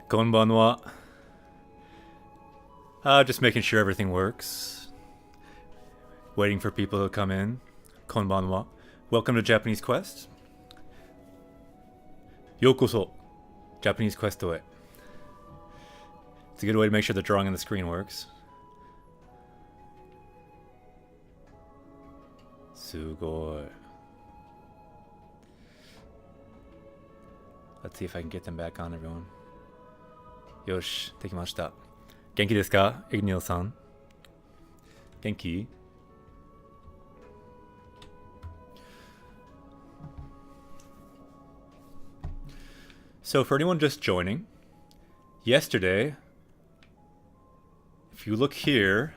Konbanwa. Just making sure everything works. Waiting for people to come in. Konbanwa. Welcome to Japanese Quest. Yokoso. Japanese Quest to it. It's a good way to make sure the drawing on the screen works. Sugoi. Let's see if I can get them back on, everyone. Yosh, dekimashita. Genki desu ka, Ignil-san? Genki? So for anyone just joining, yesterday, if you look here,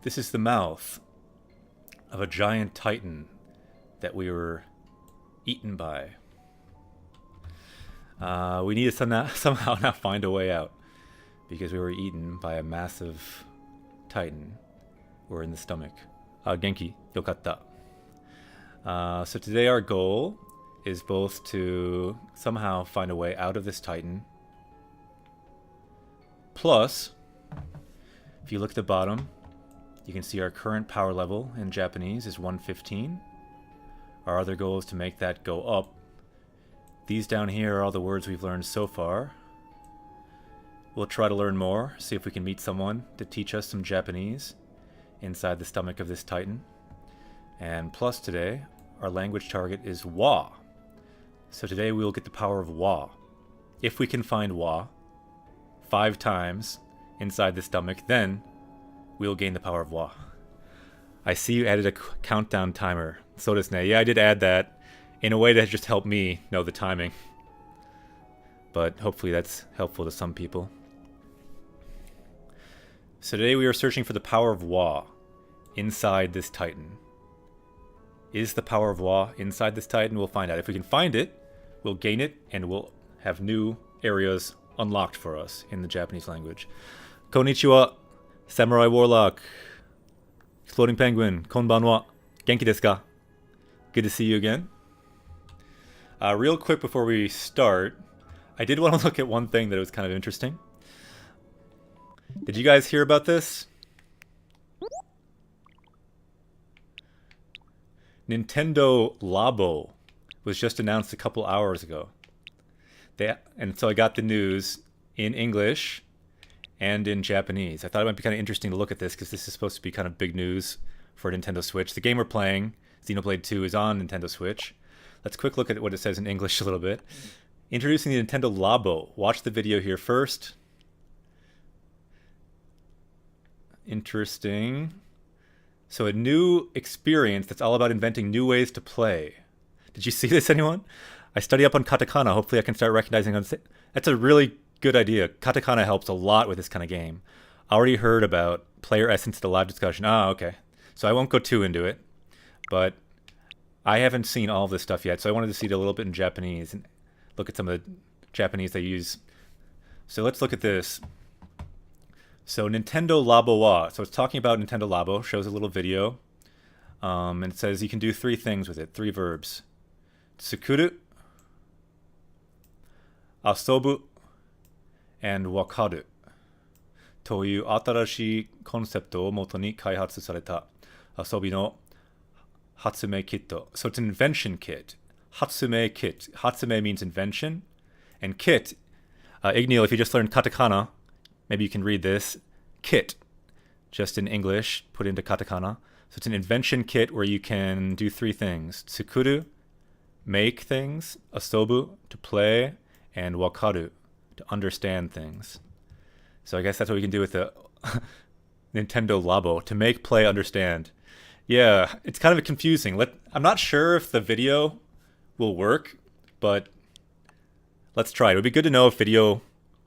this is the mouth of a giant titan that we were eaten by. We need to somehow now find a way out because we were eaten by a massive titan. We're in the stomach. Genki, yokatta. So today our goal is both to somehow find a way out of this titan, plus, if you look at the bottom, you can see our current power level in Japanese is 115. Our other goal is to make that go up. These down here are all the words we've learned so far. We'll try to learn more, see if we can meet someone to teach us some Japanese inside the stomach of this titan. And plus today, our language target is Wa. So today we will get the power of Wa. If we can find Wa 5 times inside the stomach, then we'll gain the power of Wa. I see you added a countdown timer. So desu ne. Yeah, I did add that in a way that just helped me know the timing. But hopefully that's helpful to some people. So today we are searching for the power of Wa inside this titan. Is the power of Wa inside this titan? We'll find out. If we can find it, we'll gain it, and we'll have new areas unlocked for us in the Japanese language. Konnichiwa, Samurai Warlock, Exploding Penguin, konbanwa, genki desu ka? Good to see you again. Real quick before we start, I did want to look at one thing that was kind of interesting. Did you guys hear about this? Nintendo Labo was just announced a couple hours ago. And so I got the news in English and in Japanese. I thought it might be kind of interesting to look at this because this is supposed to be kind of big news for Nintendo Switch. The game we're playing, Xenoblade 2, is on Nintendo Switch. Let's quick look at what it says in English a little bit. Introducing the Nintendo Labo. Watch the video here first. Interesting. So a new experience that's all about inventing new ways to play. Did you see this, anyone? I study up on katakana. Hopefully I can start recognizing them. That's a really good idea. Katakana helps a lot with this kind of game. I already heard about player essence at the live discussion. Okay. So I won't go too into it. But I haven't seen all of this stuff yet. So I wanted to see it a little bit in Japanese and look at some of the Japanese they use. So let's look at this. So Nintendo Labo wa. So it's talking about Nintendo Labo. Shows a little video. And it says you can do 3 things with it. 3 verbs. Tsukuru, asobu, and wakaru. という新しいコンセプトを元に開発された遊びの発明キット. So it's an invention kit. Hatsume kit. Hatsume means invention. And kit, Ignil, if you just learned katakana, maybe you can read this. Kit, just in English, put into katakana. So it's an invention kit where you can do 3 things. Tsukuru, make things. Asobu, to play. And wakaru, to understand things. So I guess that's what we can do with the Nintendo Labo. To make, play, understand. Yeah, it's kind of confusing. I'm not sure if the video will work, but let's try. It would be good to know if video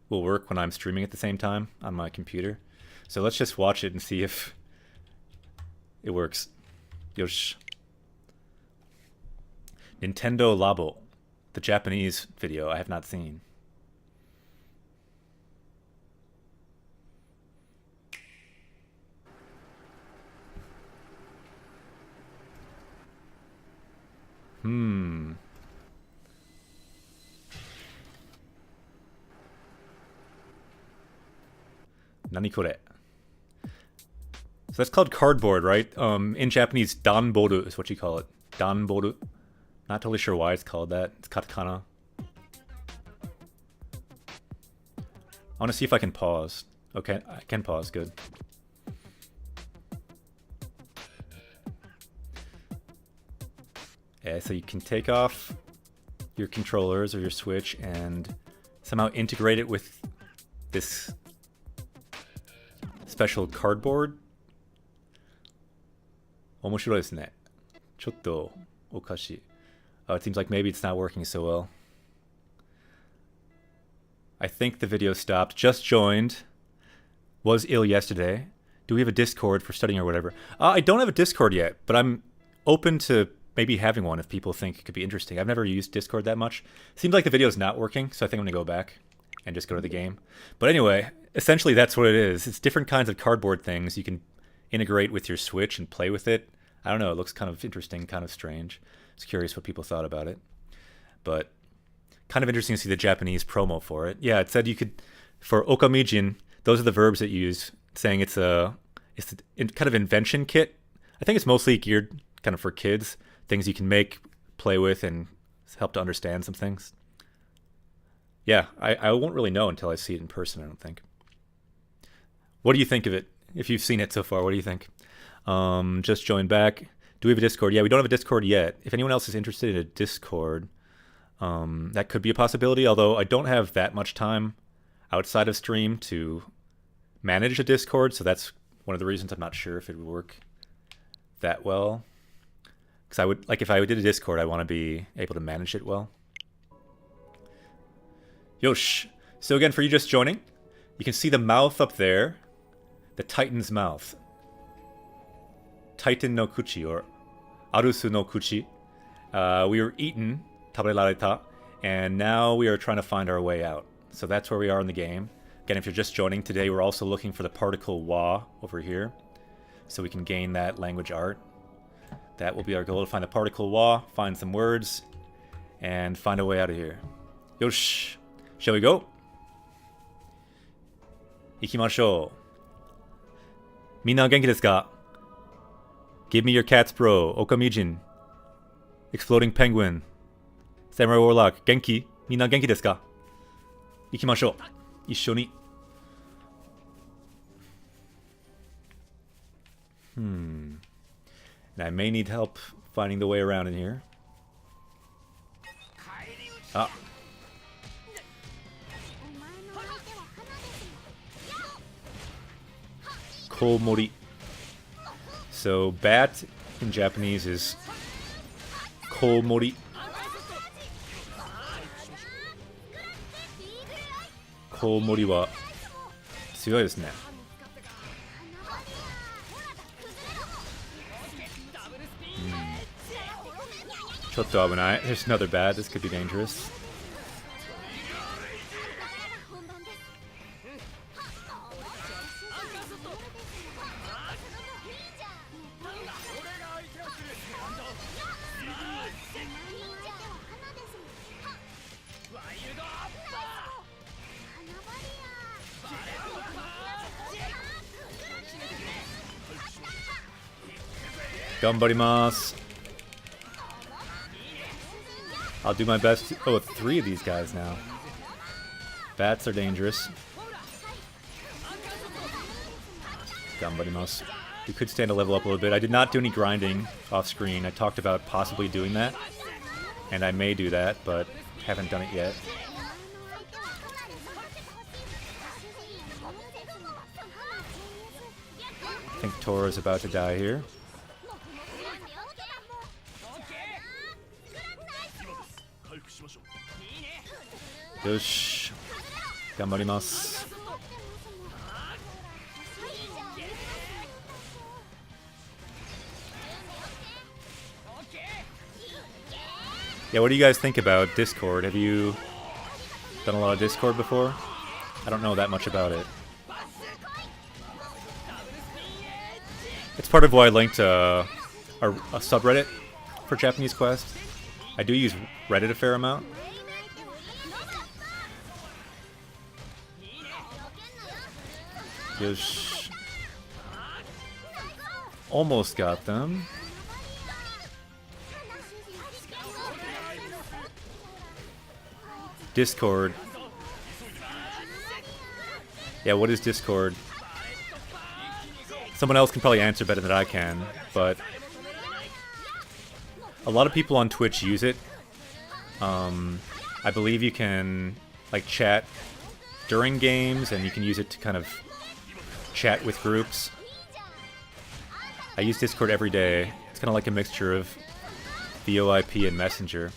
will work when I'm streaming at the same time on my computer. So let's just watch it and see if it works. Yosh. Nintendo Labo. The Japanese video I have not seen. Nani kore? So that's called cardboard, right? In Japanese, danboru is what you call it. Danboru. Not totally sure why it's called that. It's katakana. I want to see if I can pause. Okay, I can pause. Good. Yeah, so you can take off your controllers or your Switch and somehow integrate it with this special cardboard. 面白いですね。ちょっとおかしい。It seems like maybe it's not working so well. I think the video stopped. Just joined. Was ill yesterday. Do we have a Discord for studying or whatever? I don't have a Discord yet, but I'm open to maybe having one if people think it could be interesting. I've never used Discord that much. Seems like the video's not working, so I think I'm going to go back and just go to the game. But anyway, essentially that's what it is. It's different kinds of cardboard things you can integrate with your Switch and play with it. I don't know, it looks kind of interesting, kind of strange. I was curious what people thought about it. But kind of interesting to see the Japanese promo for it. Yeah, it said you could, for okamijin, those are the verbs that you use, saying it's a kind of invention kit. I think it's mostly geared kind of for kids, things you can make, play with, and help to understand some things. Yeah, I won't really know until I see it in person, I don't think. What do you think of it? If you've seen it so far, what do you think? Just joined back. Do we have a Discord? Yeah, we don't have a Discord yet. If anyone else is interested in a Discord, that could be a possibility, although I don't have that much time outside of stream to manage a Discord, so that's one of the reasons I'm not sure if it would work that well. Because I would, like, if I did a Discord, I want to be able to manage it well. Yosh. So again, for you just joining, you can see the mouth up there, the Titan's mouth. Titan no Kuchi, or Arusu no Kuchi. We were eaten, taberareta, and now we are trying to find our way out. So that's where we are in the game. Again, if you're just joining today, we're also looking for the particle wa over here, so we can gain that language art. That will be our goal, to find the particle wa, find some words, and find a way out of here. Yosh! Shall we go? Ikimashou. Minna genki desu ka? Give me your cats, bro. Okamijin. Exploding penguin. Samurai warlock. Genki? Minna genki desu ka? Ikimashou. Issho ni. And I may need help finding the way around in here. Ah. Komori. So bat in Japanese is komori. Komori wa tsuyoi desu ne. Chotto abunai. There's another bat. This could be dangerous. Ganbarimasu. I'll do my best to... Oh, 3 of these guys now. Bats are dangerous. Ganbarimasu. We could stand to level up a little bit. I did not do any grinding off screen. I talked about possibly doing that. And I may do that, but haven't done it yet. I think Tora's about to die here. Yosh. Ganbarimasu. Yeah, what do you guys think about Discord? Have you done a lot of Discord before? I don't know that much about it. It's part of why I linked a subreddit for Japanese Quest. I do use Reddit a fair amount. Yosh. Almost got them. Discord. Yeah, what is Discord? Someone else can probably answer better than I can, but a lot of people on Twitch use it. I believe you can like chat during games, and you can use it to kind of chat with groups. I use Discord every day. It's kind of like a mixture of VoIP and Messenger.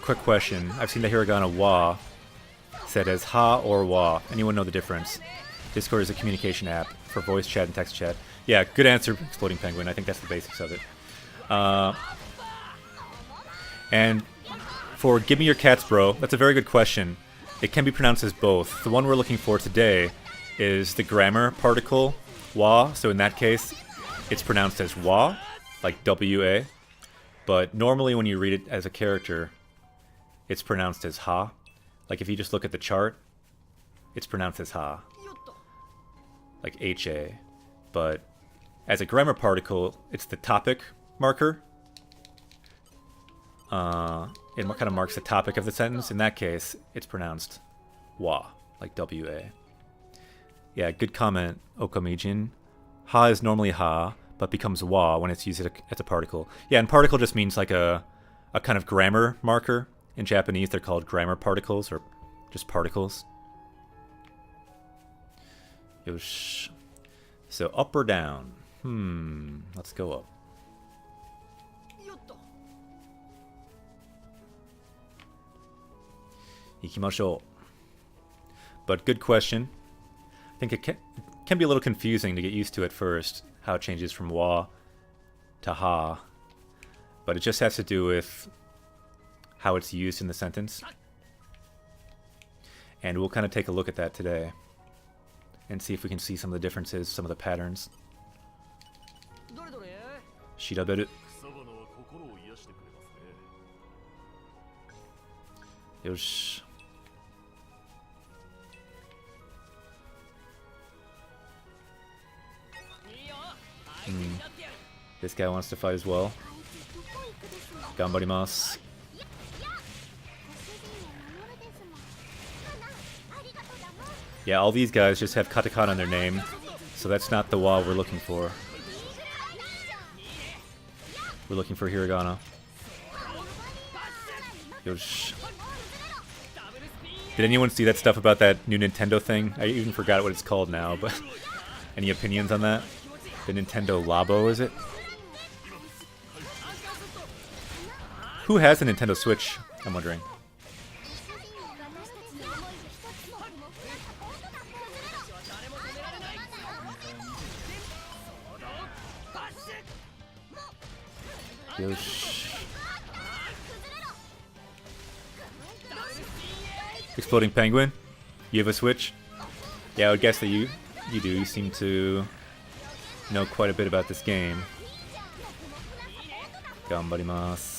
Quick question. I've seen the hiragana wa said as ha or wa. Anyone know the difference? Discord is a communication app for voice chat and text chat. Yeah, good answer, Exploding Penguin. I think that's the basics of it. And for Give Me Your Cats, Bro, that's a very good question. It can be pronounced as both. The one we're looking for today is the grammar particle, wa. So in that case, it's pronounced as wa, like W-A. But normally when you read it as a character, it's pronounced as ha. Like if you just look at the chart, it's pronounced as ha. Like H-A. But as a grammar particle, it's the topic marker. It kind of marks the topic of the sentence. In that case, it's pronounced wa, like W-A. Yeah, good comment, Okamijin. Ha is normally ha, but becomes wa when it's used as a particle. Yeah, and particle just means like a kind of grammar marker. In Japanese, they're called grammar particles, or just particles. Yosh. So up or down? Let's go up. Ikimashou. But good question. I think it can be a little confusing to get used to at first, how it changes from wa to ha. But it just has to do with how it's used in the sentence. And we'll kind of take a look at that today and see if we can see some of the differences, some of the patterns. Shiraberu. Yosh. This guy wants to fight as well. Ganbarimasu. Yeah, all these guys just have katakana in their name, so that's not the wa we're looking for. We're looking for hiragana. Yosh. Did anyone see that stuff about that new Nintendo thing? I even forgot what it's called now, but any opinions on that? The Nintendo Labo, is it? Who has a Nintendo Switch? I'm wondering. Yosh. Exploding Penguin? You have a Switch? Yeah, I would guess that you do. You seem to know quite a bit about this game. Ganbarimasu.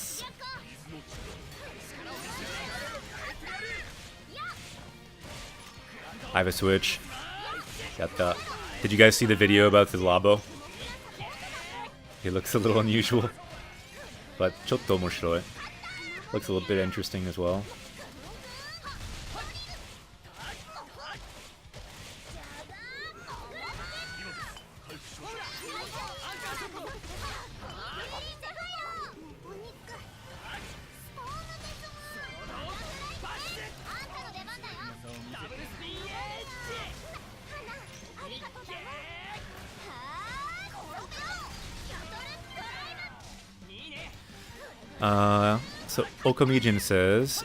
I have a Switch. Yatta. Did you guys see the video about the Labo? It looks a little unusual, but chotto omoshiroi. Looks a little bit interesting as well. So Okamijin says,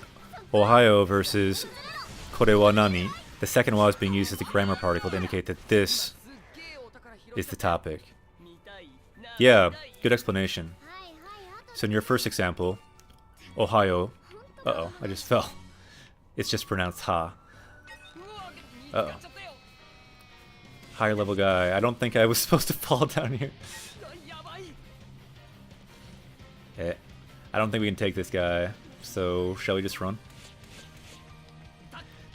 Ohio versus kore wa nani? The second wa is being used as the grammar particle to indicate that this is the topic. Yeah, good explanation. So in your first example, Ohio, uh-oh, I just fell. It's just pronounced ha. Uh-oh. Higher level guy. I don't think I was supposed to fall down here. I don't think we can take this guy, so shall we just run?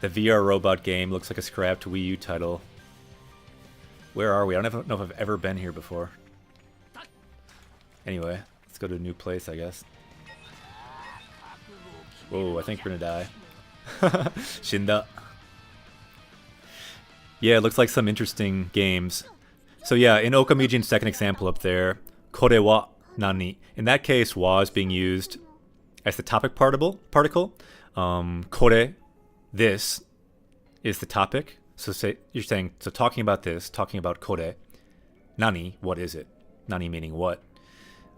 The VR robot game looks like a scrapped Wii U title. Where are we? I don't know if I've ever been here before. Anyway, let's go to a new place, I guess. Whoa, I think we're gonna die. Shinda. Yeah, it looks like some interesting games. So yeah, in Okamijin's second example up there, kore wa nani? In that case, wa is being used as the topic particle. Kore, this, is the topic. So you're saying, so talking about this, talking about kore. Nani, what is it? Nani meaning what?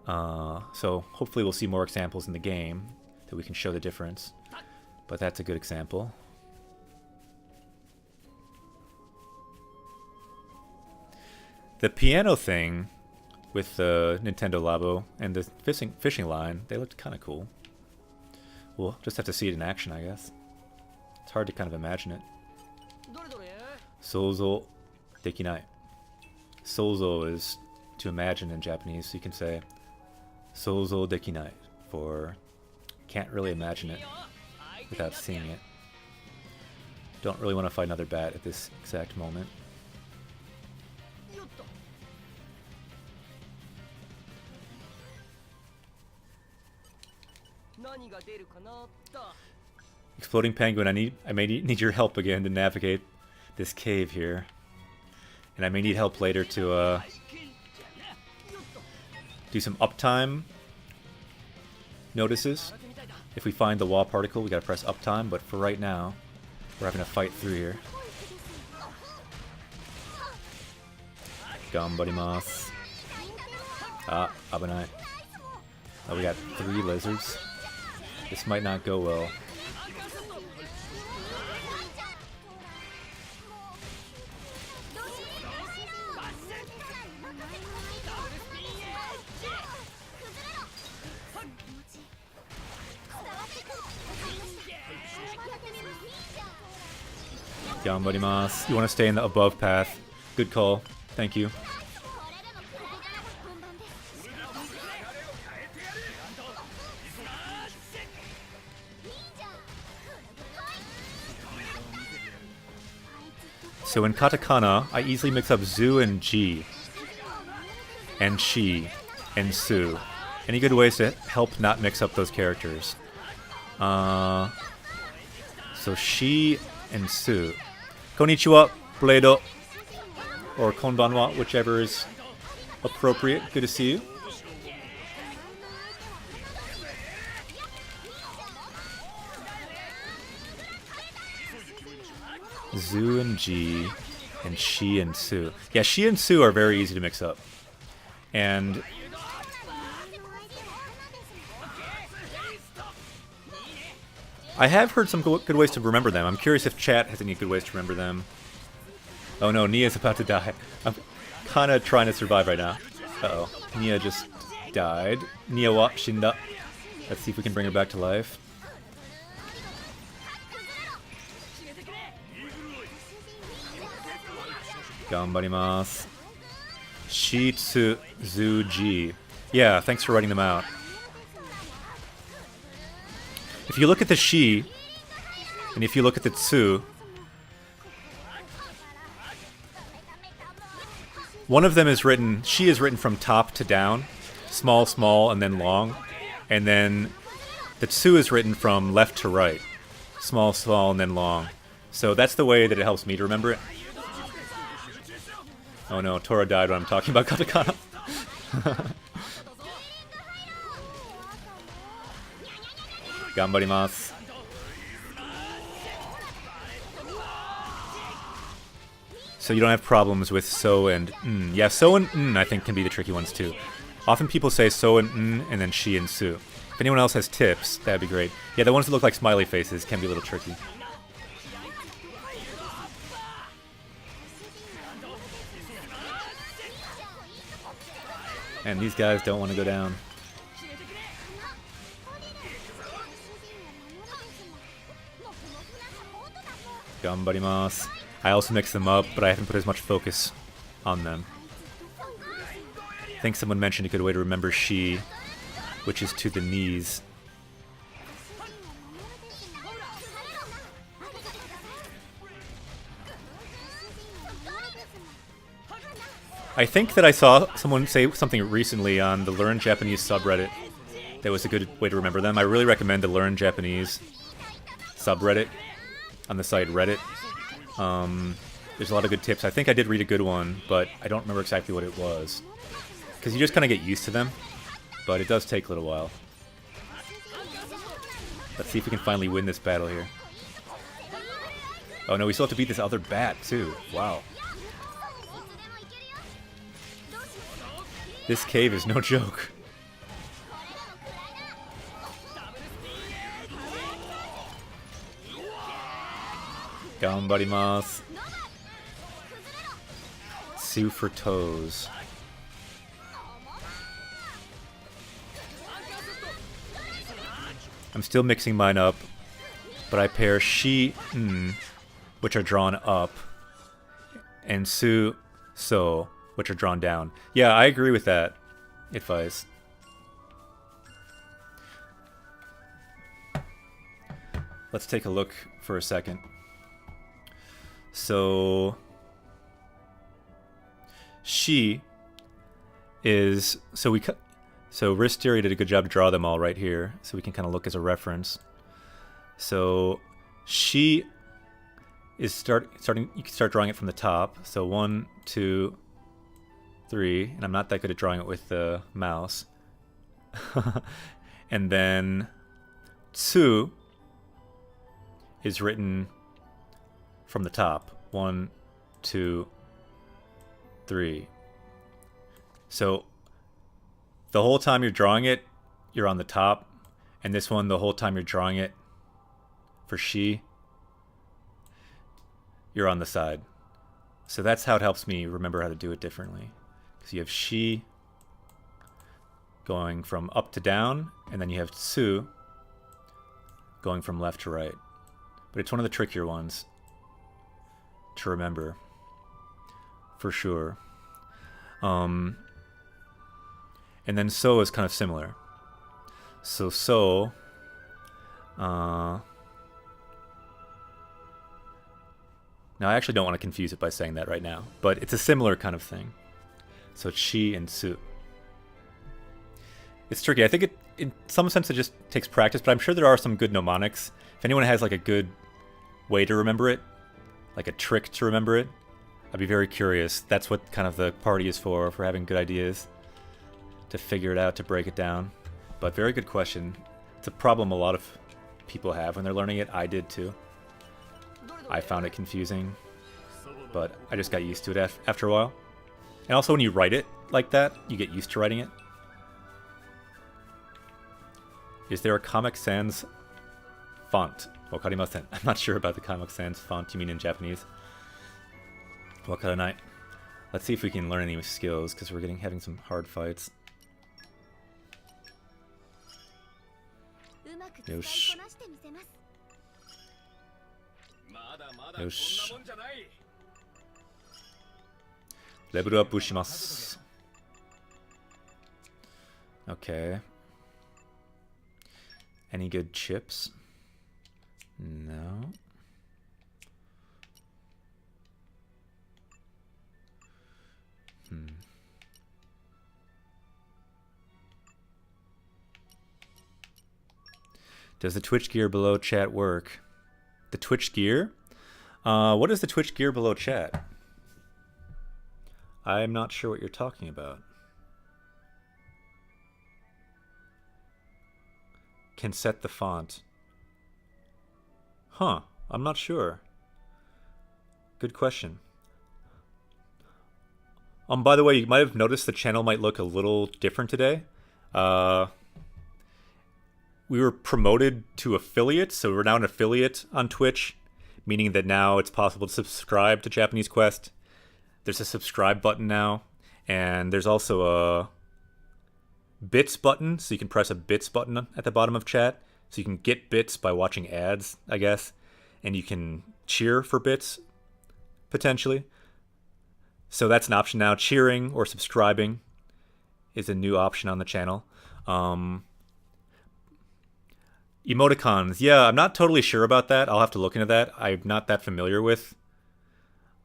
So hopefully we'll see more examples in the game that we can show the difference. But that's a good example. The piano thing with the Nintendo Labo and the fishing line, they looked kind of cool. We'll just have to see it in action, I guess. It's hard to kind of imagine it. Souzo dekinai. Souzo is to imagine in Japanese, so you can say Souzo dekinai for can't really imagine it without seeing it. Don't really want to fight another bat at this exact moment. Exploding penguin, I may need your help again to navigate this cave here. And I may need help later to do some uptime notices. If we find the wall particle, we gotta press uptime, but for right now, we're having to fight through here. Gambarimasu. Ah, abenai. Oh, we got 3 lizards. This might not go well. Gambarimasu. You want to stay in the above path. Good call. Thank you. So in katakana, I easily mix up zu and ji, and shi, and su. Any good ways to help not mix up those characters? So shi and su. Konnichiwa, Blado, or konbanwa, whichever is appropriate. Good to see you. Zu and Ji, and Shi and Su. Yeah, Shi and Su are very easy to mix up. And I have heard some good ways to remember them. I'm curious if chat has any good ways to remember them. Oh no, Nia's about to die. I'm kind of trying to survive right now. Uh-oh. Nia just died. Nia wa shinda. Let's see if we can bring her back to life. Gambarimasu. Shi, Tsu, Zu, Ji. Yeah, thanks for writing them out. If you look at the Shi, and if you look at the Tsu, one of them is written, Shi is written from top to down, small, small, and then long. And then the Tsu is written from left to right, small, small, and then long. So that's the way that it helps me to remember it. Oh no, Tora died when I'm talking about katakana. Gambarimasu. So you don't have problems with so and n. Yeah, so and n I think can be the tricky ones too. Often people say so and n and then shi and su. If anyone else has tips, that'd be great. Yeah, the ones that look like smiley faces can be a little tricky. And these guys don't want to go down. Gambarimasu. I also mix them up, but I haven't put as much focus on them. I think someone mentioned a good way to remember shi, which is to the knees. I think that I saw someone say something recently on the Learn Japanese subreddit that was a good way to remember them. I really recommend the Learn Japanese subreddit on the site Reddit. There's a lot of good tips. I think I did read a good one, but I don't remember exactly what it was. Because you just kind of get used to them, but it does take a little while. Let's see if we can finally win this battle here. Oh no, we still have to beat this other bat too. Wow. This cave is no joke. Ganbarimasu. Sue for toes. I'm still mixing mine up, but I pair shi, which are drawn up, and su, so, which are drawn down. Yeah, I agree with that advice. Let's take a look for a second. So, she is, so Risteria did a good job to draw them all right here, so we can kind of look as a reference. So she is starting. You can start drawing it from the top. So 1, 2, 3, and I'm not that good at drawing it with the mouse. And then tsu is written from the top. 1, 2, 3. So the whole time you're drawing it, you're on the top. And this one, the whole time you're drawing it, for she, you're on the side. So that's how it helps me remember how to do it differently. Because you have she going from up to down, and then you have tsu going from left to right. But it's one of the trickier ones to remember, for sure. And then so is kind of similar. So, now I actually don't want to confuse it by saying that right now, but it's a similar kind of thing. So it's shi and su. It's tricky. I think it, in some sense, it just takes practice, but I'm sure there are some good mnemonics. If anyone has like a good way to remember it, like a trick to remember it, I'd be very curious. That's what kind of the party is for having good ideas, to figure it out, to break it down. But very good question. It's a problem a lot of people have when they're learning it. I did too. I found it confusing, but I just got used to it after a while. And also when you write it like that, you get used to writing it. Is there a Comic Sans font? Wakarimasen. I'm not sure about the Comic Sans font you mean in Japanese. Wakaranai. Let's see if we can learn any skills, because we're having some hard fights. Yosh. Yosh. Level up shimasu. Okay. Any good chips? No. Does the Twitch gear below chat work? The Twitch gear? What is the Twitch gear below chat? I'm not sure what you're talking about. Can set the font. Huh, I'm not sure. Good question. By the way, you might have noticed the channel might look a little different today. We were promoted to affiliate, so we're now an affiliate on Twitch, meaning that now it's possible to subscribe to Japanese Quest. There's a subscribe button now, and there's also a bits button, so you can press a bits button at the bottom of chat, so you can get bits by watching ads, I guess, and you can cheer for bits, potentially. So that's an option now. Cheering or subscribing is a new option on the channel. Emoticons. Yeah, I'm not totally sure about that. I'll have to look into that. I'm not that familiar with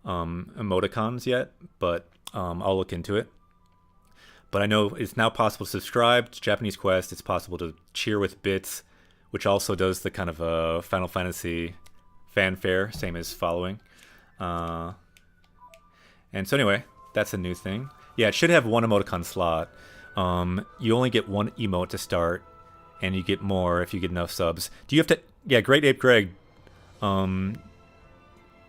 emoticons yet, but I'll look into it. But I know it's now possible to subscribe to Japanese Quest. It's possible to cheer with bits, which also does the kind of Final Fantasy fanfare, same as following. And so anyway, that's a new thing. Yeah, it should have one emoticon slot. You only get one emote to start, and you get more if you get enough subs. Do you have to... Yeah, Great Ape Greg.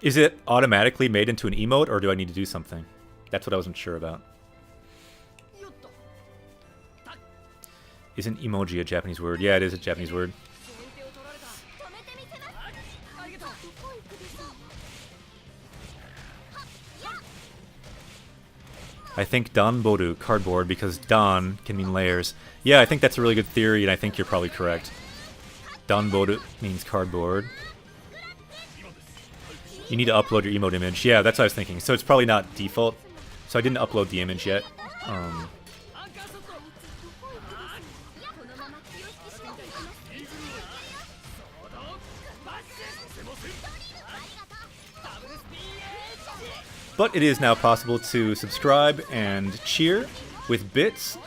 Is it automatically made into an emote, or do I need to do something? That's what I wasn't sure about. Isn't emoji a Japanese word? Yeah, it is a Japanese word. I think danboru, cardboard, because dan can mean layers. Yeah, I think that's a really good theory, and I think you're probably correct. Danboru means cardboard. You need to upload your emote image. Yeah, that's what I was thinking. So it's probably not default. So I didn't upload the image yet. But it is now possible to subscribe and cheer with bits.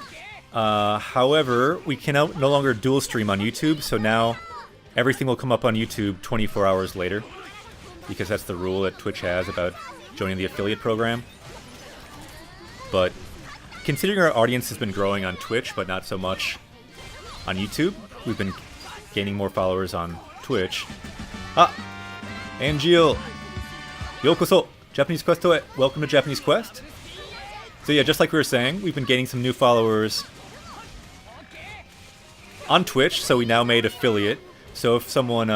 However, we can no longer dual stream on YouTube, so now everything will come up on YouTube 24 hours later, because that's the rule that Twitch has about joining the affiliate program. But considering our audience has been growing on Twitch, but not so much on YouTube, we've been gaining more followers on Twitch. Ah! Angel! Yokoso! Japanese Quest to it. Welcome to Japanese Quest. So yeah, just like we were saying, we've been gaining some new followers on Twitch, so we now made affiliate. So if someone,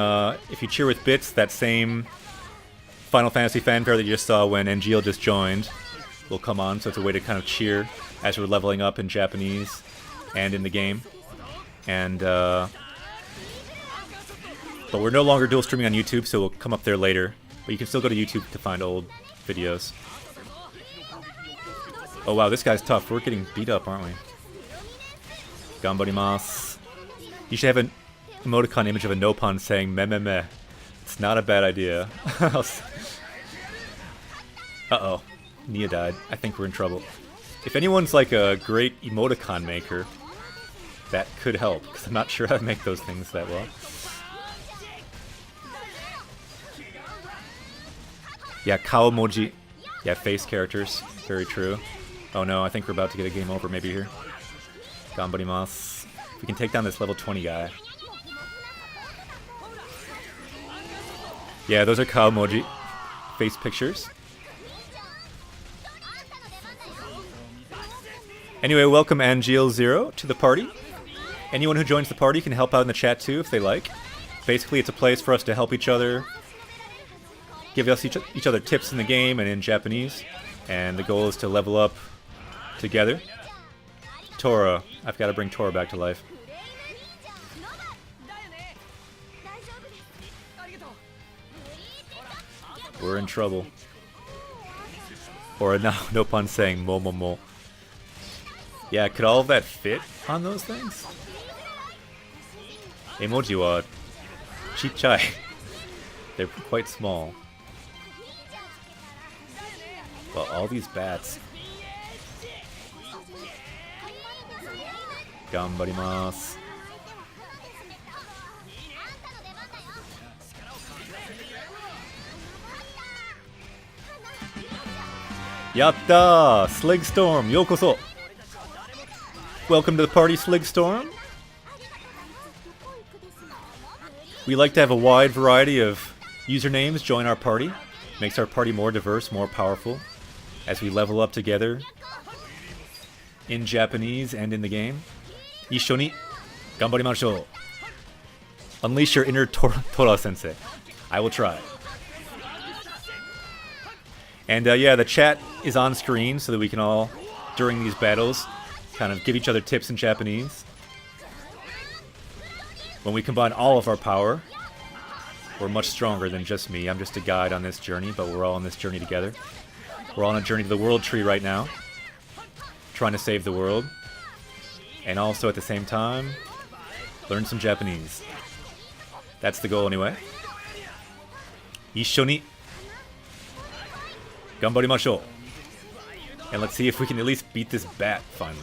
if you cheer with bits, that same Final Fantasy fanfare that you just saw when Angel just joined will come on, so it's a way to kind of cheer as we're leveling up in Japanese and in the game. And, but we're no longer dual streaming on YouTube, so we'll come up there later. But you can still go to YouTube to find old videos. Oh wow, this guy's tough. We're getting beat up, aren't we? Ganbarimasu. You should have an emoticon image of a Nopon saying meh meh meh. It's not a bad idea. Uh-oh. Nia died. I think we're in trouble. If anyone's like a great emoticon maker, that could help, because I'm not sure how to make those things that well. Yeah, kaomoji. Yeah, face characters. Very true. Oh no, I think we're about to get a game over maybe here. Ganbarimasu. We can take down this level 20 guy. Yeah, those are kaomoji. Face pictures. Anyway, welcome Angel0 to the party. Anyone who joins the party can help out in the chat too if they like. Basically, it's a place for us to help each other, give us each other tips in the game and in Japanese, and the goal is to level up together. Tora. I've got to bring Tora back to life. We're in trouble. Or no pun saying mo. Yeah, could all of that fit on those things? Emoji wa chichai. They're quite small. Well, all these bats. Ganbarimasu. Yatta! Sligstorm, yokoso! Welcome to the party, Sligstorm. We like to have a wide variety of usernames join our party. Makes our party more diverse, more powerful, as we level up together in Japanese and in the game. Issho ni ganbarimashou. Unleash your inner Tora sensei. I will try. And yeah, the chat is on screen so that we can all, during these battles, kind of give each other tips in Japanese. When we combine all of our power, we're much stronger than just me. I'm just a guide on this journey, but we're all on this journey together. We're on a journey to the world tree right now, trying to save the world, and also at the same time, learn some Japanese. That's the goal anyway. Issho ni ganbarimashou. And let's see if we can at least beat this bat, finally.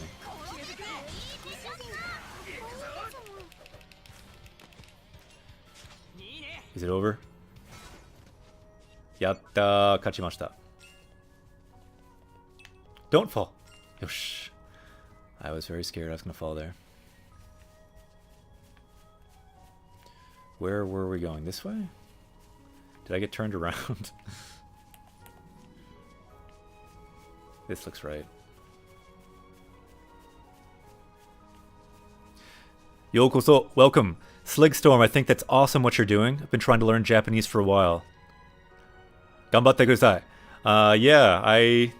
Is it over? Yatta, kachimashita. Don't fall. Yosh. I was very scared I was going to fall there. Where were we going? This way? Did I get turned around? This looks right. Yokoso, welcome. Sligstorm, I think that's awesome what you're doing. I've been trying to learn Japanese for a while. Ganbatte kudasai. Yeah,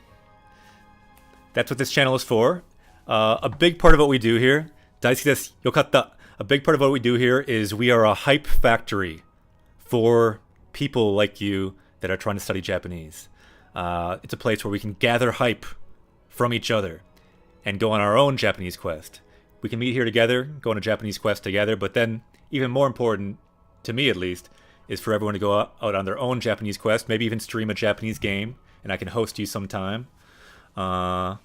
that's what this channel is for. A big part of what we do here, daisuki desu, yokatta. A big part of what we do here is we are a hype factory for people like you that are trying to study Japanese. It's a place where we can gather hype from each other and go on our own Japanese quest. We can meet here together, go on a Japanese quest together, but then, even more important, to me at least, is for everyone to go out on their own Japanese quest, maybe even stream a Japanese game, and I can host you sometime. And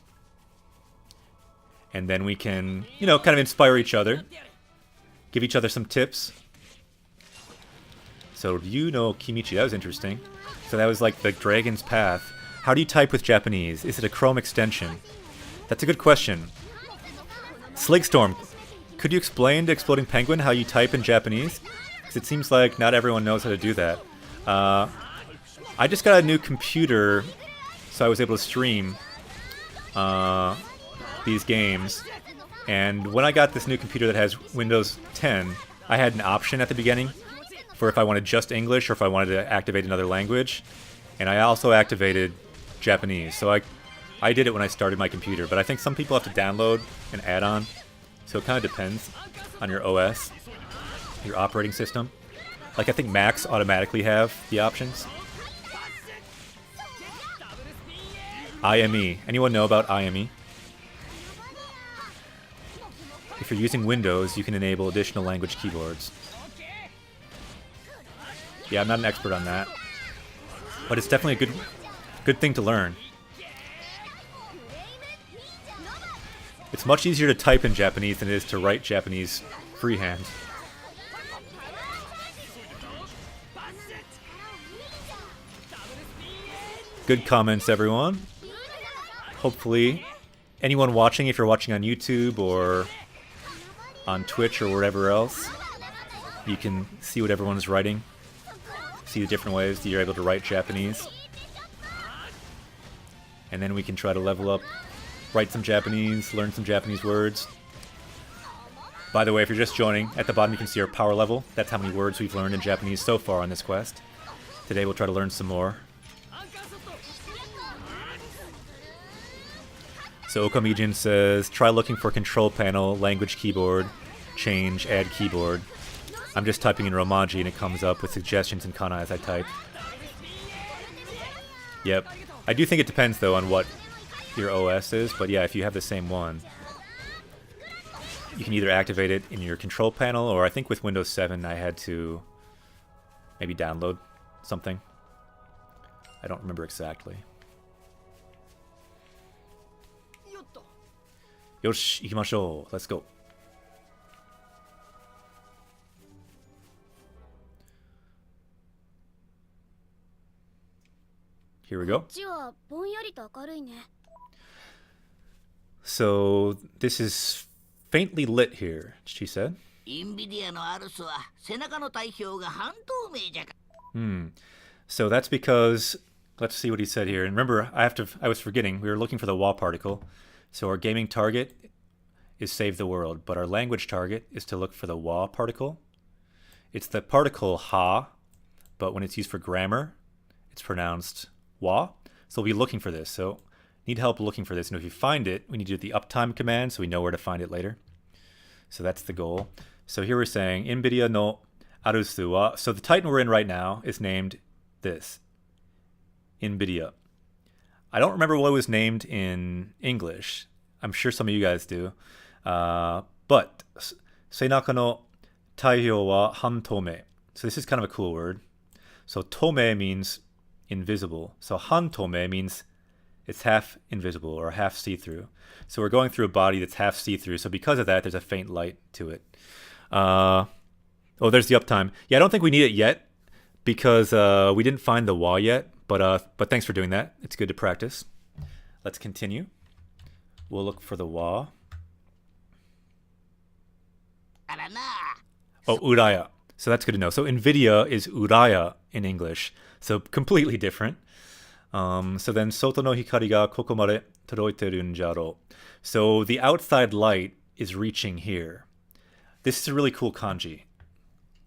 then we can, kind of inspire each other, give each other some tips. So, Kimichi, that was interesting. So that was like the Dragon's Path. How do you type with Japanese? Is it a Chrome extension? That's a good question. Sligstorm, could you explain to Exploding Penguin how you type in Japanese? Because it seems like not everyone knows how to do that. I just got a new computer, so I was able to stream these games. And when I got this new computer that has Windows 10, I had an option at the beginning for if I wanted just English or if I wanted to activate another language. And I also activated Japanese. So I did it when I started my computer, but I think some people have to download an add-on. So it kind of depends on your OS, your operating system. Like I think Macs automatically have the options. IME. Anyone know about IME? If you're using Windows, you can enable additional language keyboards. Yeah, I'm not an expert on that. But it's definitely a good thing to learn. It's much easier to type in Japanese than it is to write Japanese freehand. Good comments, everyone. Hopefully, anyone watching, if you're watching on YouTube or on Twitch or wherever else, you can see what everyone's writing. See the different ways that you're able to write Japanese. And then we can try to level up, write some Japanese, learn some Japanese words. By the way, if you're just joining, at the bottom you can see our power level. That's how many words we've learned in Japanese so far on this quest. Today we'll try to learn some more. So Okamijin says, try looking for control panel, language keyboard, change, add keyboard. I'm just typing in Romaji and it comes up with suggestions in kana as I type. Yep. I do think it depends though on what your OS is, but yeah, if you have the same one, you can either activate it in your control panel, or I think with Windows 7 I had to maybe download something. I don't remember exactly. Yosh, ikimashou. Let's go. Here we go. So this is faintly lit here, she said. So that's because, let's see what he said here. And remember, I was forgetting, we were looking for the wa particle. So our gaming target is save the world, but our language target is to look for the wa particle. It's the particle ha, but when it's used for grammar, it's pronounced wa. So we'll be looking for this. So need help looking for this. And if you find it, we need to do the uptime command so we know where to find it later. So that's the goal. So here we're saying, Nvidia no arusu wa. So the Titan we're in right now is named this, Nvidia. I don't remember what it was named in English. I'm sure some of you guys do. But Seinaka no taihyo wa hantome. So this is kind of a cool word. So tome means invisible. So hantome means It's half invisible or half see-through. So we're going through a body that's half see-through. So because of that, there's a faint light to it. Oh, there's the uptime. Yeah, I don't think we need it yet because we didn't find the wa yet. But thanks for doing that. It's good to practice. Let's continue. We'll look for the wa. Oh, uraya. So that's good to know. So NVIDIA is uraya in English. So completely different. So then, soto no hikari ga koko made toroiteru n jaro. So the outside light is reaching here. This is a really cool kanji,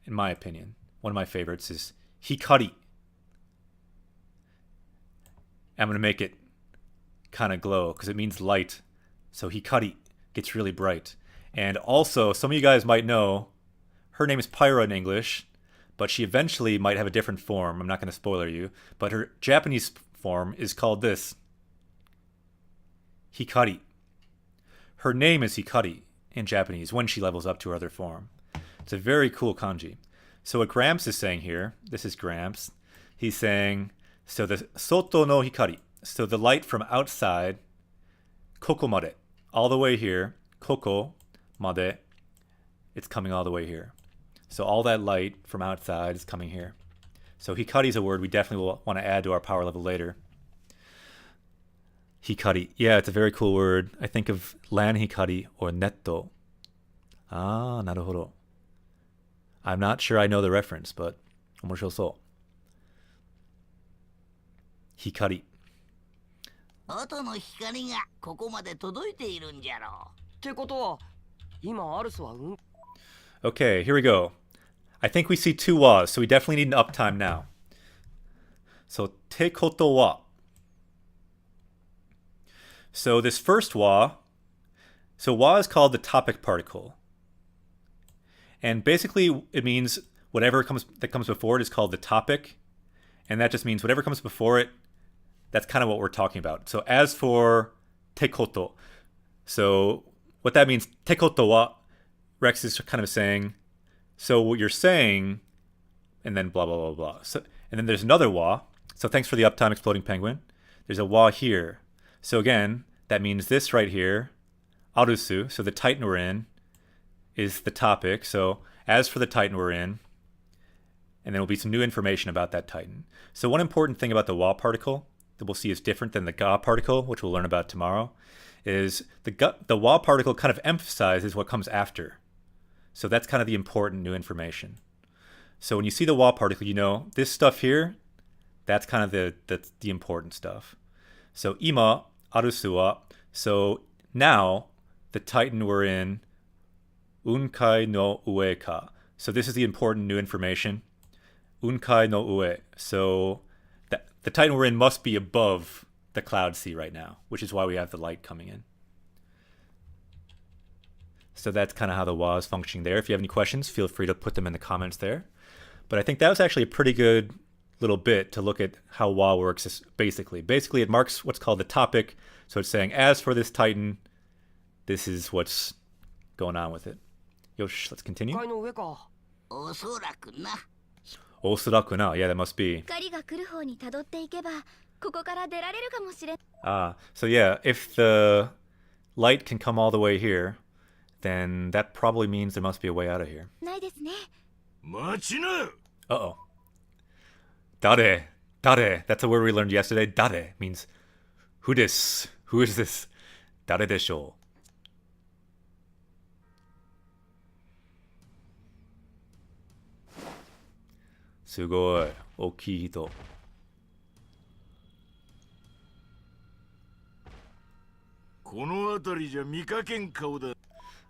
in my opinion. One of my favorites is hikari. I'm going to make it kind of glow because it means light. So hikari gets really bright. And also, some of you guys might know, her name is Pyra in English, but she eventually might have a different form. I'm not going to spoiler you. But her Japanese form is called this. Hikari. Her name is Hikari in Japanese when she levels up to her other form. It's a very cool kanji. So what Gramps is saying here, this is Gramps, he's saying, so the soto no hikari, so the light from outside, koko made, all the way here, koko made, it's coming all the way here. So all that light from outside is coming here. So hikari is a word we definitely will want to add to our power level later. Hikari. Yeah, it's a very cool word. I think of LAN hikari or netto. Ah, naruhodo. I'm not sure I know the reference, but omoshirosou. Hikari. Okay, here we go. I think we see two was, so we definitely need an uptime now. So, te koto wa. So this first wa, so wa is called the topic particle. And basically it means whatever that comes before it is called the topic. And that just means whatever comes before it, that's kind of what we're talking about. So as for te koto, so what that means, te koto wa, Rex is kind of saying, so what you're saying, and then blah, blah, blah, blah. So, and then there's another wa. So thanks for the uptime, Exploding Penguin. There's a wa here. So again, that means this right here, arusu, so the Titan we're in, is the topic. So as for the Titan we're in, and there will be some new information about that Titan. So one important thing about the wa particle that we'll see is different than the ga particle, which we'll learn about tomorrow, is the wa particle kind of emphasizes what comes after. So that's kind of the important new information. So when you see the wa particle, you know this stuff here, that's kind of the important stuff. So ima arusu wa, so now the Titan we're in, unkai no ue ka. So this is the important new information. Unkai no ue. So the Titan we're in must be above the cloud sea right now, which is why we have the light coming in. So that's kind of how the wa is functioning there. If you have any questions, feel free to put them in the comments there. But I think that was actually a pretty good little bit to look at how wa works basically. Basically, it marks what's called the topic. So it's saying, as for this Titan, this is what's going on with it. Yosh, let's continue. Osuraku na. Yeah, that must be. So yeah, if the light can come all the way here, then that probably means there must be a way out of here. Uh-oh. Dare. Dare. That's a word we learned yesterday. Dare means who this? Who is this? Dare desho. Sugoi. Okii hito.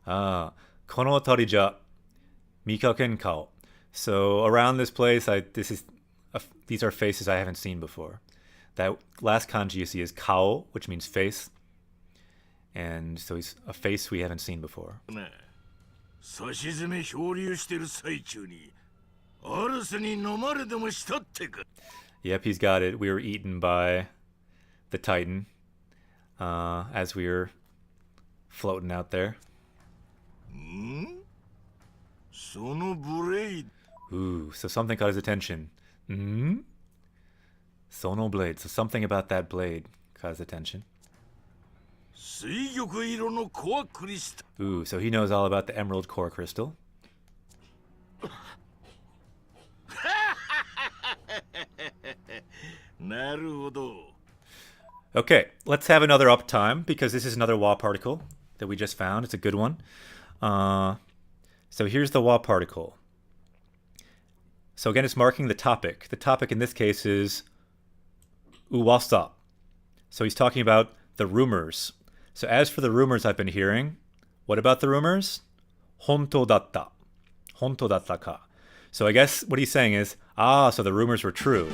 Ah, kono atari ja mikaken kao. So around this place, these are faces I haven't seen before. That last kanji you see is kao, which means face. And so he's a face we haven't seen before. Yep, he's got it. We were eaten by the Titan as we were floating out there. Ooh, so something caught his attention. Xenoblade. So something about that blade caught his attention. 水玉色のコアクリスタル。 Ooh, so he knows all about the emerald core crystal. なるほど。 Okay, let's have another uptime because this is another Wa particle that we just found. It's a good one. So here's the Wa particle. So again, it's marking the topic. The topic in this case is uwasa. So he's talking about the rumors. So as for the rumors I've been hearing, what about the rumors? Honto datta. Honto datta ka. So I guess what he's saying is, so the rumors were true.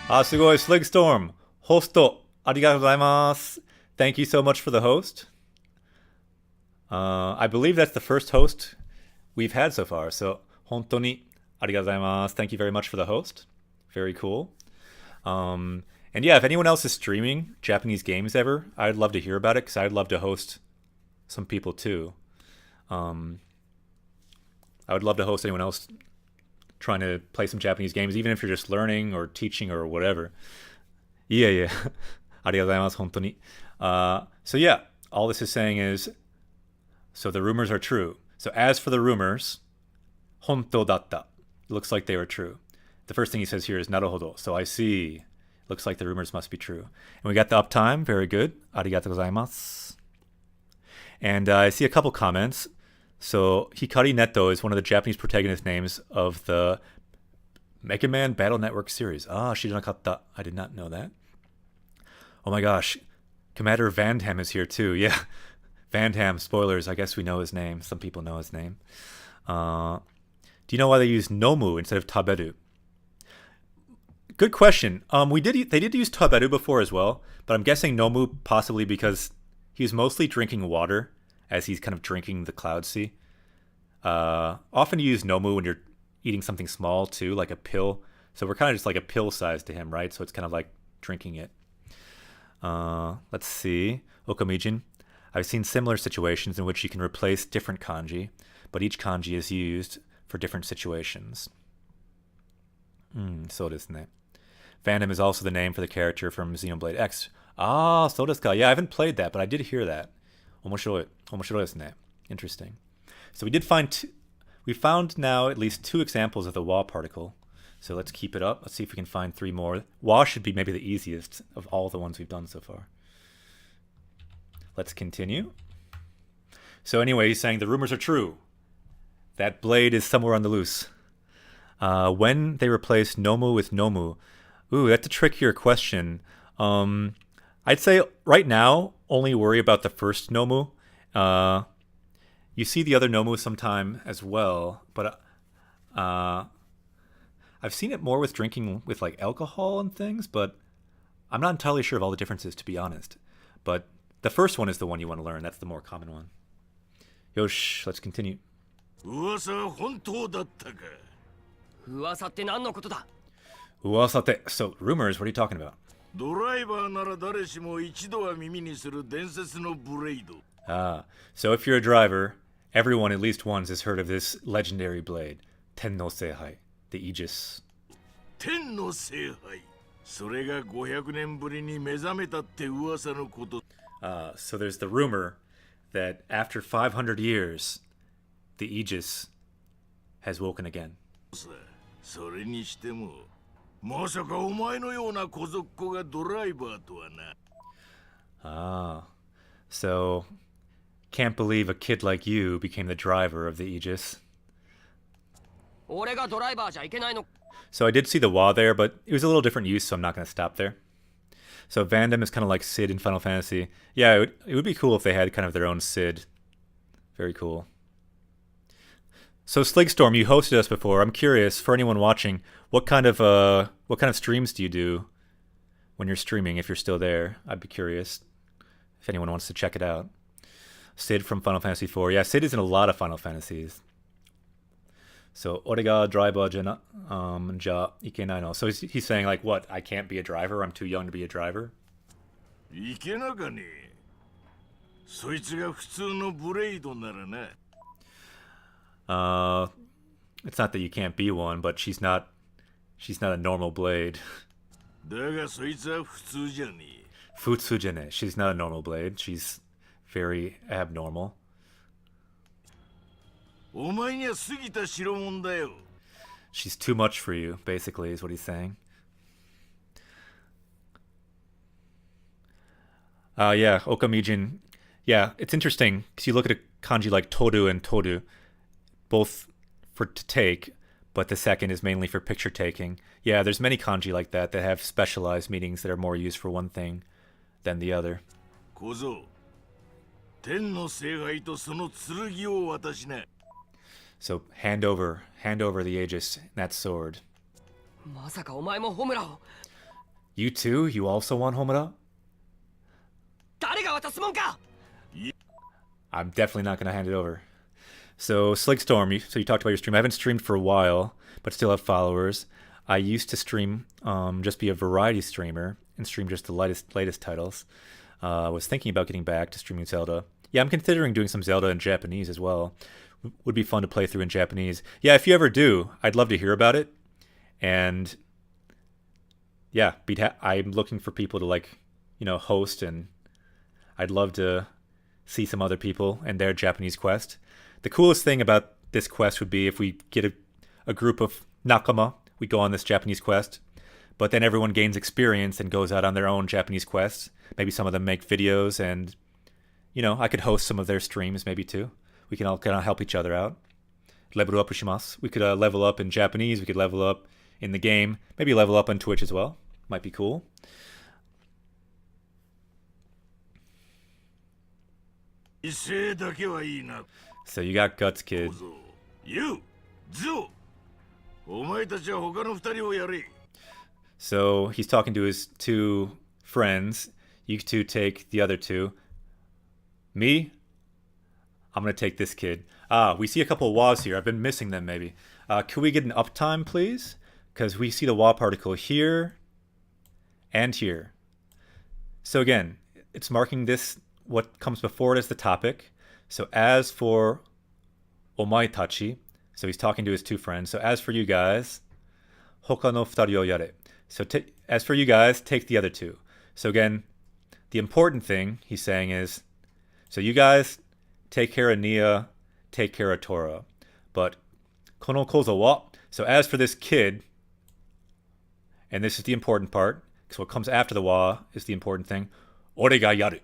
Sugoi Sligstorm. Hosto. Arigatou gozaimasu. Thank you so much for the host. I believe that's the first host we've had so far. So, hontou ni arigatou gozaimasu. Thank you very much for the host. Very cool. And yeah, if anyone else is streaming Japanese games ever, I'd love to hear about it because I'd love to host some people too. I would love to host anyone else trying to play some Japanese games, even if you're just learning or teaching or whatever. Yeah. Arigatou gozaimasu, hontou ni. So yeah, all this is saying is, so the rumors are true. So as for the rumors, honto datta. It looks like they were true. The first thing he says here is naruhodo. So I see. Looks like the rumors must be true. And we got the uptime. Very good. Arigatou gozaimasu. And I see a couple comments. So Hikari Neto is one of the Japanese protagonist names of the Mega Man Battle Network series. Shiranakatta. I did not know that. Oh my gosh. Commander Vandham is here too. Yeah. Vandham, spoilers. I guess we know his name. Some people know his name. Do you know why they use nomu instead of taberu? Good question. They did use taberu before as well, but I'm guessing nomu possibly because he's mostly drinking water as he's kind of drinking the Cloud Sea. Often you use nomu when you're eating something small too, like a pill. So we're kind of just like a pill size to him, right? So it's kind of like drinking it. Let's see. Okamijin. I've seen similar situations in which you can replace different kanji, but each kanji is used for different situations. So desu ne. Vandham is also the name for the character from Xenoblade X. So desu ka. Yeah, I haven't played that, but I did hear that. Omoshiroi desu ne. Interesting. So we found now at least 2 examples of the Wa particle. So let's keep it up. Let's see if we can find 3 more. Wa should be maybe the easiest of all the ones we've done so far. Let's continue. So anyway, he's saying the rumors are true. That blade is somewhere on the loose. When they replace nomu with nomu. Ooh, that's a trickier question. I'd say right now, only worry about the first nomu. You see the other nomu sometime as well, but I've seen it more with drinking with like alcohol and things, but I'm not entirely sure of all the differences, to be honest. But the first one is the one you want to learn. That's the more common one. Yosh, let's continue. 噂は本当だったか。噂って何のことだ? Uwasate. So, rumors, what are you talking about? ドライバーなら誰しも一度は耳にする伝説のブレイド。So if you're a driver, everyone at least once has heard of this legendary blade, Ten no Seihai, the Aegis. 天の聖杯。それが500年ぶりに目覚めたって噂のこと。So there's the rumor that after 500 years, the Aegis has woken again. それにしても、まさかお前のような小族子がドライバーとはな。So can't believe a kid like you became the driver of the Aegis. 俺がドライバーじゃいけないの? So I did see the Wa there, but it was a little different use, so I'm not going to stop there. So Vandham is kind of like Sid in Final Fantasy. Yeah, it would be cool if they had kind of their own Sid. Very cool. So Sligstorm, you hosted us before. I'm curious, for anyone watching, what kind of streams do you do when you're streaming, if you're still there? I'd be curious if anyone wants to check it out. Sid from Final Fantasy IV. Yeah, Sid is in a lot of Final Fantasies. So, ore ga driver ja ikenai no. So he's saying, like, what? I can't be a driver? I'm too young to be a driver? いけなかね。そいつが普通のブレイドならな。It's not that you can't be one, but she's not a normal blade. だがそいつは普通じゃねえ。 Futsujene. She's not a normal blade. She's very abnormal. お前には過ぎた代物だよ。 She's too much for you, basically, is what he's saying. Yeah, Okamijin. Yeah, it's interesting because you look at a kanji like Toru and Toru, both for to take, but the second is mainly for picture taking. Yeah, there's many kanji like that that have specialized meanings that are more used for one thing than the other. 小僧、天の聖杯とその剣を渡しな。 So hand over the Aegis, that sword. まさかお前もホムラを You too? You also want Homura? 誰が渡すもんか I'm definitely not going to hand it over. So, Sligstorm, so you talked about your stream. I haven't streamed for a while, but still have followers. I used to stream, just be a variety streamer and stream just the latest titles. I was thinking about getting back to streaming Zelda. Yeah, I'm considering doing some Zelda in Japanese as well. Would be fun to play through in Japanese. Yeah, if you ever do, I'd love to hear about it. And yeah, I'm looking for people to host, and I'd love to see some other people and their Japanese quest. The coolest thing about this quest would be if we get a group of nakama, we go on this Japanese quest, but then everyone gains experience and goes out on their own Japanese quests. Maybe some of them make videos, and I could host some of their streams maybe too. We can all kind of help each other out. Level up ushimasu. We could level up in Japanese, we could level up in the game, maybe level up on Twitch as well. Might be cool. So you got guts, kid. So he's talking to his two friends. You two take the other two. Me? I'm gonna take this kid. We see a couple of WAs here. I've been missing them maybe. Can we get an uptime, please? Because we see the WA particle here and here. So again, it's marking this, what comes before it as the topic. So as for omaitachi, so he's talking to his two friends. So as for you guys, hoka no futari o yare. So as for you guys, take the other two. So again, the important thing he's saying is, so you guys take care of Nia, take care of Tora. But kono kozo wa, so as for this kid, and this is the important part, because what comes after the wa is the important thing, ore ga yaru.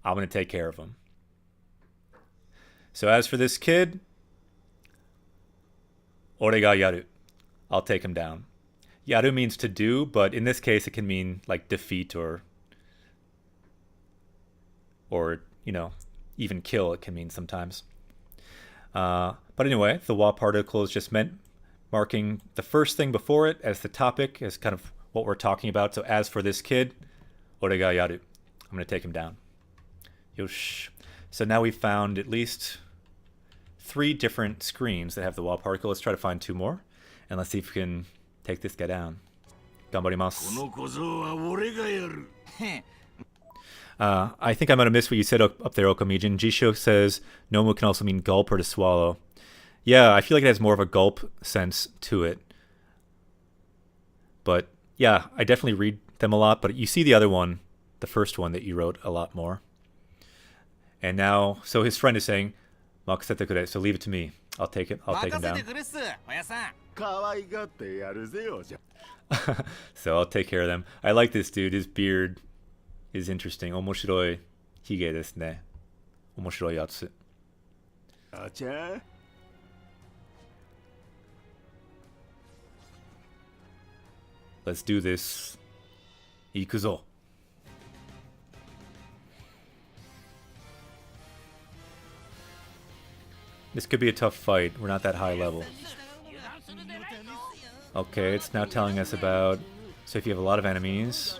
I'm going to take care of him. So as for this kid, ore ga yaru. I'll take him down. Yaru means to do, but in this case it can mean like defeat or even kill. It can mean sometimes. But anyway, the wa particle is just marking the first thing before it as the topic, as kind of what we're talking about. So as for this kid, ore ga yaru. I'm going to take him down. Yosh. So now we've found at least 3 different screens that have the wa particle. Let's try to find 2 more. And let's see if we can take this guy down. Ganbarimasu. I think I might have missed what you said up there, Okamijin. Jisho says Nomu can also mean gulp or to swallow. Yeah, I feel like it has more of a gulp sense to it. But yeah, I definitely read them a lot. But you see the other one, the first one that you wrote, a lot more. And now, so his friend is saying, "Makasete kure," so leave it to me. I'll take it. I'll take him down. So I'll take care of them. I like this dude. His beard is interesting. Omoshiroi hige desu ne. Omoshiroi yatsu. Let's do this. Ikuzo. This could be a tough fight. We're not that high level. Okay, it's now telling us about... So if you have a lot of enemies...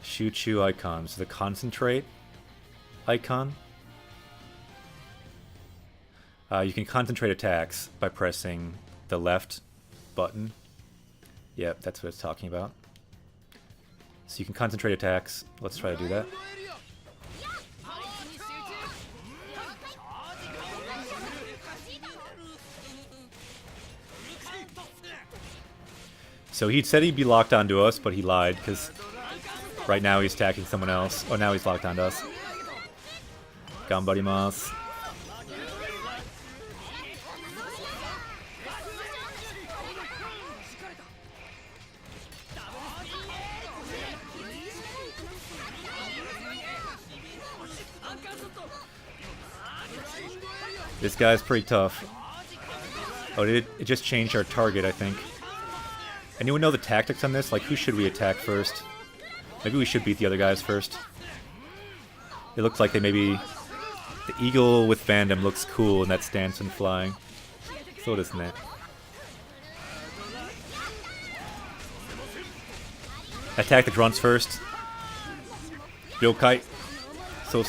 Shuchu icon. So the concentrate icon. You can concentrate attacks by pressing the left button. Yep, that's what it's talking about. So you can concentrate attacks. Let's try to do that. So he said he'd be locked onto us, but he lied, because right now he's attacking someone else. Oh, now he's locked onto us. Ganbarimasu. This guy's pretty tough. Oh, it just changed our target, I think. Anyone know the tactics on this? Like, who should we attack first? Maybe we should beat the other guys first. It looks like they maybe... The eagle with Vandam looks cool in that stance and flying. So doesn't it? Attack the grunts first. Yokai. So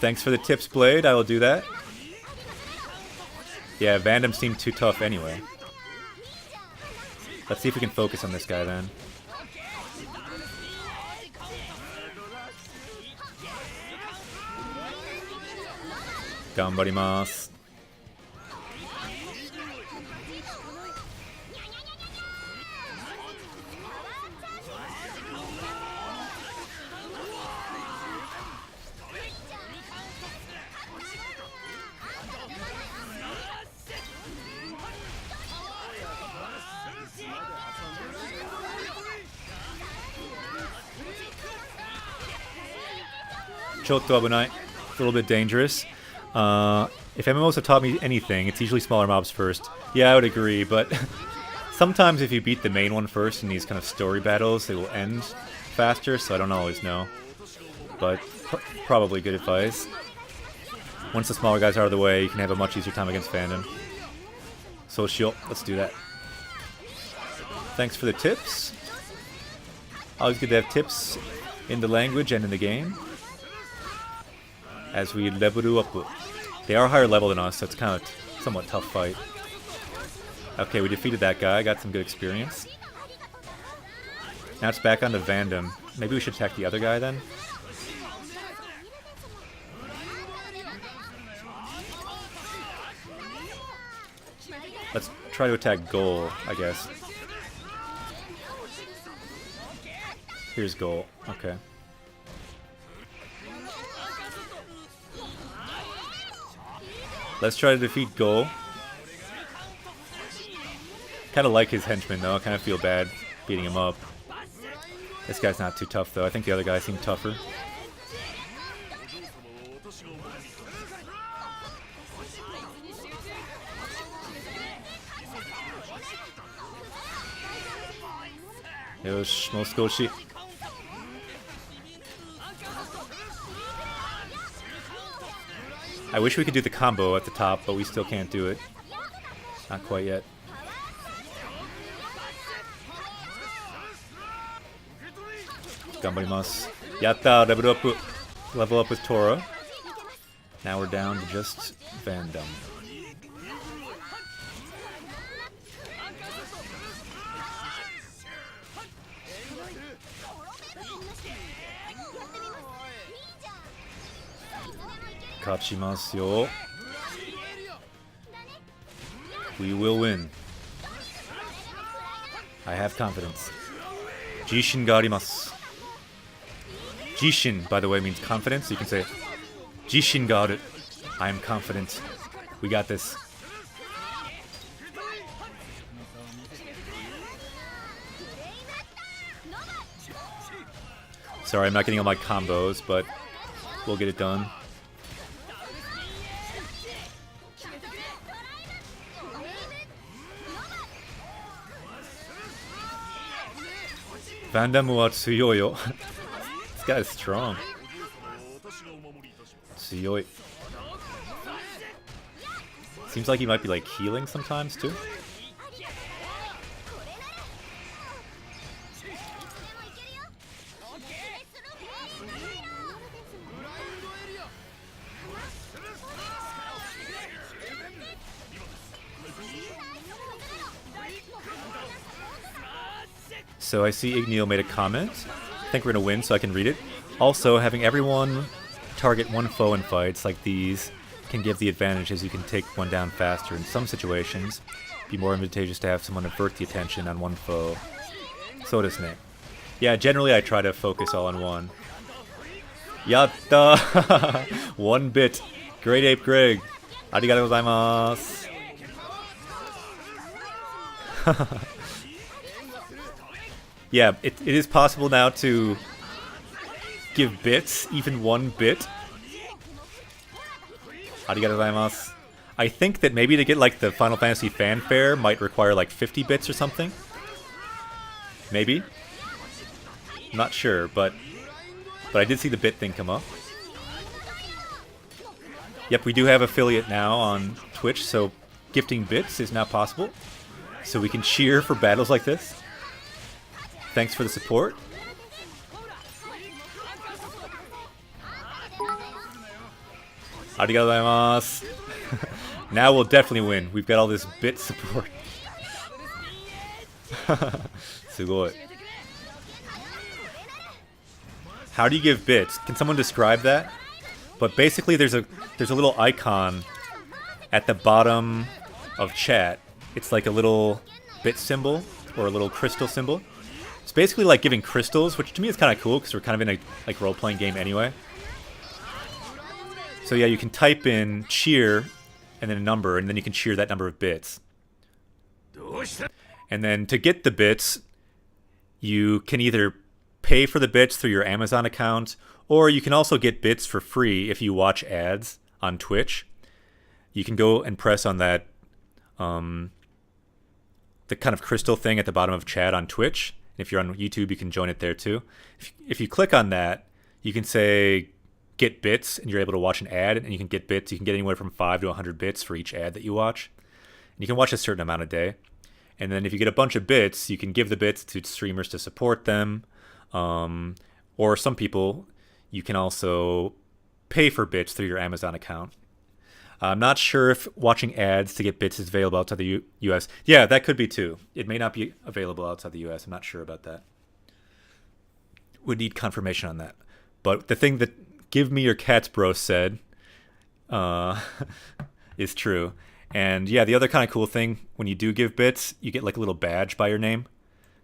thanks for the tips, Blade. I will do that. Yeah, Vandam seemed too tough anyway. Let's see if we can focus on this guy then. Ganbarimasu. Chotto abunai. A little bit dangerous. If MMOs have taught me anything, it's usually smaller mobs first. Yeah, I would agree, but sometimes if you beat the main one first in these kind of story battles, they will end faster, so I don't always know. But probably good advice. Once the smaller guys are out of the way, you can have a much easier time against Vandam. Social, let's do that. Thanks for the tips. Always good to have tips in the language and in the game. As we level up. They are higher level than us, so it's kind of somewhat tough fight. Okay, we defeated that guy, got some good experience. Now it's back onto Vandam. Maybe we should attack the other guy then? Let's try to attack Goal, I guess. Here's Goal, okay. Let's try to defeat Goal. Kind of like his henchman though, I kind of feel bad beating him up. This guy's not too tough though, I think the other guy seemed tougher. Yosh, mo skoshi. I wish we could do the combo at the top, but we still can't do it. Not quite yet. Ganbarimasu. Yatta! Level up with Tora. Now we're down to just Vandam. Kachimasu yo. We will win. I have confidence. Jishin ga arimasu. Jishin, by the way, means confidence. So you can say, Jishin ga aru. I am confident. We got this. Sorry, I'm not getting all my combos, but we'll get it done. Vandam wa tsuyoi yo. This guy is strong. Tsuyoi. Seems like he might be like healing sometimes too. So I see Igneel made a comment. I think we're going to win, so I can read it. Also, having everyone target one foe in fights like these can give the advantage, as you can take one down faster in some situations. be more advantageous to have someone avert the attention on one foe. So desu ne. Yeah, generally I try to focus all on one. Yatta! 1 bit. Great Ape Greg. Arigatou gozaimasu. Yeah, it is possible now to give bits, even 1 bit. Arigatou gozaimasu. I think that maybe to get like the Final Fantasy fanfare might require like 50 bits or something. Maybe. I'm not sure, but I did see the bit thing come up. Yep, we do have affiliate now on Twitch, so gifting bits is now possible. So we can cheer for battles like this. Thanks for the support. Arigatou gozaimasu. Now we'll definitely win. We've got all this bit support. Sugoi. How do you give bits? Can someone describe that? But basically there's a little icon at the bottom of chat. It's like a little bit symbol or a little crystal symbol. It's basically like giving crystals, which to me is kind of cool because we're kind of in a like role-playing game anyway. So yeah, you can type in cheer and then a number, and then you can cheer that number of bits. And then to get the bits, you can either pay for the bits through your Amazon account, or you can also get bits for free if you watch ads on Twitch. You can go and press on that, the kind of crystal thing at the bottom of chat on Twitch. If you're on YouTube, you can join it there too. If you click on that, you can say get bits, and you're able to watch an ad, and you can get bits. You can get anywhere from 5 to 100 bits for each ad that you watch. And you can watch a certain amount a day. And then if you get a bunch of bits, you can give the bits to streamers to support them. Or some people, you can also pay for bits through your Amazon account. I'm not sure if watching ads to get bits is available outside the US. Yeah, that could be too. It may not be available outside the US. I'm not sure about that. Would need confirmation on that. But the thing that Give Me Your Cats Bro said is true. And yeah, the other kind of cool thing, when you do give bits, you get like a little badge by your name.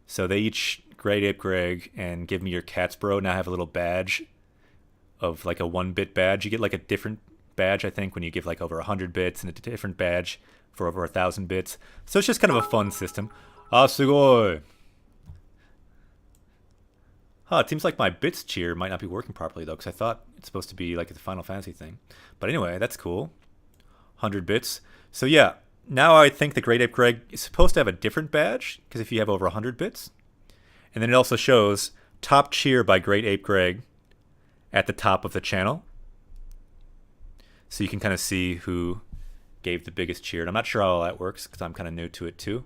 So they each, Great Ape Greg and Give Me Your Cats Bro, now have a little badge of like a 1-bit badge. You get like a different badge, I think, when you give like over 100 bits, and a different badge for over 1,000 bits. So it's just kind of a fun system. Ah, sugoi! Huh, it seems like my bits cheer might not be working properly though, because I thought it's supposed to be like the Final Fantasy thing. But anyway, that's cool. 100 bits. So yeah, now I think the Great Ape Greg is supposed to have a different badge, because if you have over 100 bits. And then it also shows top cheer by Great Ape Greg at the top of the channel. So you can kind of see who gave the biggest cheer. And I'm not sure how all that works, because I'm kind of new to it too.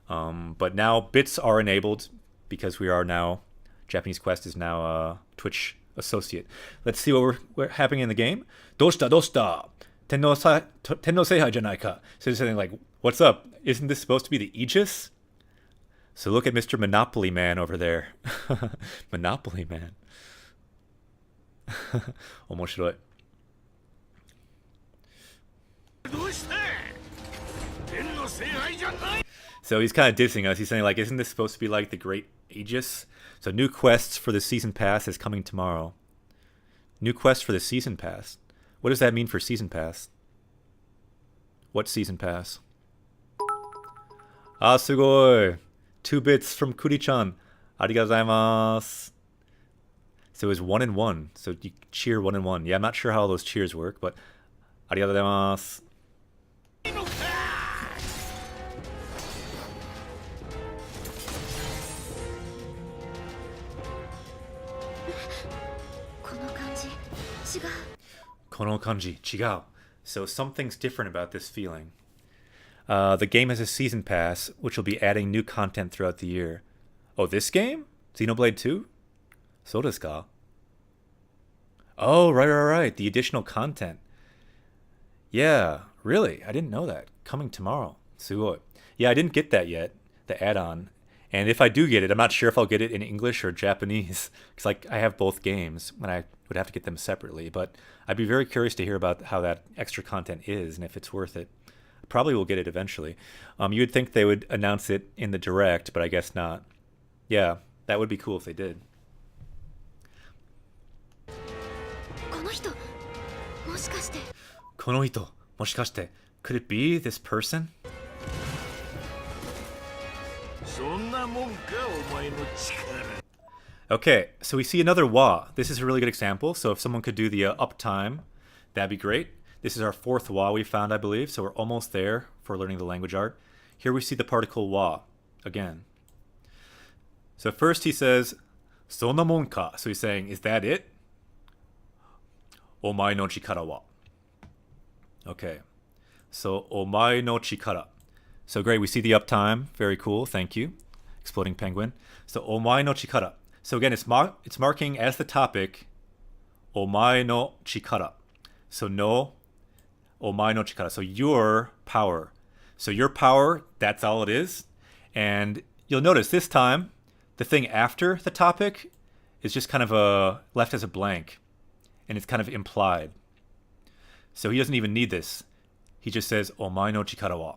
But now bits are enabled, because we are now... Japanese Quest is now a Twitch associate. Let's see what we're happening in the game. Doshita, doshita. Tenno seihai janai ka. So it's something like, what's up? Isn't this supposed to be the Aegis? So look at Mr. Monopoly Man over there. Monopoly Man. 面白い. So he's kind of dissing us. He's saying like, isn't this supposed to be like the Great Aegis? So new quests for the Season Pass is coming tomorrow. New quest for the Season Pass. What does that mean for Season Pass? What Season Pass? Ah, sugoi! 2 bits from Kuri-chan. Arigatou gozaimasu. So it was 1 and 1. So you cheer 1 and 1. Yeah, I'm not sure how all those cheers work, but arigatou gozaimasu. Kono kanji, chigao. So something's different about this feeling. The game has a season pass, which will be adding new content throughout the year. Oh, this game? Xenoblade 2? So desu ka? Oh, right. The additional content. Yeah, really? I didn't know that. Coming tomorrow. Sugoi. Yeah, I didn't get that yet, the add-on. And if I do get it, I'm not sure if I'll get it in English or Japanese. Because like, I have both games, and I would have to get them separately. But I'd be very curious to hear about how that extra content is and if it's worth it. Probably will get it eventually. You would think they would announce it in the direct, but I guess not. Yeah, that would be cool if they did. この人もしかして。この人もしかして Could it be this person? そんなもんかお前の力。 Okay, so we see another wa. This is a really good example. So if someone could do the uptime, that'd be great. This is our fourth wa we found, I believe. So we're almost there for learning the language art. Here we see the particle wa again. So first he says, "Sonamon ka." So he's saying, is that it? Omae no chikara wa. Okay. So omae no chikara. So great, we see the uptime. Very cool, thank you. Exploding penguin. So omae no chikara. So again, it's marking as the topic, omae no chikara. So no, omae no chikara. So your power. So your power, that's all it is. And you'll notice this time, the thing after the topic is just kind of left as a blank. And it's kind of implied. So he doesn't even need this. He just says, omae no chikara wa.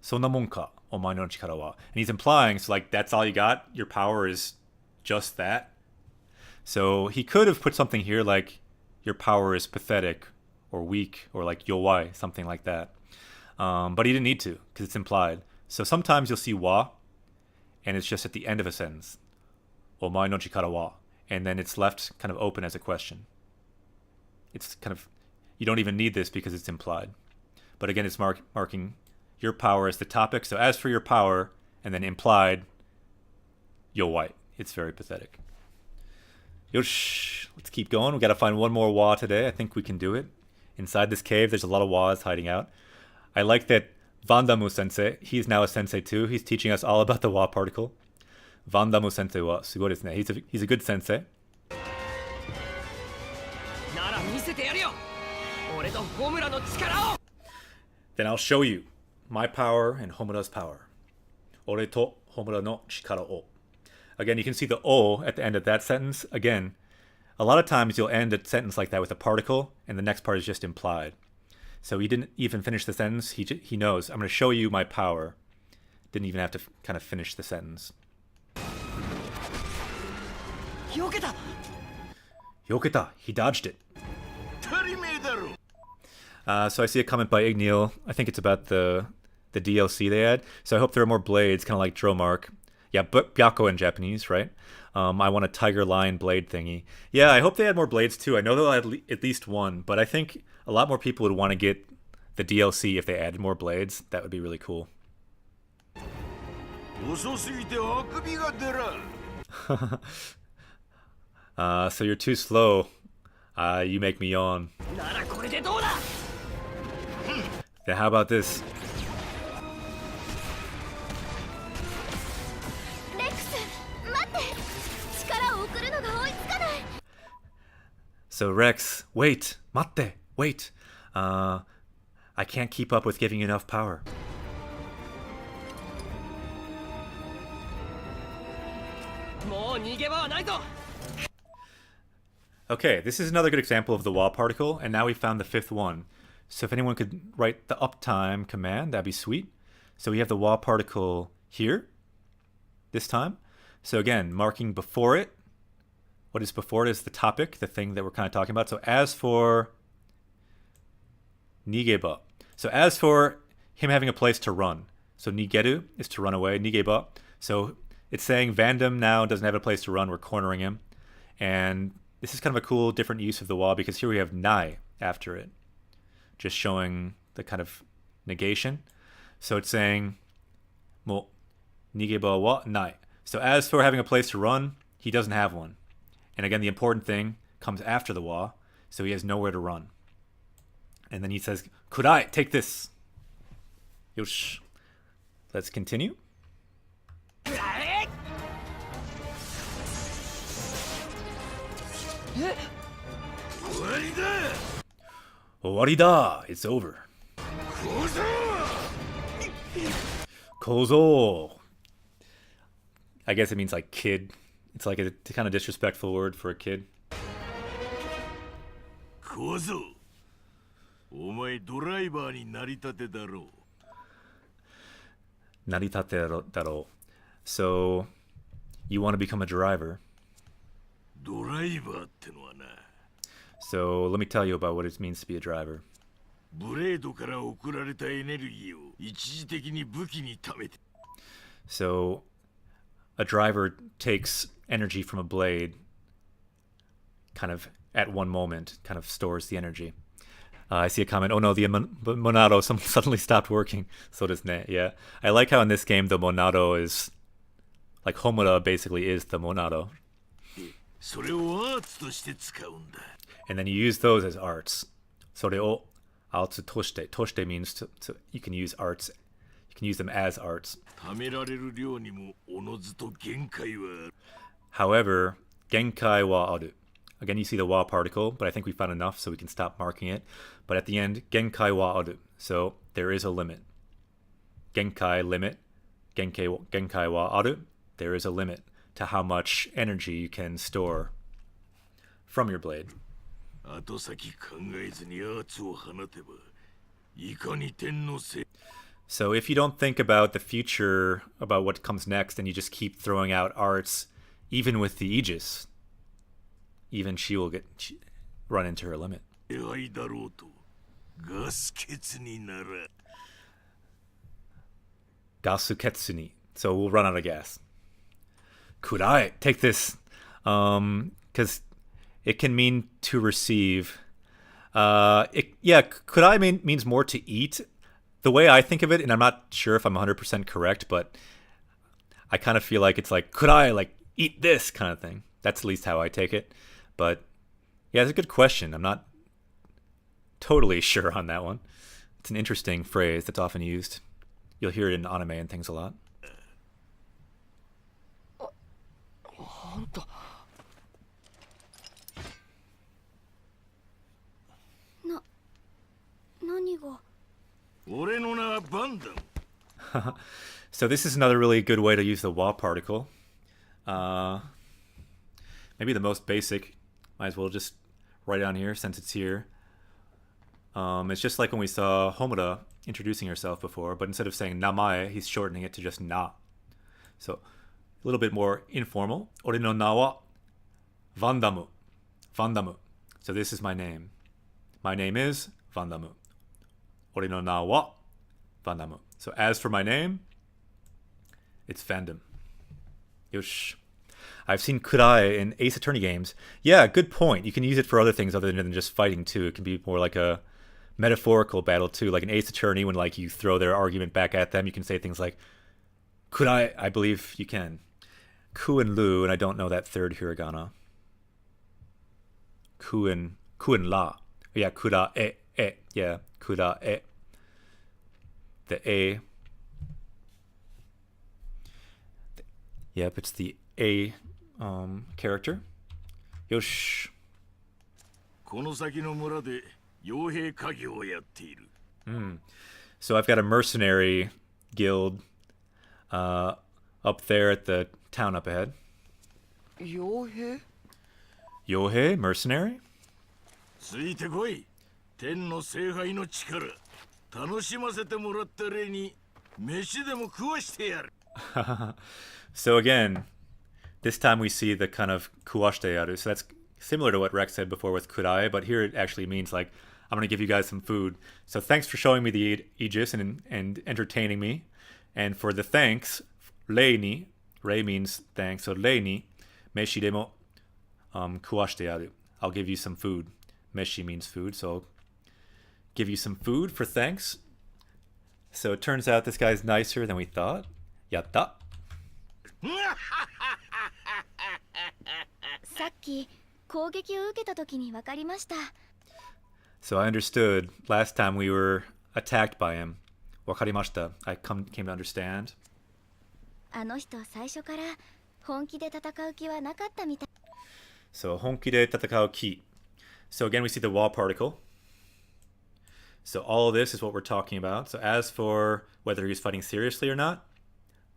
Sonna mon ka, omae no chikara wa. And he's implying, so like, that's all you got? Your power is just that? So he could have put something here like, your power is pathetic, or weak, or like yowai, something like that. But he didn't need to, because it's implied. So sometimes you'll see wa, and it's just at the end of a sentence. Omae no chikara wa. And then it's left kind of open as a question. It's kind of, you don't even need this because it's implied. But again, it's marking your power as the topic. So as for your power, and then implied, yowai. It's very pathetic. Yosh, let's keep going. We got to find one more wa today. I think we can do it. Inside this cave, there's a lot of was hiding out. I like that Vandamu sensei, he's now a sensei too. He's teaching us all about the wa particle. Vandamu sensei wa sugoi desu ne. He's a good sensei. Then I'll show you my power and Homura's power. Ore to Homura no chikara o. Again, you can see the o at the end of that sentence. Again, a lot of times you'll end a sentence like that with a particle, and the next part is just implied. So he didn't even finish the sentence. He knows, I'm going to show you my power. Didn't even have to kind of finish the sentence. Yoketa! Yoketa! He dodged it. So I see a comment by Igneal. I think it's about the DLC they had. So I hope there are more blades, kind of like Dromark. Yeah, Byako in Japanese, right? I want a tiger lion blade thingy. Yeah, I hope they had more blades too. I know they'll add at least one, but I think a lot more people would want to get the DLC if they added more blades. That would be really cool. So you're too slow. You make me yawn. Then how about this? So Rex, wait, matte, wait. I can't keep up with giving you enough power. Okay, this is another good example of the wa particle, and now we found the fifth one. So if anyone could write the uptime command, that'd be sweet. So we have the wa particle here, this time. So again, marking before it. What is before it is the topic, the thing that we're kind of talking about. So as for nigeba. So as for him having a place to run. So nigeru is to run away, nigeba. So it's saying Vandam now doesn't have a place to run, we're cornering him. And this is kind of a cool different use of the wa because here we have nai after it. Just showing the kind of negation. So it's saying mo nigeba wa nai. So as for having a place to run, he doesn't have one. And again, the important thing comes after the wa, so he has nowhere to run. And then he says, Kurai, take this. Yosh. Let's continue. Owarida! It's over. Kozo! I guess it means like kid. It's like a kind of disrespectful word for a kid. Naritatte daro. So, you want to become a driver. ドライバーってのはな、 So, let me tell you about what it means to be a driver. ブレードから送られたエネルギーを一時的に武器に貯めて、 So, a driver takes energy from a blade, kind of at one moment, kind of stores the energy. I see a comment. Oh no, the Monado suddenly stopped working. So does ne. Yeah, I like how in this game the Monado is like Homura basically is the Monado, それをアーツとして使うんだ。 and then you use those as arts. それを arts toshite. Toshite means to you can use arts. You can use them as arts. 貯められる量にもおのずと限界はある。 However, genkai wa aru. Again, you see the wa particle, but I think we found enough so we can stop marking it. But at the end, genkai wa aru. So there is a limit. Genkai limit. Genkai wa aru. There is a limit to how much energy you can store from your blade. 後先考えずにアーツを放てば、いかに天のせい。 So if you don't think about the future, about what comes next, and you just keep throwing out arts, even with the Aegis, even she will run into her limit. 愛だろうと、ガス欠になら。 Gasuketsuni. So we'll run out of gas. Kurai, take this. Because it can mean to receive. Kurai means more to eat. The way I think of it, and I'm not sure if I'm 100% correct, but I kind of feel like it's like, kurai, like, eat this kind of thing. That's at least how I take it. But, yeah, it's a good question. I'm not totally sure on that one. It's an interesting phrase that's often used. You'll hear it in anime and things a lot. あんた何が 俺の名はバンダム。 So this is another really good way to use the wa particle. Maybe the most basic. Might as well just write down here since it's here. It's just like when we saw Homura introducing herself before, but instead of saying namae, he's shortening it to just na. So a little bit more informal. Ore no na wa Vandamu. Vandamu. So this is my name. My name is Vandamu. Ore no na wa Vandamu. So as for my name, it's Vandam. Yosh. I've seen Kurai in Ace Attorney games. Yeah, good point. You can use it for other things other than just fighting too. It can be more like a metaphorical battle too. Like in Ace Attorney, when like you throw their argument back at them, you can say things like Kurai. I believe you can. Ku and Lu, and I don't know that third hiragana. Ku and La. Yeah, Kura e. Yeah, Kura e. The A. Yep, it's the A character. Yosh. この先の村で傭兵家業をやっている。 So I've got a mercenary guild up there at the town up ahead. 傭兵 Yohei, mercenary? ついてこい。天の聖杯の力、楽しませてもらった例に飯でも食わしてやる。 So again, this time we see the kind of kuwashite yaru. So that's similar to what Rex said before with kurai, but here it actually means like, I'm going to give you guys some food. So thanks for showing me the Aegis and entertaining me. And for the thanks, rei ni, rei means thanks, so rei ni, meshi demo kuwashite yaru. I'll give you some food. Meshi means food, so I'll give you some food for thanks. So it turns out this guy's nicer than we thought. Yatta. さっき攻撃を受けた時に分かりました。 So I understood last time we were attacked by him. Wakarimashita. I came to understand. あの人最初から本気で戦う気はなかったみたい。 So honkide tatakao ki. So again we see the wa particle. So all of this is what we're talking about. So as for whether he's fighting seriously or not,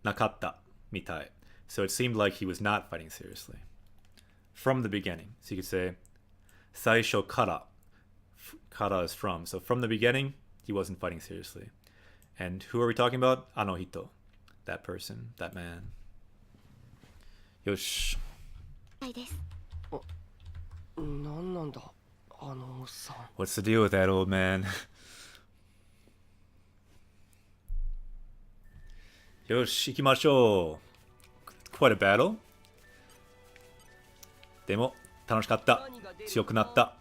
nakatta mitai. So it seemed like he was not fighting seriously from the beginning. So you could say saisho kara. Kara is from. So from the beginning, he wasn't fighting seriously. And who are we talking about? Anohito. that person, that man. よし。はいです。なんなんだあのおっさん。 What's the deal with that old man? よし、行きましょう。Quite a battle. でも、楽しかった。強くなった。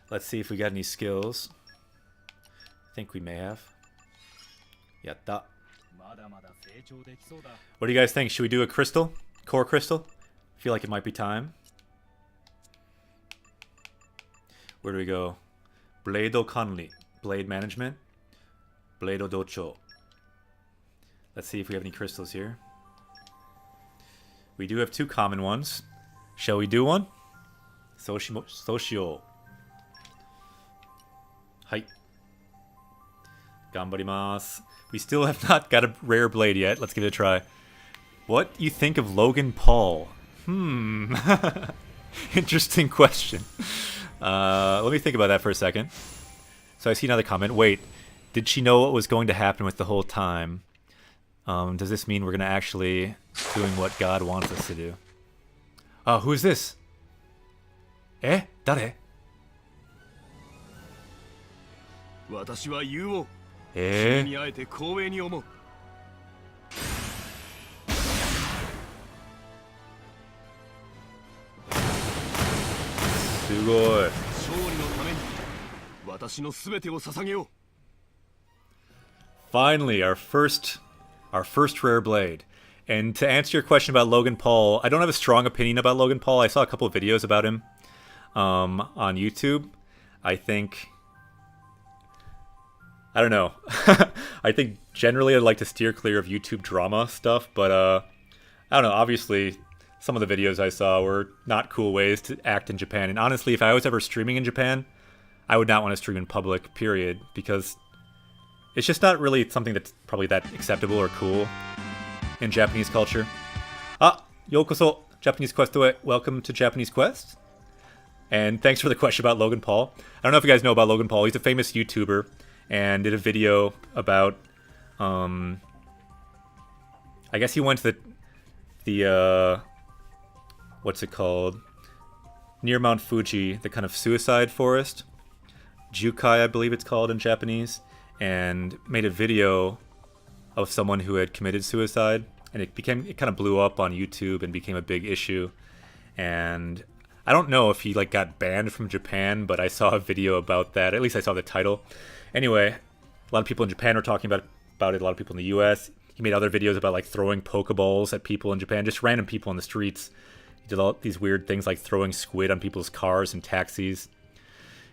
Let's see if we got any skills. I think we may have. やった。What do you guys think? Should we do a crystal? Core crystal? I feel like it might be time. Where do we go? Blade Conley. Blade management. Blade Docho. Let's see if we have any crystals here. We do have 2 common ones. Shall we do one? Soshio. Hi. Gambarimasu. We still have not got a rare blade yet. Let's give it a try. What do you think of Logan Paul? Interesting question. Let me think about that for a second. So I see another comment. Wait, did she know what was going to happen with the whole time? Does this mean we're going to actually doing what God wants us to do? Who is this? Eh? Dare? 私はユウを Eh? 君に会えて光栄に思う。すごい。勝利のために私のすべてを捧げよう。 Finally, our first rare blade. And to answer your question about Logan Paul, I don't have a strong opinion about Logan Paul. I saw a couple of videos about him on YouTube. I don't know. I think generally I'd like to steer clear of YouTube drama stuff, but I don't know. Obviously, some of the videos I saw were not cool ways to act in Japan. And honestly, if I was ever streaming in Japan, I would not want to stream in public, period, because it's just not really something that's probably that acceptable or cool in Japanese culture. Yokoso, Japanese Quest. Welcome to Japanese Quest. And thanks for the question about Logan Paul. I don't know if you guys know about Logan Paul. He's a famous YouTuber and did a video about, I guess he went to the what's it called? Near Mount Fuji, the kind of suicide forest. Jukai, I believe it's called in Japanese. And made a video of someone who had committed suicide. And it kind of blew up on YouTube and became a big issue. And I don't know if he got banned from Japan, but I saw a video about that. At least I saw the title. Anyway, a lot of people in Japan were talking about it. A lot of people in the US. He made other videos about throwing Pokeballs at people in Japan, just random people in the streets. He did all these weird things like throwing squid on people's cars and taxis.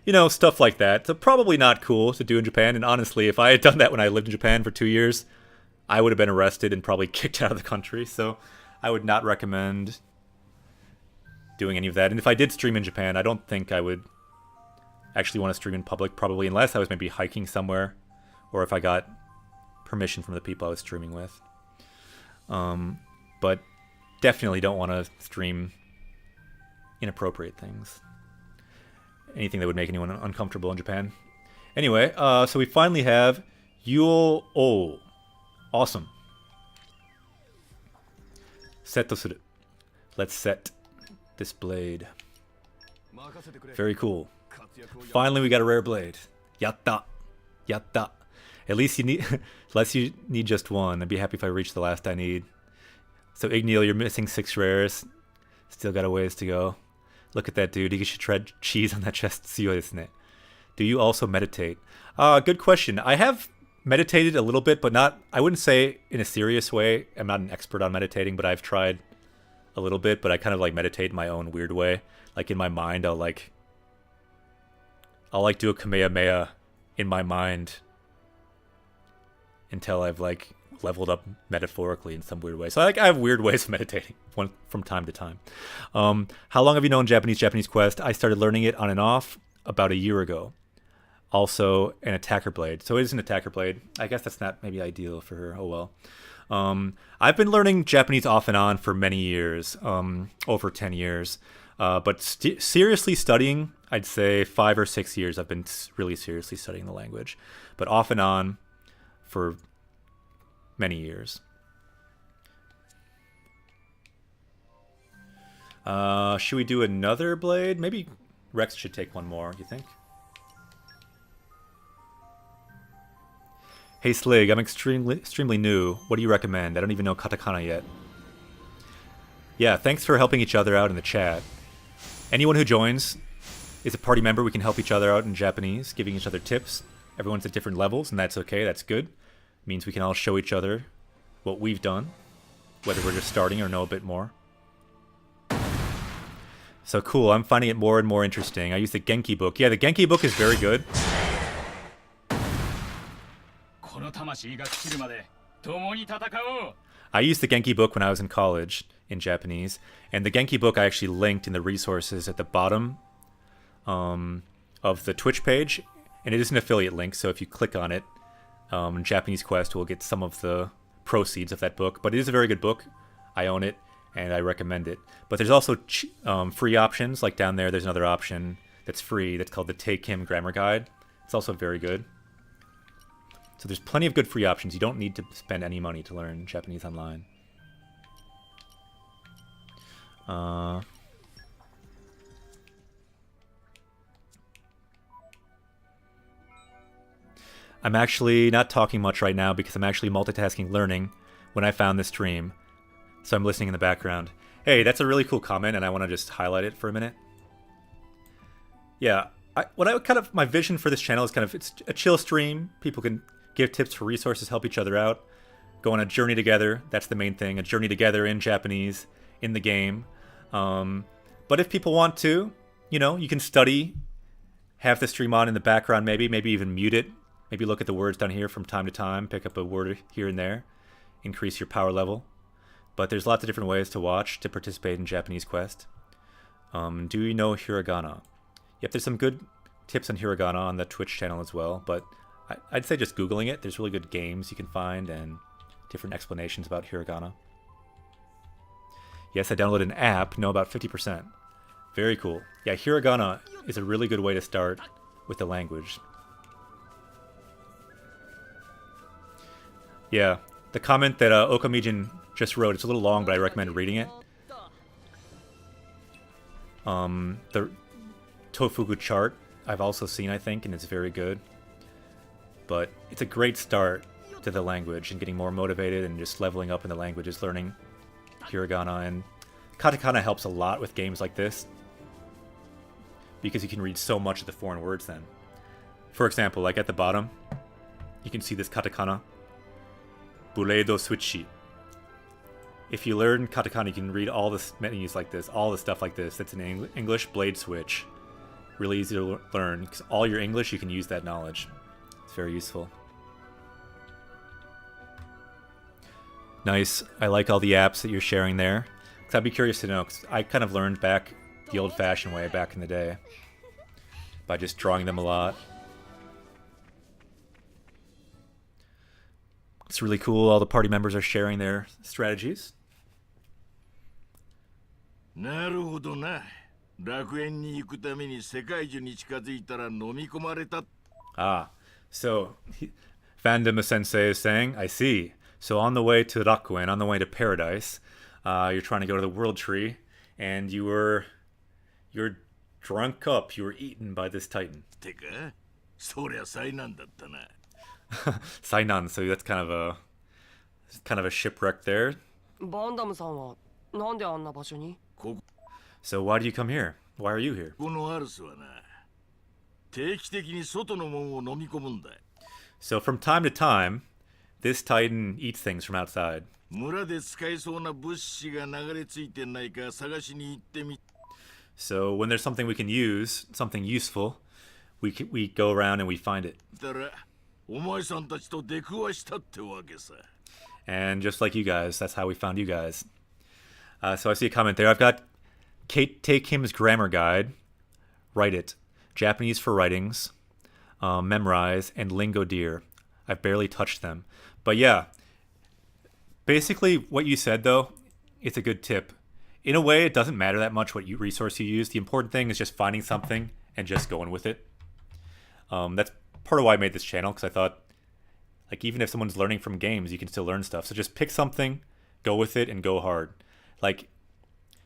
You know, stuff like that. So probably not cool to do in Japan. And honestly, if I had done that when I lived in Japan for 2 years, I would have been arrested and probably kicked out of the country. So I would not recommend doing any of that. And if I did stream in Japan, I don't think I would actually want to stream in public, probably, unless I was maybe hiking somewhere, or if I got permission from the people I was streaming with. But definitely don't want to stream inappropriate things. Anything that would make anyone uncomfortable in Japan. Anyway, so we finally have Yuo O. Awesome. Set to suru. Let's set this blade. Very cool. Finally, we got a rare blade. Yatta. Yatta. At least you need just one. I'd be happy if I reach the last I need. So Igneal, you're missing 6 rares. Still got a ways to go. Look at that dude. He should tread cheese on that chest. Do you also meditate? Good question. I have meditated a little bit, but I wouldn't say in a serious way. I'm not an expert on meditating, but I've tried a little bit, but I kind of meditate in my own weird way. In my mind, I'll do a Kamehameha in my mind until I've leveled up metaphorically in some weird way. So I have weird ways of meditating from time to time. How long have you known Japanese Quest? I started learning it on and off about a year ago. Also an attacker blade. So it is an attacker blade. I guess that's not maybe ideal for her. Oh well. I've been learning Japanese off and on for many years, over 10 years. But seriously studying, I'd say 5 or 6 years I've been really seriously studying the language. But off and on for many years. Should we do another blade? Maybe Rex should take one more, you think? Hey Slig, I'm extremely new. What do you recommend? I don't even know katakana yet. Yeah, thanks for helping each other out in the chat. Anyone who joins is a party member. We can help each other out in Japanese, giving each other tips. Everyone's at different levels, and that's okay. That's good. It means we can all show each other what we've done, whether we're just starting or know a bit more. So cool. I'm finding it more and more interesting. I use the Genki book. Yeah, the Genki book is very good. I used the Genki book when I was in college in Japanese, and the Genki book I actually linked in the resources at the bottom of the Twitch page, and it is an affiliate link, so if you click on it, Japanese Quest will get some of the proceeds of that book, but it is a very good book. I own it, and I recommend it. But there's also free options, like down there there's another option that's free that's called the Take Him Grammar Guide. It's also very good. So there's plenty of good free options. You don't need to spend any money to learn Japanese online. I'm actually not talking much right now because I'm actually multitasking learning when I found this stream. So I'm listening in the background. Hey, that's a really cool comment, and I want to just highlight it for a minute. Yeah, my vision for this channel is it's a chill stream. People can give tips for resources, help each other out, go on a journey together. That's the main thing, a journey together in Japanese, in the game. But if people want to, you can study, have the stream on in the background maybe even mute it. Maybe look at the words down here from time to time, pick up a word here and there, increase your power level. But there's lots of different ways to watch, to participate in Japanese Quest. Do you know hiragana? Yep, there's some good tips on hiragana on the Twitch channel as well, but I'd say just Googling it. There's really good games you can find and different explanations about hiragana. Yes, I downloaded an app. No, about 50%. Very cool. Yeah, hiragana is a really good way to start with the language. Yeah, the comment that Okamijin just wrote, it's a little long, but I recommend reading it. The Tofugu chart I've also seen, I think, and it's very good. But it's a great start to the language and getting more motivated and just leveling up in the languages, learning hiragana, and katakana helps a lot with games like this because you can read so much of the foreign words then. For example, like at the bottom, you can see this katakana, Buredo Switchi. If you learn katakana, you can read all the menus like this, all the stuff like this. That's an English blade switch. Really easy to learn because all your English, you can use that knowledge. It's very useful. Nice. I like all the apps that you're sharing there. Cause I'd be curious to know, because I kind of learned back the old-fashioned way back in the day by just drawing them a lot. It's really cool. All the party members are sharing their strategies. なるほどな。楽園に行くために世界樹に近づいたら飲み込まれた。Ah, so Vandama Sensei is saying, I see. So on the way to Rakuen, on the way to paradise, you're trying to go to the world tree, and you're drunk up. You were eaten by this titan. てか、そりゃ災難だったな。Sainan, so that's kind of a shipwreck there. バンダムさんはなんであんな場所に？ So why do you come here? Why are you here? このアルスはな、定期的に外のもんを飲み込むんだ。So from time to time, this titan eats things from outside. 村で使えそうな物資が流れ着いてないか探しに行ってみ。So when there's something we can use, something useful, we go around and we find it. だからお前さんたちと出くわしたってわけさ。And just like you guys, that's how we found you guys. So I see a comment there. I've got Take Him's Grammar Guide. Write it. Japanese for writings. Memorize. And Lingo Deer. I've barely touched them. But yeah. Basically, what you said, though, it's a good tip. in a way, it doesn't matter that much what resource you use. The important thing is just finding something and just going with it. That's part of why I made this channel, because I thought, like, even if someone's learning from games, you can still learn stuff. So just pick something, go with it, and go hard. Like,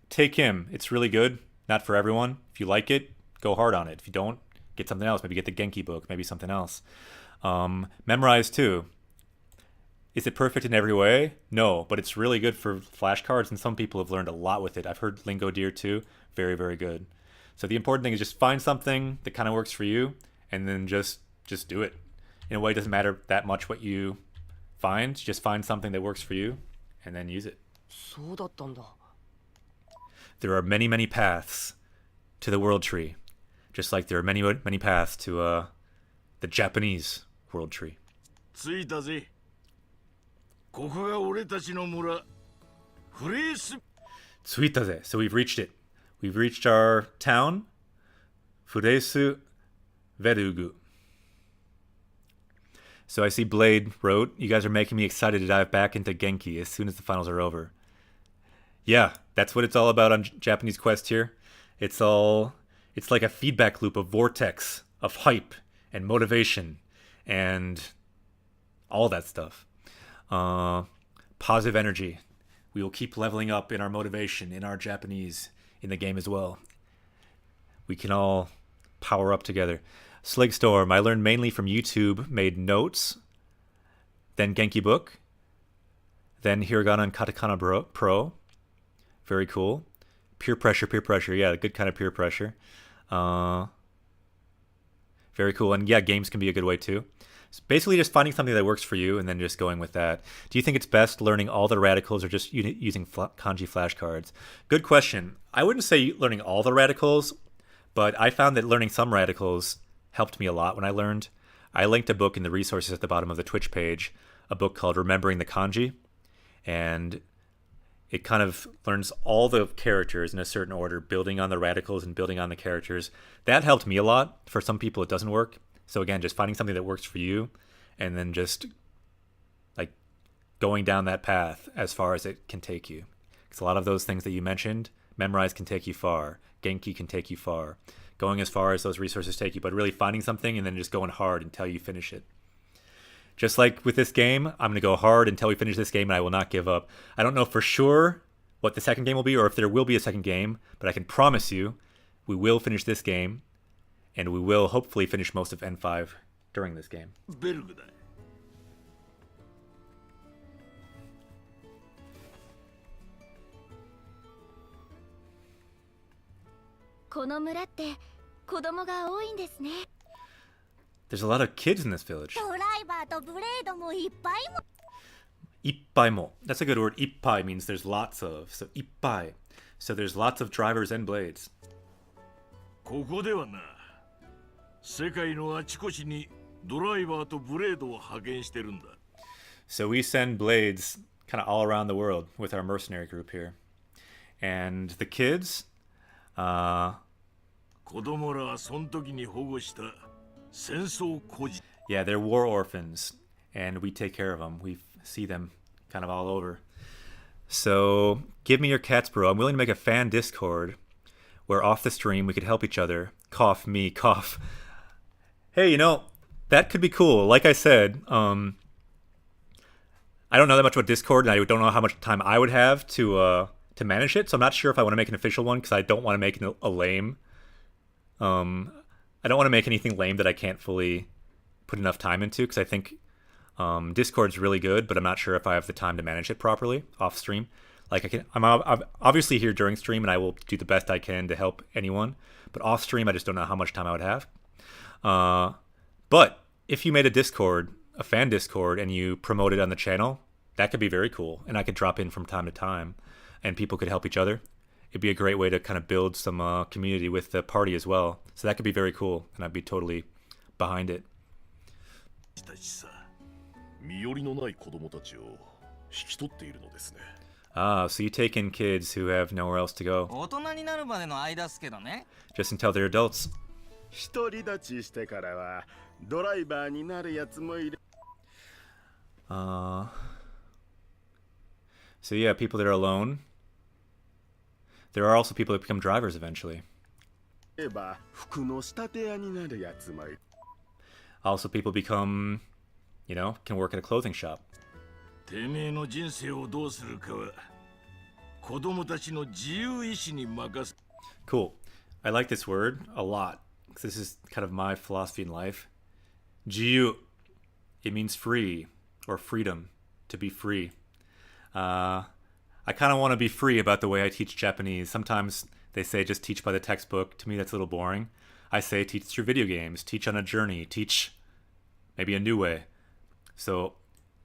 take him. It's really good. Not for everyone. If you like it, go hard on it. If you don't, get something else. Maybe get the Genki book. Maybe something else. Memorize, too. Is it perfect in every way? No, but it's really good for flashcards, and some people have learned a lot with it. I've heard Lingo Deer, too. Very, very good. So the important thing is just find something that kind of works for you, and then just do it. In a way, it doesn't matter that much what you find. Just find something that works for you, and then use it. そうだったんだ。 There are many, many paths to the world tree, just like there are many, many paths to the Japanese world tree. 着いたぜ。ここが俺たちの村。フレース。Tsuitaze. So we've reached it. We've reached our town, Furesu Verugu. So I see Blade wrote, you guys are making me excited to dive back into Genki as soon as the finals are over. Yeah, that's what it's all about on Japanese Quest here. It's like a feedback loop, a vortex of hype and motivation and all that stuff. Positive energy. We will keep leveling up in our motivation, in our Japanese, in the game as well. We can all power up together. Sligstorm, I learned mainly from YouTube, made notes, then Genki book, then Hiragana and Katakana Pro. Very cool. Peer pressure. Yeah, good kind of peer pressure. Very cool. And yeah, games can be a good way too. So basically just finding something that works for you and then just going with that. Do you think it's best learning all the radicals or just using kanji flashcards? Good question. I wouldn't say learning all the radicals, but I found that learning some radicals helped me a lot when I learned. I linked a book in the resources at the bottom of the Twitch page, a book called Remembering the Kanji, and it kind of learns all the characters in a certain order, building on the radicals and building on the characters. That helped me a lot. For some people, it doesn't work. So again, just finding something that works for you and then just like going down that path as far as it can take you. Because a lot of those things that you mentioned, memorize can take you far. Genki can take you far. Going as far as those resources take you, but really finding something and then just going hard until you finish it. Just like with this game, I'm going to go hard until we finish this game and I will not give up. I don't know for sure what the second game will be or if there will be a second game, but I can promise you we will finish this game and we will hopefully finish most of N5 during this game. ベルグだ。この村って子供が多いんですね。 There's a lot of kids in this village. ドライバーとブレードもいっぱいも。 Ippai mo. That's a good word. Ippai means there's lots of. So ippai. So there's lots of drivers and blades. ここではな、世界のあちこちにドライバーとブレードを派遣してるんだ。So we send blades kind of all around the world with our mercenary group here. And the kids, 子供らはその時に保護した戦争孤児。 yeah, they're war orphans, and we take care of them. We see them kind of all over. So give me your cats, bro. I'm willing to make a fan Discord where off the stream we could help each other. Cough, me, cough. Hey, you know, that could be cool. Like I said, I don't know that much about Discord, and I don't know how much time I would have to manage it, so I'm not sure if I want to make an official one, because I don't want to make it a lame. I don't want to make anything lame that I can't fully put enough time into, because I think Discord's really good, but I'm not sure if I have the time to manage it properly off stream. Like I'm obviously here during stream, and I will do the best I can to help anyone. But off stream, I just don't know how much time I would have. But if you made a Discord, a fan Discord, and you promote it on the channel, that could be very cool. And I could drop in from time to time, and people could help each other. It'd be a great way to kind of build some community with the party as well. So that could be very cool, and I'd be totally behind it. 身寄りのない子供たちを引き取っているのですね。 Ah, so you take in kids who have nowhere else to go. 大人になるまでの間っすけどね。 Just until they're adults. 独り立ちしてからはドライバーになるやつもいる。So yeah, people that are alone. there are also people that become drivers eventually. 例えば服の仕立て屋になるやつもいる。 Also, people become, you know, can work at a clothing shop. てめえの人生をどうするかは子供たちの自由意志に任せ。 Cool. I like this word a lot. 'Cause this is kind of my philosophy in life. 自由. It means free or freedom, to be free. I kind of want to be free about the way I teach Japanese. Sometimes they say just teach by the textbook. To me, that's a little boring. I say teach through video games, teach on a journey, teach maybe a new way. So,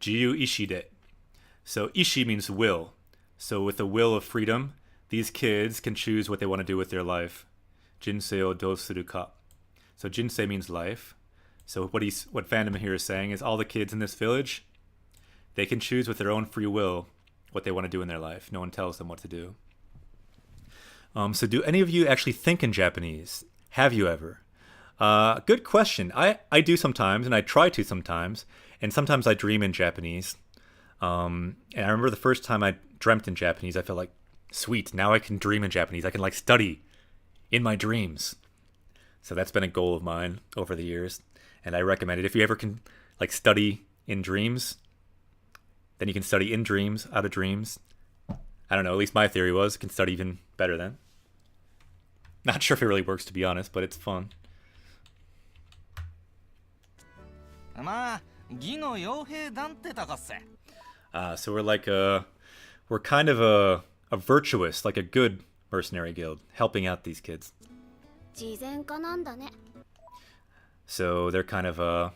自由意志で. So, 意志 means will. So, with the will of freedom, these kids can choose what they want to do with their life. 人生をどうするか. So, 人生 means life. So, what Fandom here is saying is all the kids in this village, they can choose with their own free will what they want to do in their life. No one tells them what to do. So do any of you actually think in Japanese? Have you ever? Good question. I do sometimes, and I try to sometimes, and sometimes I dream in Japanese. And I remember the first time I dreamt in Japanese, I felt like, sweet, now I can dream in Japanese. I can like study in my dreams. So that's been a goal of mine over the years, and I recommend it. If you ever can like study in dreams, then you can study in dreams, out of dreams. I don't know, at least my theory was, you can study even better then. Not sure if it really works, to be honest, but it's fun. まあ義の傭兵団ってたかっせ。 So we're kind of a virtuous, like a good mercenary guild, helping out these kids. 慈善家なんだね。 So they're kind of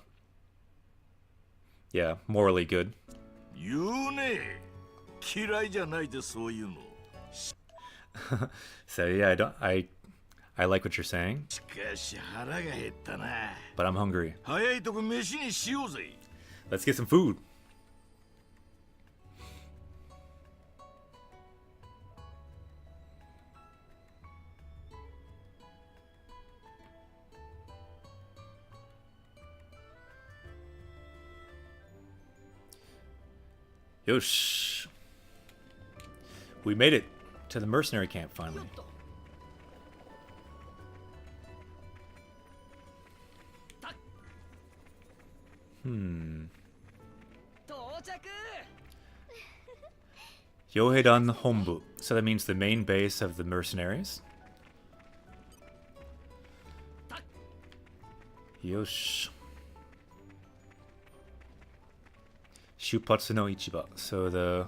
yeah, morally good. 言うね。嫌いじゃないでそういうの。 So yeah, I like what you're saying, しかし腹が減ったな。 but I'm hungry. 早いとこ飯にしようぜ。 Let's get some food. Yosh. We made it to the mercenary camp finally. Yoheidan Honbu. So that means the main base of the mercenaries. Yosh. Shupatsu no Ichiba. So the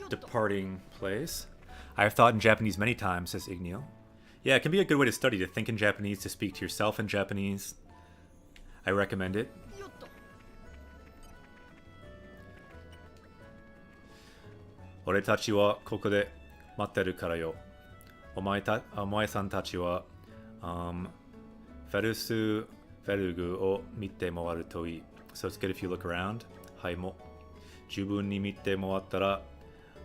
departing place. I've thought in Japanese many times, says Ignio. Yeah, it can be a good way to study, to think in Japanese, to speak to yourself in Japanese. I recommend it. Ore tachi wa koko de matteru kara yo. Omae san tachi wa Ferusu Verugu o mitte moaru to ii. So it's good if you look around. Hai mo. Jubun ni mitte moattara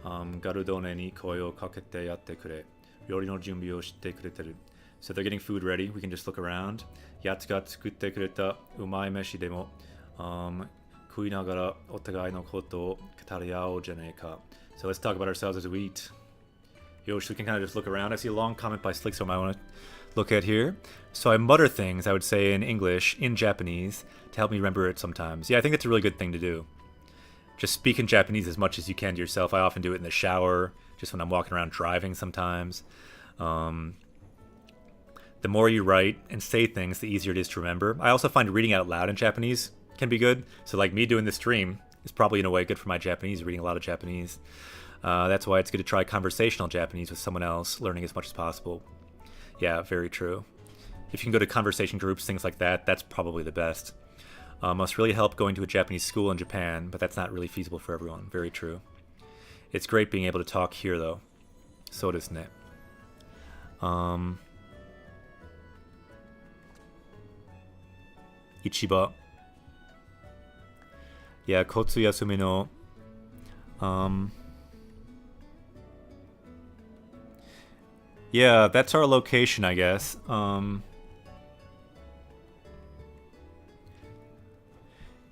Garudone ni koi o kakete yatte kure. Yori no junbi o shitte kureteru. So they're getting food ready. We can just look around. Yatsu ga tsukutte kureta umai meshi demo kui nagara otagai no koto o katariao janei ka. So let's talk about ourselves as we eat. Yosh, we can kind of just look around. I see a long comment by Slickstone I want to look at here. So I mutter things, I would say, in English, in Japanese, to help me remember it sometimes. Yeah, I think that's a really good thing to do. Just speak in Japanese as much as you can to yourself. I often do it in the shower, just when I'm walking around driving sometimes. The more you write and say things, the easier it is to remember. I also find reading out loud in Japanese can be good. So like me doing this stream is probably in a way good for my Japanese, reading a lot of Japanese. That's why it's good to try conversational Japanese with someone else, learning as much as possible. Yeah, very true. If you can go to conversation groups, things like that, that's probably the best. Must really help going to a Japanese school in Japan, but that's not really feasible for everyone. Very true. It's great being able to talk here, though. So desu ne. Ichiba. Yeah, Kotsu Yasumi no. Yeah, that's our location, I guess.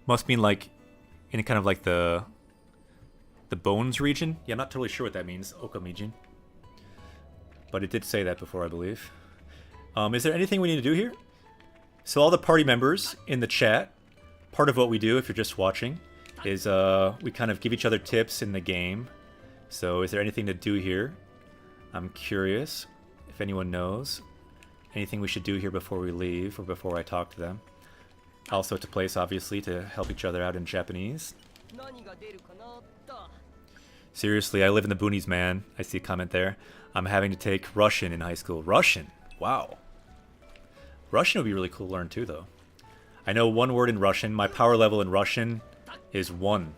Must mean like in kind of like the bones region. Yeah, I'm not totally sure what that means. Okamijin. but it did say that before, I believe. Is there anything we need to do here? So all the party members in the chat, part of what we do if you're just watching is we kind of give each other tips in the game. So is there anything to do here? I'm curious if anyone knows. Anything we should do here before we leave or before I talk to them. Also to place, obviously, to help each other out in Japanese. Seriously, I live in the boonies, man. I see a comment there. I'm having to take Russian in high school. Russian? Wow. Russian would be really cool to learn too, though. I know one word in Russian. My power level in Russian is 1.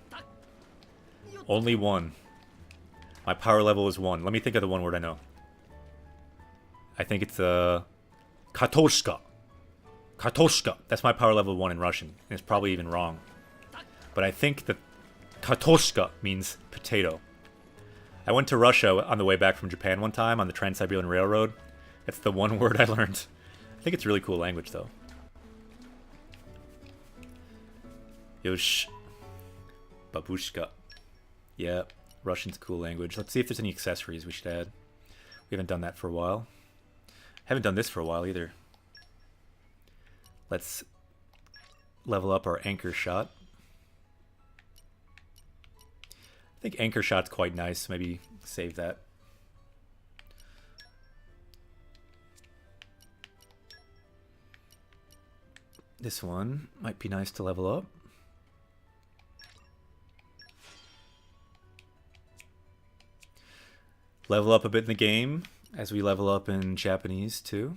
Only 1. My power level is 1. Let me think of the one word I know. I think it's Katoshka. Katoshka. That's my power level 1 in Russian. And it's probably even wrong. But I think that Katoshka means potato. I went to Russia on the way back from Japan one time on the Trans-Siberian Railroad. That's the one word I learned. I think it's a really cool language, though. Yosh. Babushka. Yeah, Russian's a cool language. Let's see if there's any accessories we should add. We haven't done that for a while. Haven't done this for a while either. Let's level up our anchor shot. I think anchor shot's quite nice. Maybe save that. This one might be nice to level up. Level up a bit in the game as we level up in Japanese too.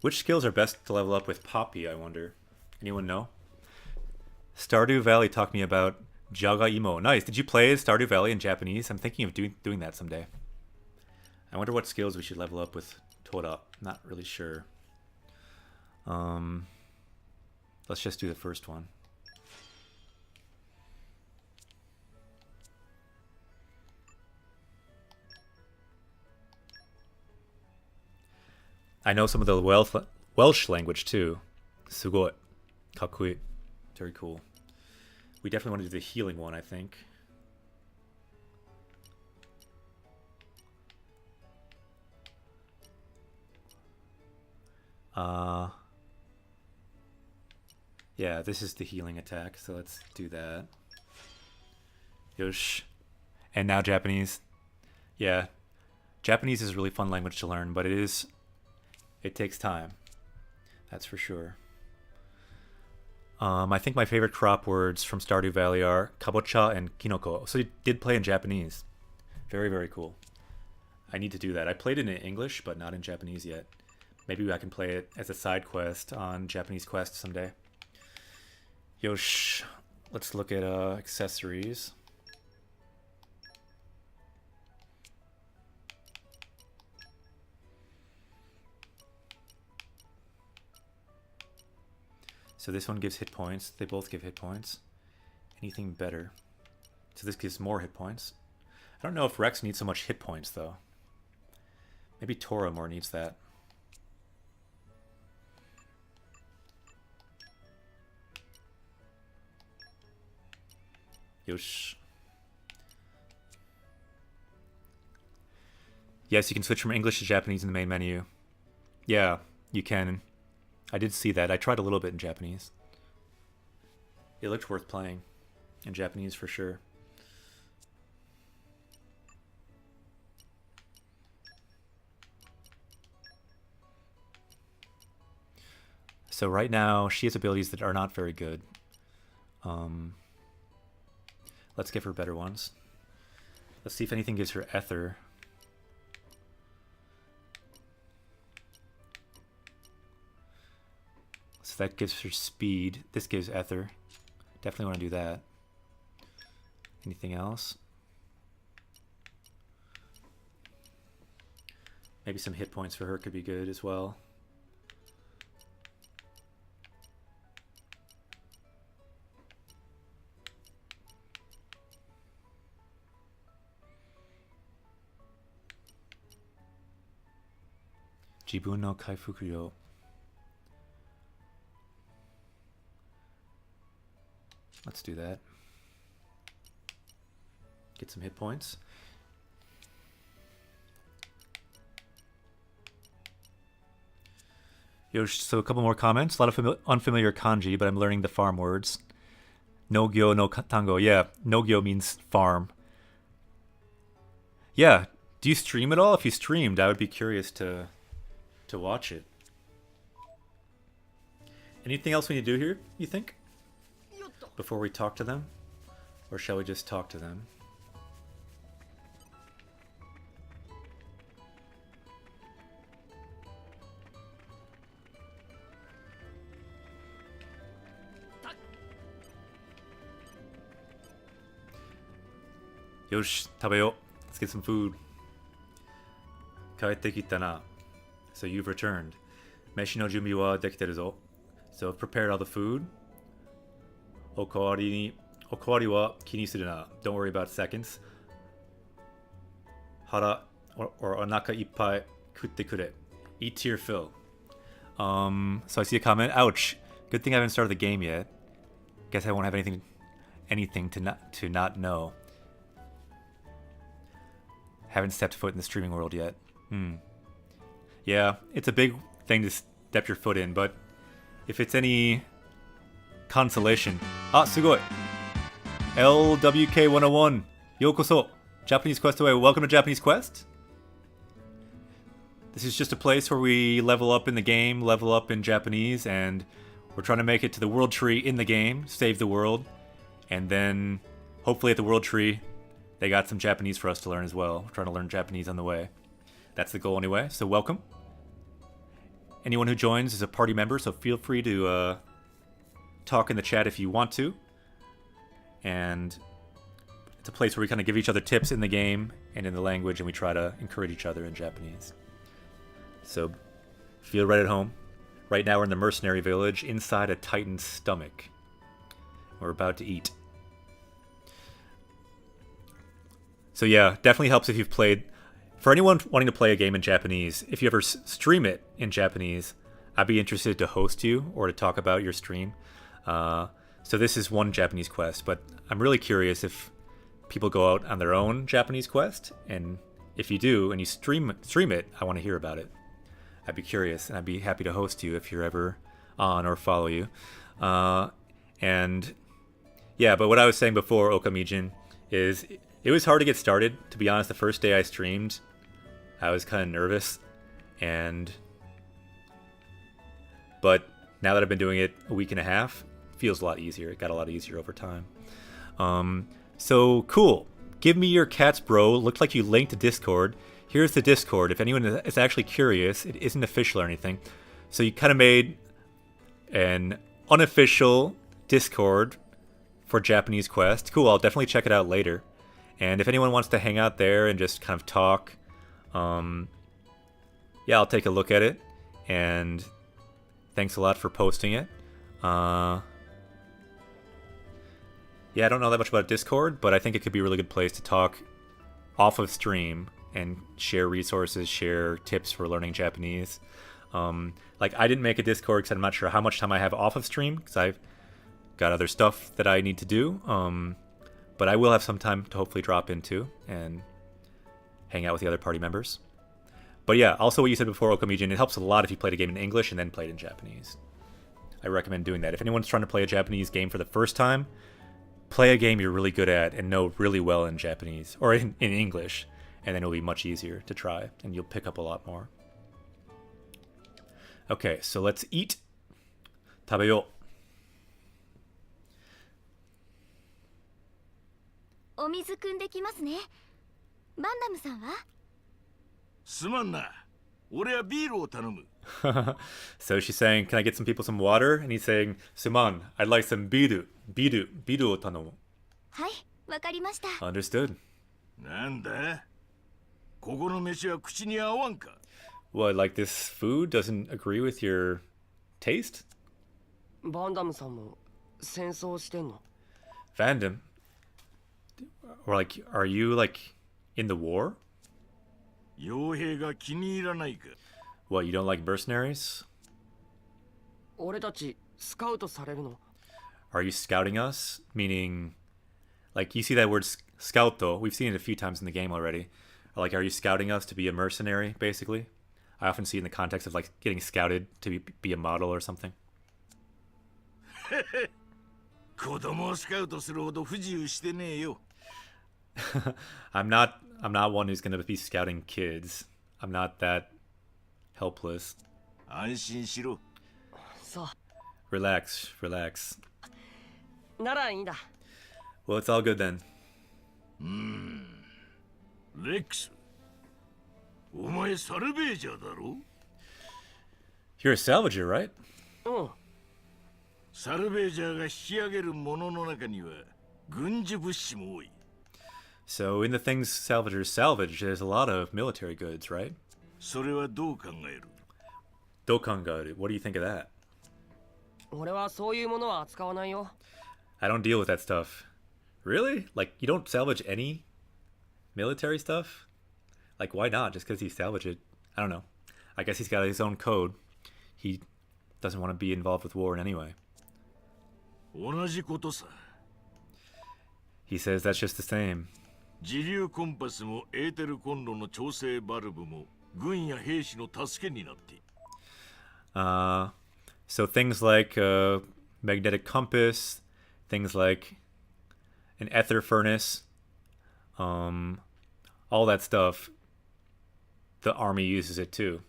Which skills are best to level up with Poppy, I wonder? Anyone know? Stardew Valley talked me about Jaga Imo. Nice. Did you play Stardew Valley in Japanese? I'm thinking of doing that someday. I wonder what skills we should level up with Tora. Not really sure. Let's just do the first one. I know some of the Welsh language too. Sugoi. Kakui. Very cool. We definitely want to do the healing one, I think. Yeah, this is the healing attack, so let's do that. Yosh. And now Japanese. Yeah. Japanese is a really fun language to learn, but it takes time. That's for sure. I think my favorite crop words from Stardew Valley are kabocha and kinoko. So you did play in Japanese. Very, very cool. I need to do that. I played it in English, but not in Japanese yet. Maybe I can play it as a side quest on Japanese Quest someday. Yosh. Let's look at accessories. So this one gives hit points. They both give hit points. Anything better? So this gives more hit points. I don't know if Rex needs so much hit points, though. Maybe Tora more needs that. Yosh. Yes, you can switch from English to Japanese in the main menu. Yeah, you can. I did see that. I tried a little bit in Japanese. It looked worth playing in Japanese for sure. So right now, she has abilities that are not very good. Let's give her better ones. Let's see if anything gives her Ether. So that gives her speed. This gives Ether. Definitely want to do that. Anything else? Maybe some hit points for her could be good as well. Jibun no Kaifuku yo. Let's do that. Get some hit points. So a couple more comments. A lot of unfamiliar kanji, but I'm learning the farm words. Nogyo no tango. Yeah, Nogyo means farm. Yeah. Do you stream at all? If you streamed, I would be curious to watch it. Anything else we need to do here, you think? Before we talk to them? Or shall we just talk to them? Yosh, tabeyo. Let's get some food. Kaete kitana. So you've returned. Meshi no junbi wa dekiteru zo. So I've prepared all the food. Okawari wa kini suru na. Don't worry about seconds. Hara or onaka ippai kutte kure. Eat to your fill. So I see a comment. Ouch. Good thing I haven't started the game yet. Guess I won't have anything to not know. Haven't stepped foot in the streaming world yet. Yeah, it's a big thing to step your foot in, but if it's any consolation. Ah, sugoi. LWK101. Yokoso. Japanese Quest away. Welcome to Japanese Quest. This is just a place where we level up in the game, level up in Japanese, and we're trying to make it to the world tree in the game, save the world, and then hopefully at the world tree they got some Japanese for us to learn as well. We're trying to learn Japanese on the way. That's the goal anyway, so welcome. Anyone who joins is a party member, so feel free to talk in the chat if you want to. And it's a place where we kind of give each other tips in the game and in the language, and we try to encourage each other in Japanese. So feel right at home. Right now we're in the Mercenary Village inside a Titan's stomach. We're about to eat. So yeah, definitely helps if you've played. For anyone wanting to play a game in Japanese, if you ever stream it in Japanese, I'd be interested to host you or to talk about your stream. So this is one Japanese quest, but I'm really curious if people go out on their own Japanese quest, and if you do and you stream it, I want to hear about it. I'd be curious, and I'd be happy to host you if you're ever on or follow you. And yeah, but what I was saying before, Okamijin, is it was hard to get started. To be honest, the first day I streamed, I was kind of nervous, but now that I've been doing it a week and a half, it feels a lot easier. It got a lot easier over time. So cool. Give me your cats, bro. Looked like you linked to Discord. Here's the Discord. If anyone is actually curious, it isn't official or anything. So you kind of made an unofficial Discord for Japanese Quest. Cool. I'll definitely check it out later. And if anyone wants to hang out there and just kind of talk, yeah, I'll take a look at it. And thanks a lot for posting it. Yeah, I don't know that much about Discord, but I think it could be a really good place to talk off of stream and share resources, share tips for learning Japanese. Like, I didn't make a Discord because I'm not sure how much time I have off of stream, because I've got other stuff that I need to do. But I will have some time to hopefully drop into and hang out with the other party members. But yeah, also what you said before, Okamijin, it helps a lot if you played a game in English and then played in Japanese. I recommend doing that. If anyone's trying to play a Japanese game for the first time, play a game you're really good at and know really well in Japanese, or in English, and then it'll be much easier to try, and you'll pick up a lot more. Okay, so let's eat. Tabeyo. お水汲んできますね。バンダムさんは？すまんな。俺はビールを頼む。So she's saying, can I get some people some water? And he's saying, Suman, I'd like some biru. Biru を頼む。はい、わかりました。Understood. なんだ？ここの飯は口に合わんか？ What, like this food doesn't agree with your taste? バンダムさんも戦争してんの？ Fandom? Or like, are you like in the war? 傭兵が気に入らないか？ What, you don't like mercenaries? 俺たちスカウトされるの？ Are you scouting us? Meaning, like, you see that word scout, though, we've seen it a few times in the game already. Like, are you scouting us to be a mercenary, basically? I often see in the context of, like, getting scouted to be a model or something. 子供をスカウトするほど不自由してねえよ。I'm not one who's going to be scouting kids. I'm not that helpless. 安心しろ。そう Relax, relax. ならいいんだ Well, it's all good then. レックス、お前サルベージャーだろ？ You're a salvager, right? うん。サルベージャーが引き上げるものの中には軍事物資も多い。So in the things salvagers salvage, there's a lot of military goods, right? それはどう考える？ Dokangaru, what do you think of that? 俺はそういうものは扱わないよ I don't deal with that stuff. Really? Like, you don't salvage any military stuff? Like, why not? Just because you salvage it? I don't know. I guess he's got his own code. He doesn't want to be involved with war in any way. 同じことさ。 He says that's just the same. 自流コンパスもエーテルコンロの調整バルブも軍や兵士の助けになっている。So things like magnetic compass, things like an ether furnace, all that stuff, the army uses it too.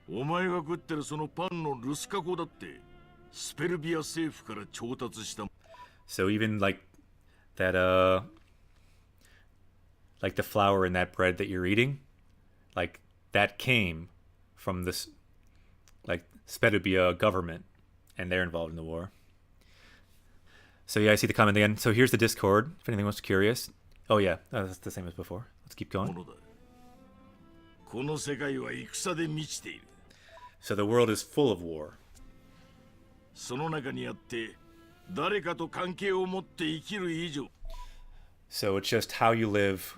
お前が食ってるそのパンのルスカ粉だってスペルビア政府から調達した。 So even like that, like the flour in that bread that you're eating, like that came from this, like Spedubia government, and they're involved in the war. So yeah, I see the comment again. So here's the Discord, if anything was curious. Oh yeah, that's the same as before. Let's keep going. この世界は戦で満ちている。 So the world is full of war. その中にあって誰かと関係を持って生きる以上。 So it's just how you live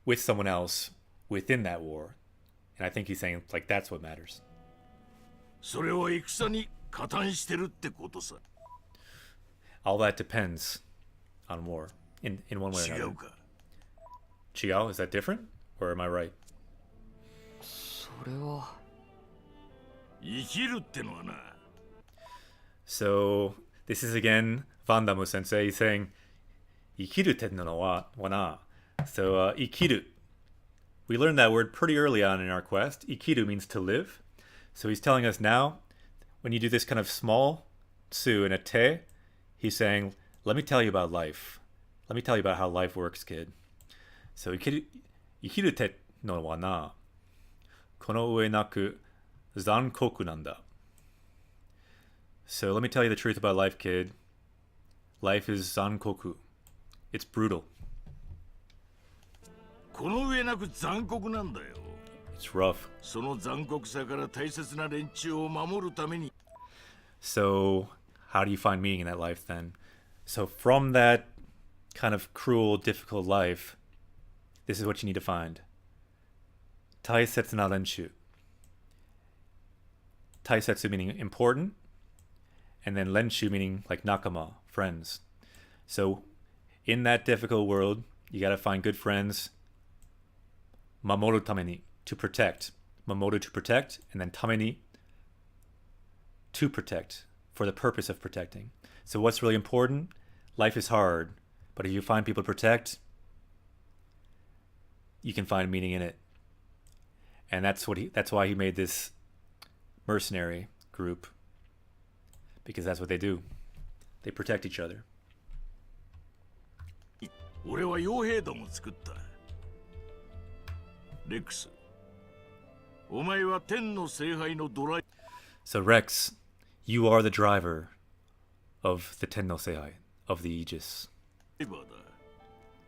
with someone else within that war. And I think he's saying, like, that's what matters. それは戦に加担してるってことさ。 All that depends on war, in one way or 違 another. うか。 Chiao, is that different? Or am I right? それは生きるってのはな。 So this is again Vandamu sensei saying, ikiru te no wa na. So ikiru. We learned that word pretty early on in our quest. Ikiru means to live. So he's telling us now, when you do this kind of small tsu and a te, he's saying, let me tell you about life. Let me tell you about how life works, kid. So ikiru te no wa na. Kono ue naku zankoku nanda. So let me tell you the truth about life, kid. Life is zankoku. It's brutal. この上なく残酷なんだよ。 It's rough. その残酷さから大切な連中を守るために。 So how do you find meaning in that life then? So from that kind of cruel, difficult life, this is what you need to find. Taisetsu na renshu. Taisetsu meaning important, and then renshu meaning like nakama, friends. So in that difficult world, you gotta find good friends. Mamoru tameni, to protect. Mamoru, to protect, and then tameni, to protect, for the purpose of protecting. So what's really important? Life is hard, but if you find people to protect, you can find meaning in it. And that's why he made this mercenary group, because that's what they do. They protect each other. 俺は傭兵団を作った。レックス、お前は天の聖杯のドライ。 So Rex, you are the driver of the Tenno Seihai, of the Aegis. バーだ。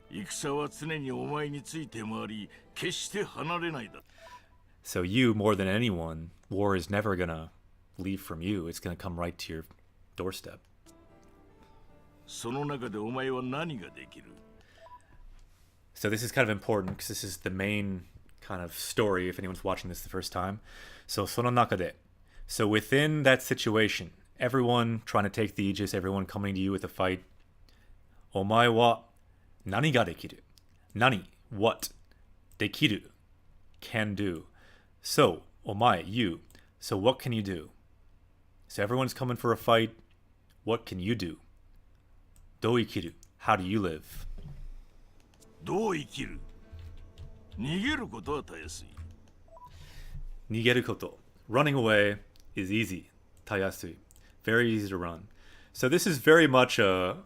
戦は常にお前について回り、決して離れないだ。 So you, more than anyone, war is never gonna leave from you. It's gonna come right to your doorstep. その中でお前は何ができる？ So this is kind of important because this is the main kind of story if anyone's watching this the first time. So sono nakade. So within that situation, everyone trying to take the Aegis, everyone coming to you with a fight, omae wa 何ができる? Nani, what? できる can do. So, omae, you. So what can you do? So everyone's coming for a fight. What can you do? どう生きる How do you live? どう生きる逃げることはたやすい。逃げること Running away is easy. たやすい Very easy to run. So this is very much a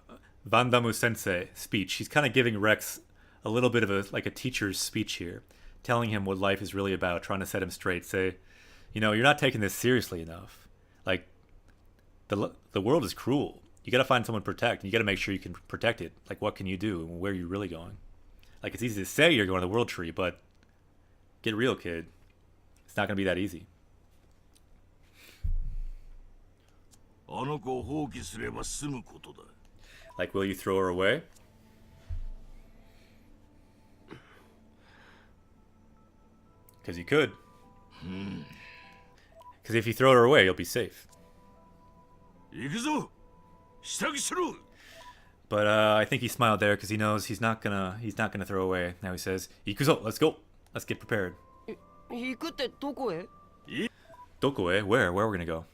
Van Damme sensei speech. He's kind of giving Rex a little bit of a teacher's speech here, telling him what life is really about, trying to set him straight. Say, you know, you're not taking this seriously enough. Like, the world is cruel. You got to find someone to protect. And you got to make sure you can protect it. Like, what can you do? And where are you really going? Like, it's easy to say you're going to the world tree, but get real, kid. It's not going to be that easy. あの子を放棄すれば済むことだ。Like, will you throw her away? Because you could. Because if you throw her away, you'll be safe. 行くぞ支度しろ But I think he smiled there because he knows he's not gonna throw away. Now he says, "Ikuzo, let's go. Let's get prepared." 行くってどこへ Dokoe? Where? Where are we gonna go?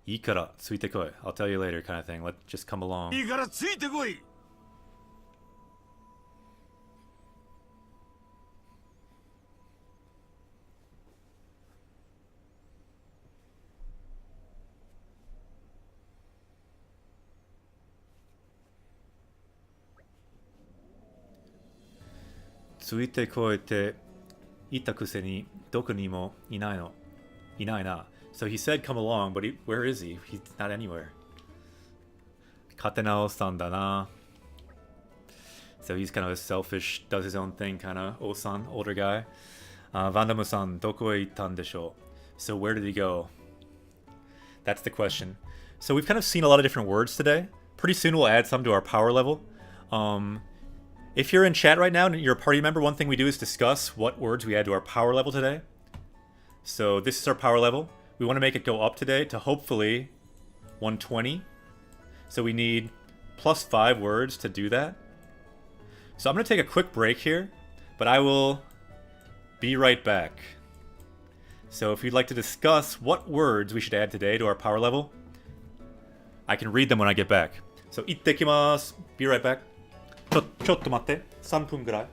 Ikara, tsuite koi. I'll tell you later, kind of thing. Let just come along. いいからついてこい Tsuite koi te ita kuseni doku ni mo inai no. Inai na. So he said come along, but where is he? He's not anywhere. Katenao-san da na. So he's kind of a selfish, does his own thing kind of Osan, older guy. Vandamu-san, doko e itan desho? So where did he go? That's the question. So we've kind of seen a lot of different words today. Pretty soon we'll add some to our power level. If you're in chat right now and you're a party member, one thing we do is discuss what words we add to our power level today. So this is our power level. We want to make it go up today to hopefully 120. So we need +5 words to do that. So I'm going to take a quick break here, but I will be right back. So if you'd like to discuss what words we should add today to our power level, I can read them when I get back. So, 行ってきます. Be right back. ちょっと待って。3分ぐらい。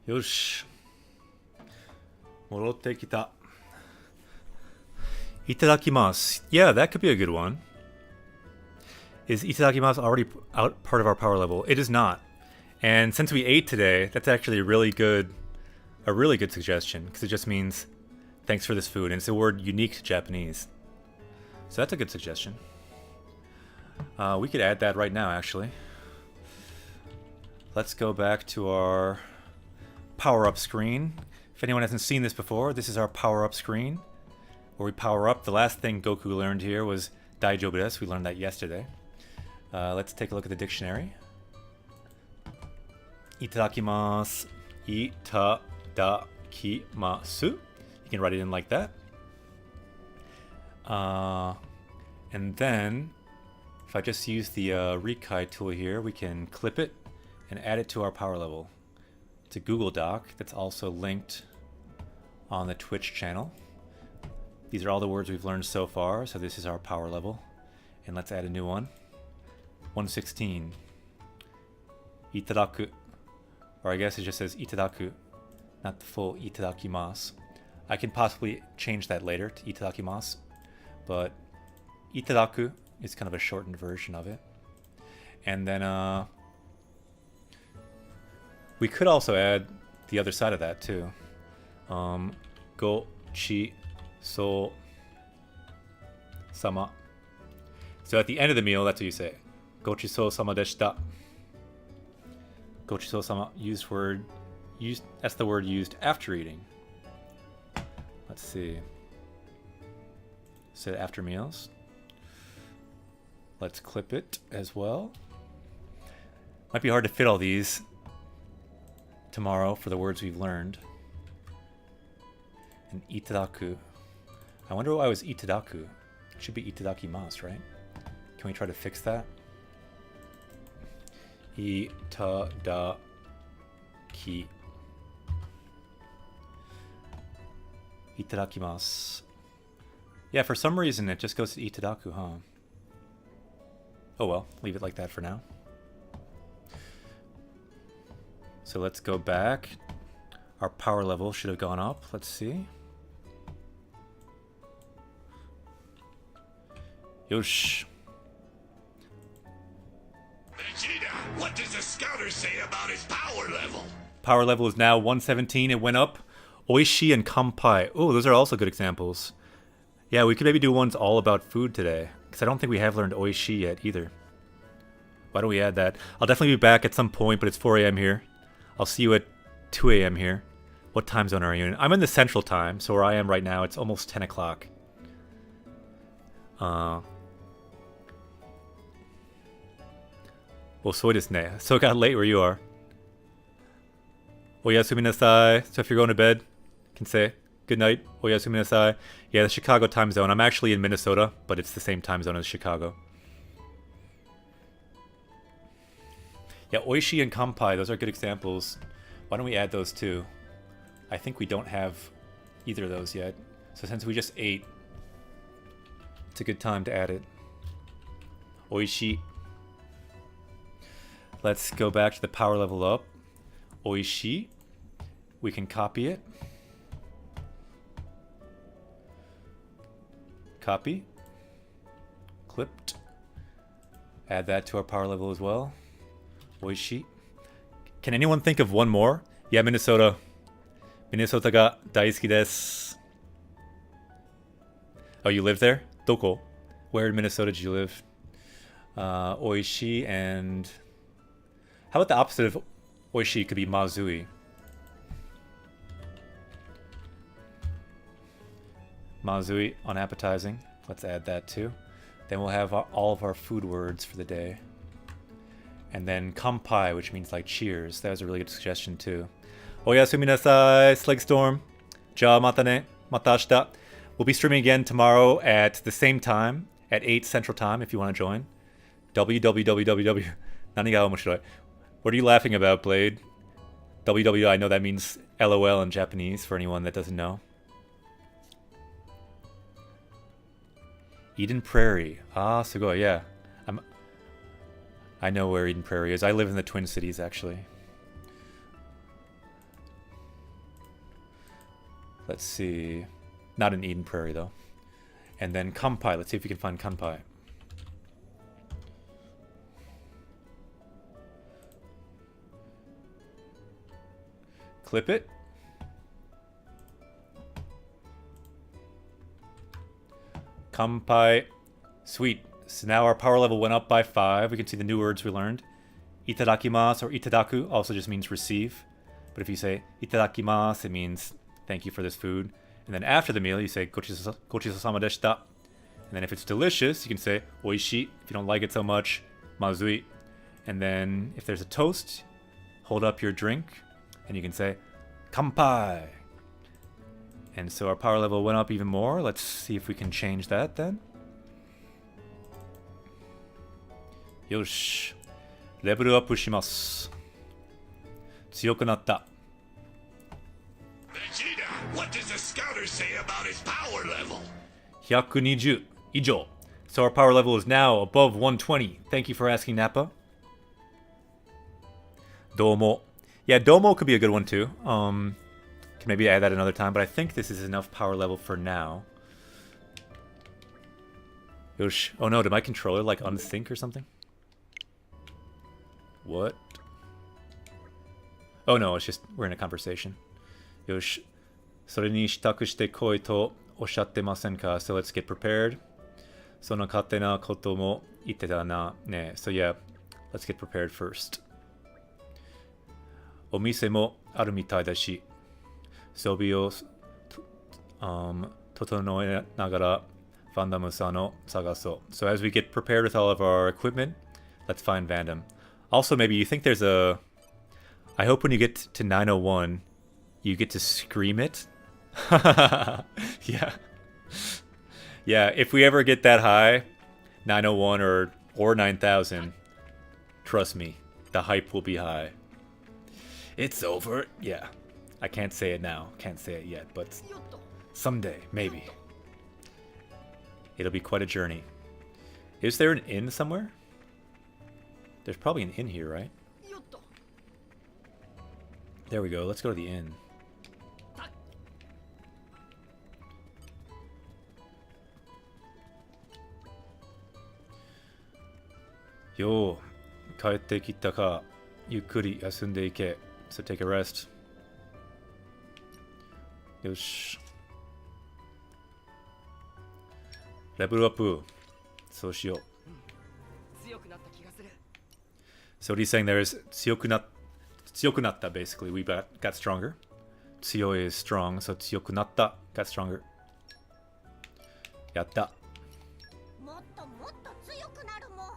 よし。戻ってきた。Itadakimasu. Yeah, that could be a good one. Is itadakimasu already out part of our power level? It is not. And since we ate today, that's actually a really good suggestion, because it just means thanks for this food, and it's a word unique to Japanese. So that's a good suggestion. We could add that right now, actually. Let's go back to our power-up screen. If anyone hasn't seen this before, this is our power-up screen, where we power up. The last thing Goku learned here was Daijoubu desu. We learned that yesterday. Let's take a look at the dictionary. Itadakimasu. Itadakimasu. You can write it in like that. And then, if I just use the Rikai tool here, we can clip it and add it to our power level. It's a Google Doc that's also linked on the Twitch channel. These are all the words we've learned so far, so this is our power level. And let's add a new one. 116. Itadaku. Or I guess it just says itadaku, not the full itadakimasu. I can possibly change that later to itadakimasu, but itadaku is kind of a shortened version of it. And then we could also add the other side of that too. Go chi so sama. So at the end of the meal, that's what you say. Go chi so sama deshita. Gochiso-sama, that's the word used after eating. Let's see. Say after meals. Let's clip it as well. Might be hard to fit all these tomorrow for the words we've learned. And itadaku. I wonder why it was itadaku. It should be itadakimasu, right? Can we try to fix that? Itadakimasu. Yeah, for some reason it just goes to itadaku, huh? Oh well, leave it like that for now. So let's go back. Our power level should have gone up. Let's see. Yosh. Vegeta, what does the scouter say about his power level? Power level is now 117. It went up. Oishi and Kampai. Oh, those are also good examples. Yeah, we could maybe do ones all about food today, because I don't think we have learned Oishi yet either. Why don't we add that? I'll definitely be back at some point, but it's 4 a.m. here. I'll see you at 2 a.m. here. What time zone are you in? I'm in the central time, so where I am right now, it's almost 10 o'clock. Well, そうですね. So it got late where you are. Oyasumi nasai. So if you're going to bed, you can say good night. Oyasumi nasai. Yeah, the Chicago time zone. I'm actually in Minnesota, but it's the same time zone as Chicago. Yeah, Oishi and Kampai, those are good examples. Why don't we add those too? I think we don't have either of those yet. So since we just ate, it's a good time to add it. Oishi. Let's go back to the power level up. Oishi. We can copy it. Copy. Clipped. Add that to our power level as well. Oishi. Can anyone think of one more? Yeah, Minnesota. Minnesota ga daisuki desu. Oh, you live there? Doko. Where in Minnesota did you live? Oishi and... How about the opposite of Oishi could be Mazui? Mazui, unappetizing. Let's add that too. Then we'll have all of our food words for the day. And then Kampai, which means like cheers. That was a really good suggestion too. Oyasumi nasai, Slagstorm. Ja mata ne. Mata ashita. We'll be streaming again tomorrow at the same time, at 8 Central Time if you want to join. www. Nani ga omoshiroi. What are you laughing about, Blade? www, I know that means LOL in Japanese for anyone that doesn't know. Eden Prairie. Ah, sugoi, yeah. I know where Eden Prairie is. I live in the Twin Cities, actually. Let's see. Not in Eden Prairie, though. And then Kanpai. Let's see if we can find Kanpai. Clip it. Kanpai. Sweet. So now our power level went up by 5. We can see the new words we learned. Itadakimasu or itadaku also just means receive. But if you say itadakimasu, it means thank you for this food. And then after the meal, you say gochisousama deshita. And then if it's delicious, you can say oishii. If you don't like it so much, mazui. And then if there's a toast, hold up your drink and you can say kanpai. And so our power level went up even more. Let's see if we can change that then. Yosh. Level up shimasu. 強くなった。 Vegeta, what does the scouter say about his power level? 120以上. So our power level is now above 120. Thank you for asking, Nappa. Domo. Yeah, Domo could be a good one too. Can maybe add that another time, but I think this is enough power level for now. Yosh. Oh no, did my controller like unsync or something? What? Oh no, it's just we're in a conversation. Yosh. それに支度してこいとおっしゃってませんか? So let's get prepared. その勝手なことも言ってたなね. So yeah, let's get prepared first. お店もあるみたいだし、装備を整えながらファンダムさんを探そう. So as we get prepared with all of our equipment, let's find Vandam. Also, maybe you think there's a... I hope when you get to 901, you get to scream it. Yeah. Yeah, if we ever get that high, 901 or 9000, trust me, the hype will be high. It's over. Yeah. I can't say it now. Can't say it yet, but someday, maybe. It'll be quite a journey. Is there an inn somewhere? There's probably an inn here, right? There we go. Let's go to the inn. Yo, 帰ってきたか。ゆっくり休んでいけ。So take a rest. よし。レベルアップ。そうしよう。So what he's saying there is 強くなった basically. We got stronger. 強い is strong, so 強くなった got stronger. やった。もっともっと強くなるもん。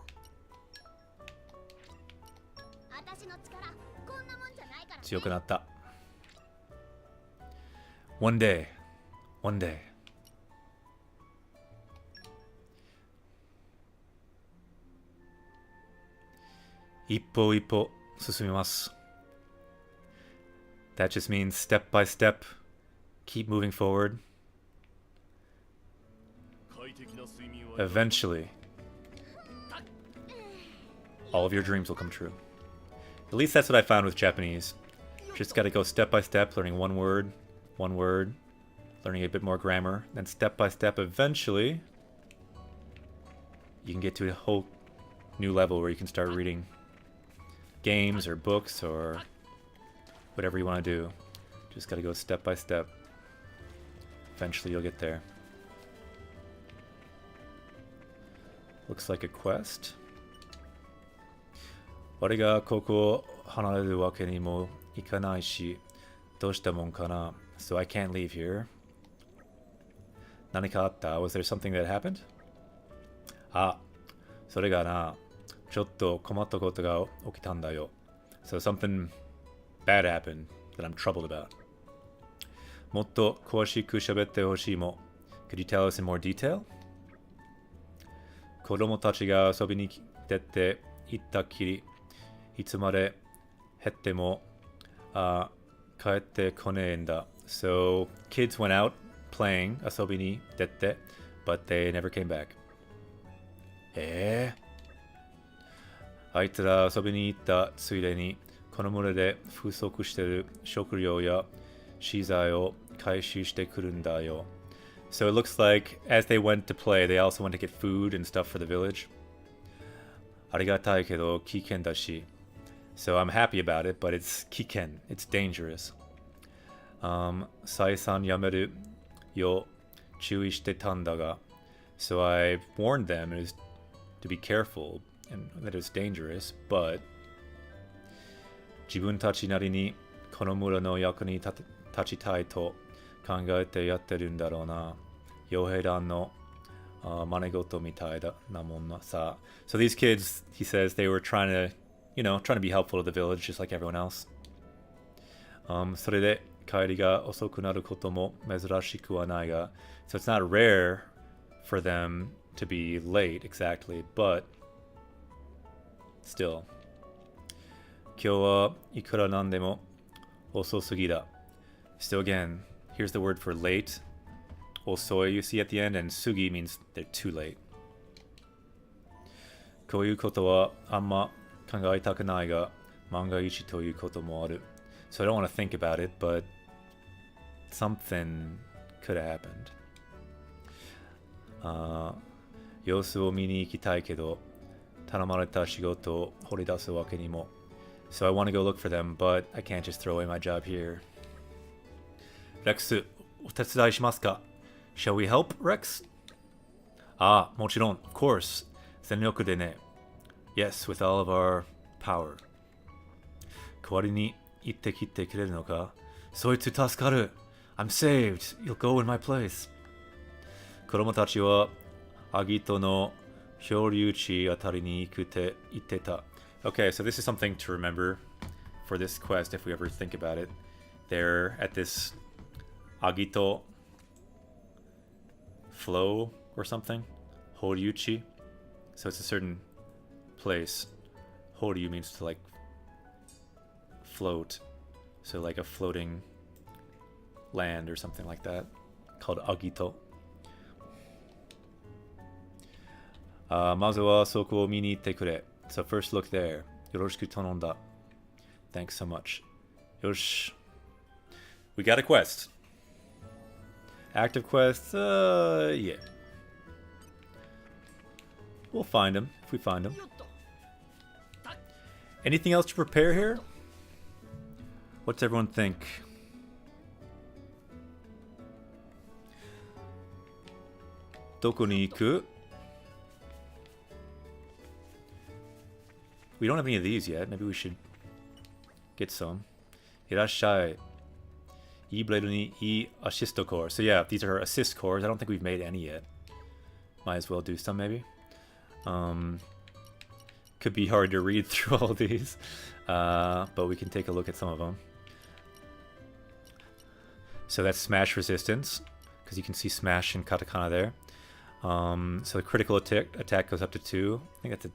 私の力こんなもんじゃないからね。強くなった。One day. One day. 一歩一歩進みます。That just means step by step. Keep moving forward. Eventually, all of your dreams will come true. At least that's what I found with Japanese. Just gotta go step by step, learning one word, learning a bit more grammar, then step by step, eventually, you can get to a whole new level where you can start reading games or books or whatever you want to do. Just gotta go step by step. Eventually you'll get there. Looks like a quest. 俺がここを離れるわけにもいかないし、どうしたもんかな? So I can't leave here. 何かあった? Was there something that happened? あ、それがな、ちょっと困ったことが起きたんだよ. So something bad happened that I'm troubled about. もっと詳しく喋ってほしいも. Could you tell us in more detail? 子供たちが遊びに出て行ったきり、いつまで減っても帰ってこねえんだ. So kids went out playing 遊びに出て but they never came back. あいつら遊びに行ったついでにこの村で不足している食料や Shizai o kaishu shite kuru n da yo. So it looks like as they went to play, they also went to get food and stuff for the village. Arigatai kedo kiken dashi. So I'm happy about it, but it's kiken. It's dangerous. Sai-san yameru yo chui shite tanda ga. So I warned them to be careful and that it's dangerous, but 自分たちなりにこの村の役に立ちたいと考えてやってるんだろうな。傭兵団の真似事みたいだなもんなさ。So these kids, he says, they were trying to be helpful to the village just like everyone else. それで帰りが遅くなることも珍しくはないが、so it's not rare for them to be late exactly, but still. 今日はいくらなんでも遅すぎだ. Still again, here's the word for late. Osoi you see at the end, and sugi means they're too late. こういうことはあんま考えたくないが、万が一ということもある. So I don't want to think about it, but something could have happened. 様子を見に行きたいけど、頼まれた仕事を掘り出すわけにも. So I want to go look for them, but I can't just throw away my job here. Rex, お手伝いしますか? Shall we help, Rex? もちろん, of course. 全力でね. Yes, with all of our power. 代わりに行ってきてくれるのか? そいつ助かる. I'm saved. You'll go in my place. 子供たちはアギトの漂流地あたりに行くって言ってた. Okay, so this is something to remember for this quest if we ever think about it. They're at this Agito flow or something. Horyuchi. So it's a certain place. Horyu means to like float. So like a floating land or something like that. Called Agito. まずはそこを見に行ってくれ. So first look there. よろしく頼んだ. Thanks so much. Yosh. We got a quest. Active quests? Yeah. We'll find him if we find him. Anything else to prepare here? What's everyone think? Doko ni iku? We don't have any of these yet. Maybe we should get some. Hirashai. E-blade ni E-assist core. So yeah, these are assist cores. I don't think we've made any yet. Might as well do some maybe. Could be hard to read through all these. But we can take a look at some of them. So that's smash resistance. Because you can see smash in katakana there. So the critical attack goes up to 2. I think that's it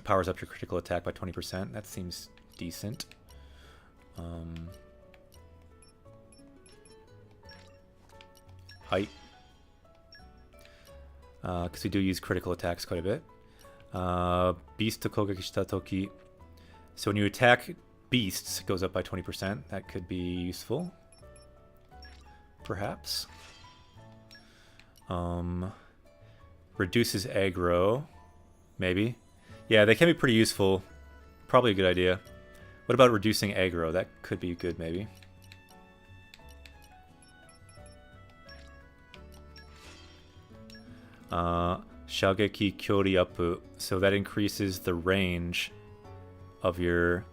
powers up your critical attack by 20%. That seems decent. Height. Because we do use critical attacks quite a bit. Beast to kogeki shita toki. So when you attack beasts, it goes up by 20%. That could be useful. Perhaps. Reduces aggro. Maybe. Yeah, they can be pretty useful. Probably a good idea. What about reducing aggro? That could be good, maybe. Shageki kyori uppu. So that increases the range of your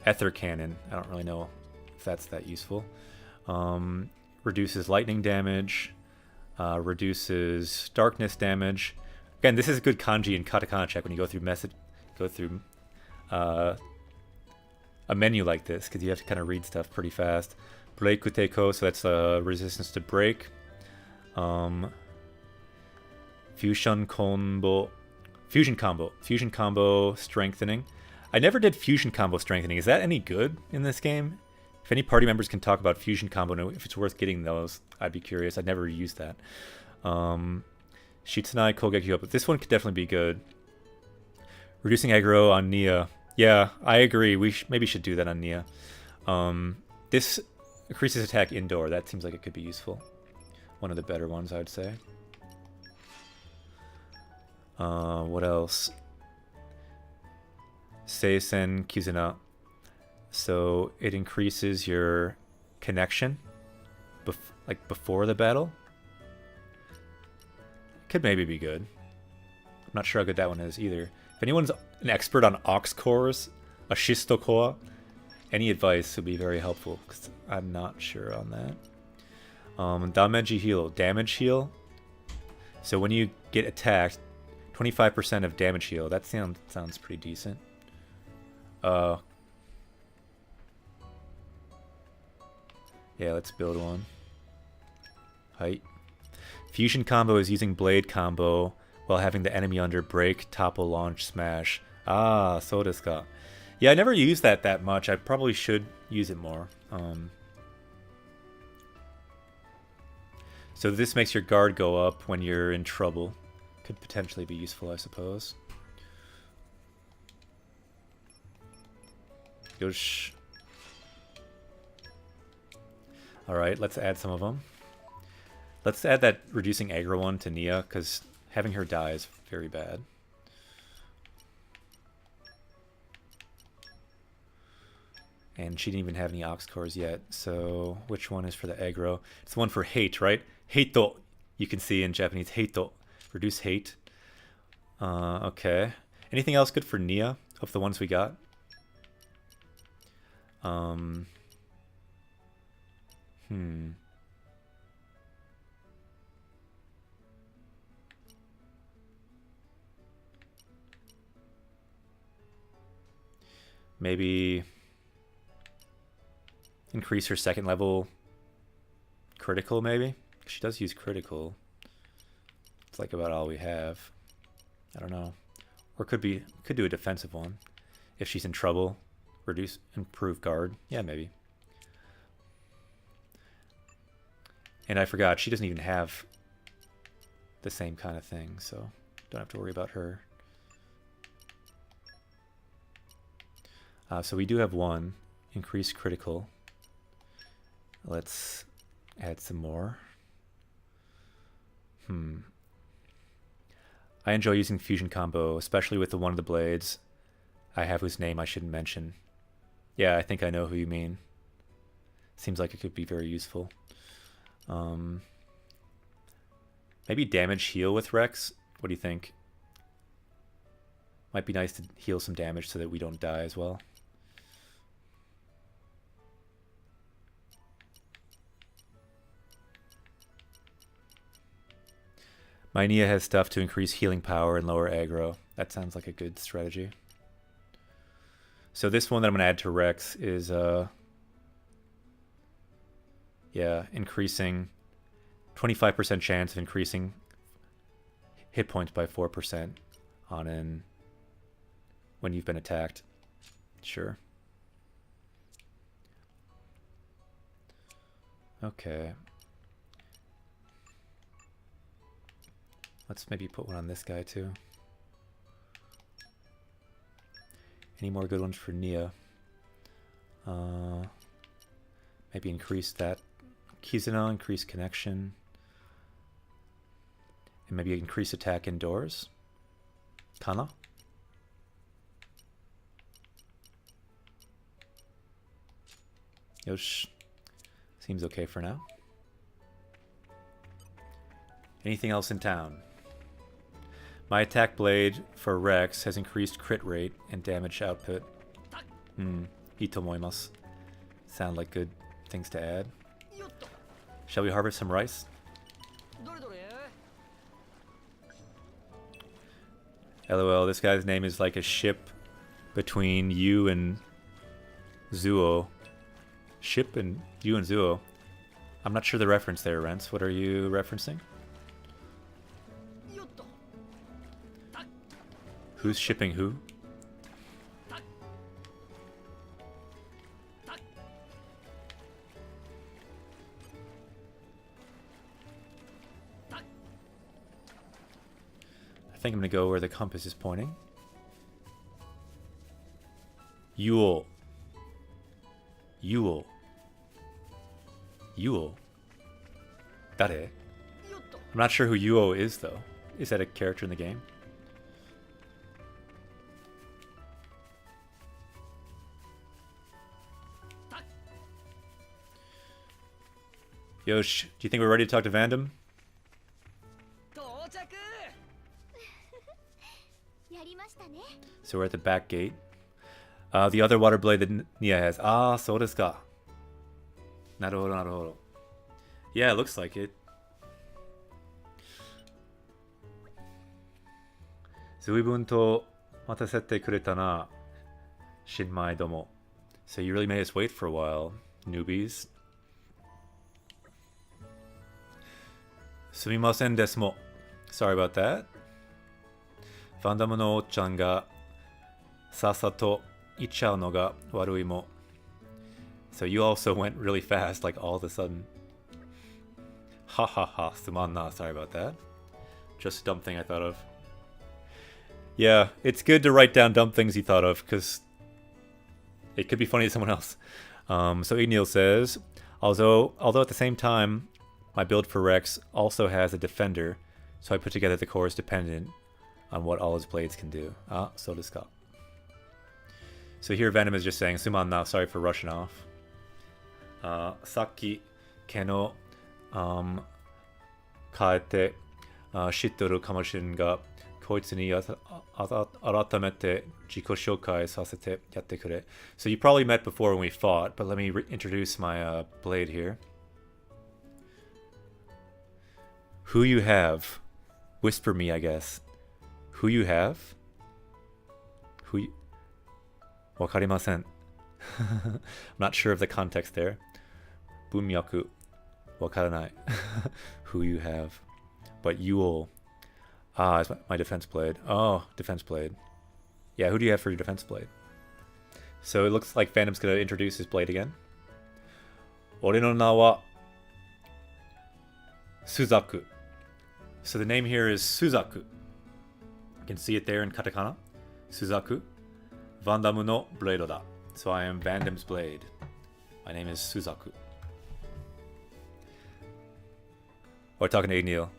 ether cannon. I don't really know if that's that useful. Reduces lightning damage. Reduces darkness damage. Again, this is a good kanji and katakana check when you go through a menu like this, because you have to kind of read stuff pretty fast. Break Kuteko, so that's resistance to break. Fusion combo strengthening. I never did fusion combo strengthening. Is that any good in this game? If any party members can talk about fusion combo, if it's worth getting those, I'd be curious. I'd never used that. Shitsunai Kogeki up. This one could definitely be good. Reducing aggro on Nia. Yeah, I agree. We maybe should do that on Nia. This increases attack indoor. That seems like it could be useful. One of the better ones, I would say. What else? Seisen Kizuna. So it increases your connection, like before the battle. Could maybe be good. I'm not sure how good that one is either. If anyone's an expert on aux cores, a shisto core, any advice would be very helpful, because I'm not sure on that. Damage heal. Damage heal. So when you get attacked, 25% of damage heal. That sounds pretty decent. Yeah, let's build one. Height. Fusion combo is using blade combo while having the enemy under break, topple, launch, smash. Ah, so desu ka. Yeah, I never used that much. I probably should use it more. So this makes your guard go up when you're in trouble. Could potentially be useful, I suppose. Yosh. Alright, let's add some of them. Let's add that reducing aggro one to Nia, because having her die is very bad. And she didn't even have any aux cores yet, so which one is for the aggro? It's the one for hate, right? Heito, you can see in Japanese, heito. Reduce hate. Okay. Anything else good for Nia of the ones we got? Maybe increase her second level critical, maybe? She does use critical. It's like about all we have. I don't know. Or could do a defensive one. If she's in trouble, improve guard. Yeah, maybe. And I forgot, she doesn't even have the same kind of thing, so don't have to worry about her. So we do have one. Increase critical. Let's add some more. I enjoy using fusion combo, especially with the one of the blades I have whose name I shouldn't mention. Yeah, I think I know who you mean. Seems like it could be very useful. Maybe damage heal with Rex? What do you think? Might be nice to heal some damage so that we don't die as well. My Nia has stuff to increase healing power and lower aggro. That sounds like a good strategy. So this one that I'm going to add to Rex is, yeah, increasing 25% chance of increasing hit points by 4% when you've been attacked. Sure. Okay. Let's maybe put one on this guy too. Any more good ones for Nia? Maybe increase that Kizuna, increase connection. And maybe increase attack indoors. Kana? Yosh. Seems okay for now. Anything else in town? My attack blade for Rex has increased crit rate and damage output. Itomoimasu. Sound like good things to add. Shall we harvest some rice? LOL, this guy's name is like a ship between you and Zuo. Ship and you and Zuo. I'm not sure the reference there, Rents. What are you referencing? Who's shipping who? I think I'm going to go where the compass is pointing. Yule. Yuo. Yuo? Dare? I'm not sure who Yuo is, though. Is that a character in the game? Yosh, do you think we're ready to talk to Vandam? 到着 やりましたね。 So we're at the back gate. The other water blade that Nia has. Ah, so desu ka. Naruhodo, naruhodo. Yeah, it looks like it. Zuibun to matasete kureta na, Shinmai domo. So you really made us wait for a while, newbies. Sumimasen desu mo. Sorry about that. Vandamu no o-chan ga sasato ichau no ga warui mo. So you also went really fast, like all of a sudden. Ha ha ha, suman na. Sorry about that. Just a dumb thing I thought of. Yeah, it's good to write down dumb things you thought of, because it could be funny to someone else. So Ignil says, although at the same time, my build for Rex also has a defender, so I put together the cores dependent on what all his blades can do. Ah, so desu ka. So here Venom is just saying, Suman na, sorry for rushing off. Sakki keno kaete shittoru kamoshiren ga koitsu ni aratamete jiko shoukai sasete yatte kure. So you probably met before when we fought, but let me introduce my blade here. Who you have? Whisper me, I guess. Who you have? Who you... Wakarimasen. I'm not sure of the context there. Bunmyaku. Wakaranai. Who you have. But Yule. Ah, it's my defense blade. Oh, defense blade. Yeah, who do you have for your defense blade? So it looks like Phantom's going to introduce his blade again. Ore no na wa Suzaku. So the name here is Suzaku. You can see it there in katakana. Suzaku. Vandamu no blade da. So I am Vandam's blade. My name is Suzaku. Or talking to Ignil.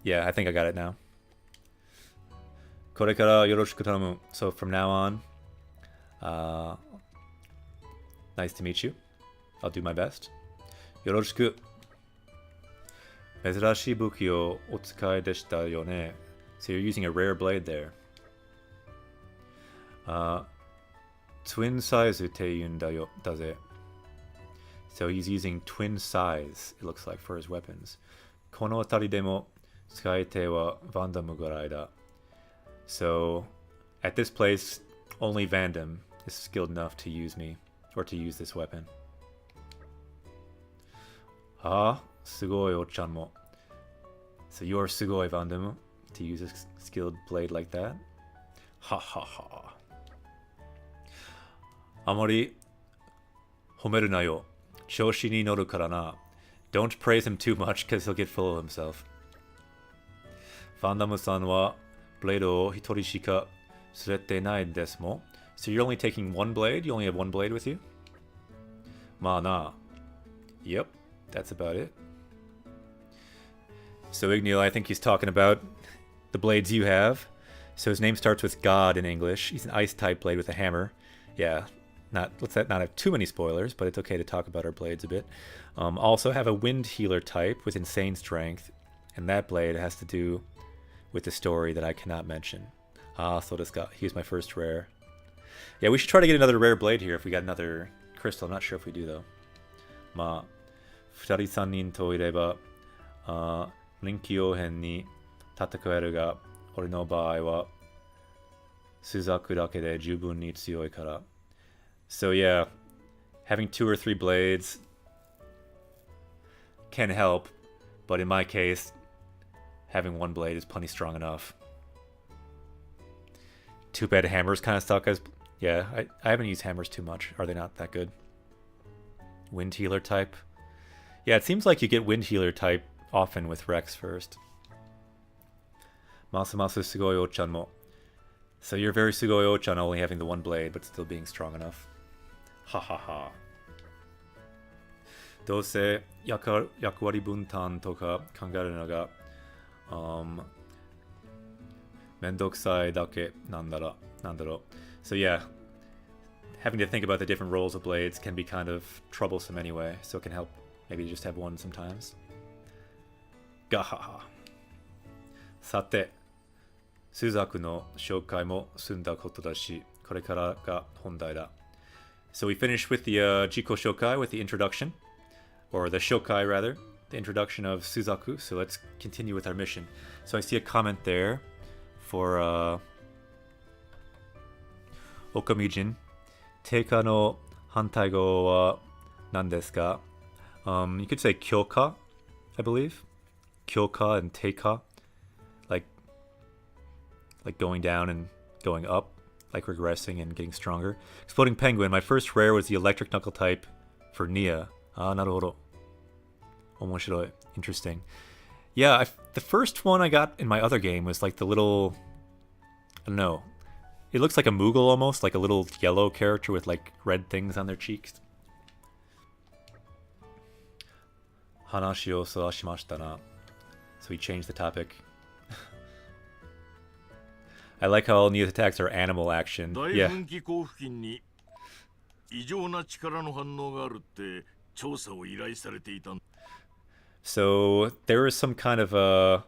Yeah, I think I got it now. Korekara yoroshiku tanomu. So from now on, nice to meet you. I'll do my best. Yoroshiku. Mezurashi buki o otsukai deshita yo ne. So you're using a rare blade there. Twin size te iun da yo daze. So he's using twin size, it looks like, for his weapons. Kono atari demo tsukaete wa Vandamu gurai da. So at this place, only Vandam is skilled enough to use me, or to use this weapon. Ah, sugoi o-chan mo. So you're sugoi Vandamu to use a skilled blade like that? Ha ha ha. Amori homeru na yo. Choshi ni noru kara na. Don't praise him too much because he'll get full of himself. Vandamu-san wa blade o hitori shika surete nai desu mo. So you're only taking one blade? You only have one blade with you? Ma na. Yep, that's about it. So Ignil, I think he's talking about the blades you have. So his name starts with God in English. He's an ice-type blade with a hammer. Yeah, let's not have too many spoilers, but it's okay to talk about our blades a bit. Also have a wind healer type with insane strength, and that blade has to do with the story that I cannot mention. Ah, so desu ka. Here's my first rare. Yeah, we should try to get another rare blade here if we got another crystal. I'm not sure if we do, though. Ma, futari sannin to ireba, rinki ouhen ni tatakueru ga, ore no baai wa Suzaku dake de jubun ni tsuyoi kara. So yeah, having 2 or 3 blades can help, but in my case, having 1 blade is plenty strong enough. Too bad hammers kind of suck as... Yeah, I haven't used hammers too much. Are they not that good? Wind healer type? Yeah, it seems like you get wind healer type often with Rex first. Masamasu sugoi o-chan mo. So you're very sugoi o-chan, only having the 1 blade, but still being strong enough. Ha ha ha. どうせ役割分担とか考えるのが、めんどくさいだけなんだろう。So yeah, having to think about the different roles of blades can be kind of troublesome anyway, so it can help maybe just have one sometimes. ガハハ。さて、スザクの紹介も済んだことだし、これからが本題だ。So we finished with the Jiko Shokai, with the introduction, or the Shokai rather, the introduction of Suzaku. So let's continue with our mission. So I see a comment there for Okamijin. Teika no hantai go wa nan desu ka? You could say Kyoka, I believe. Kyoka and Teika, like going down and going up, like regressing and getting stronger. Exploding Penguin. My first rare was the Electric Knuckle type for Nia. Ah, naruhodo. Omoshiroi. Interesting. Yeah, the first one I got in my other game was like the little... I don't know. It looks like a Moogle almost, like a little yellow character with like red things on their cheeks. Hanashi o sorashimashita na. So he changed the topic. I like how all Nia's attacks are animal action. Yeah. So there is some kind of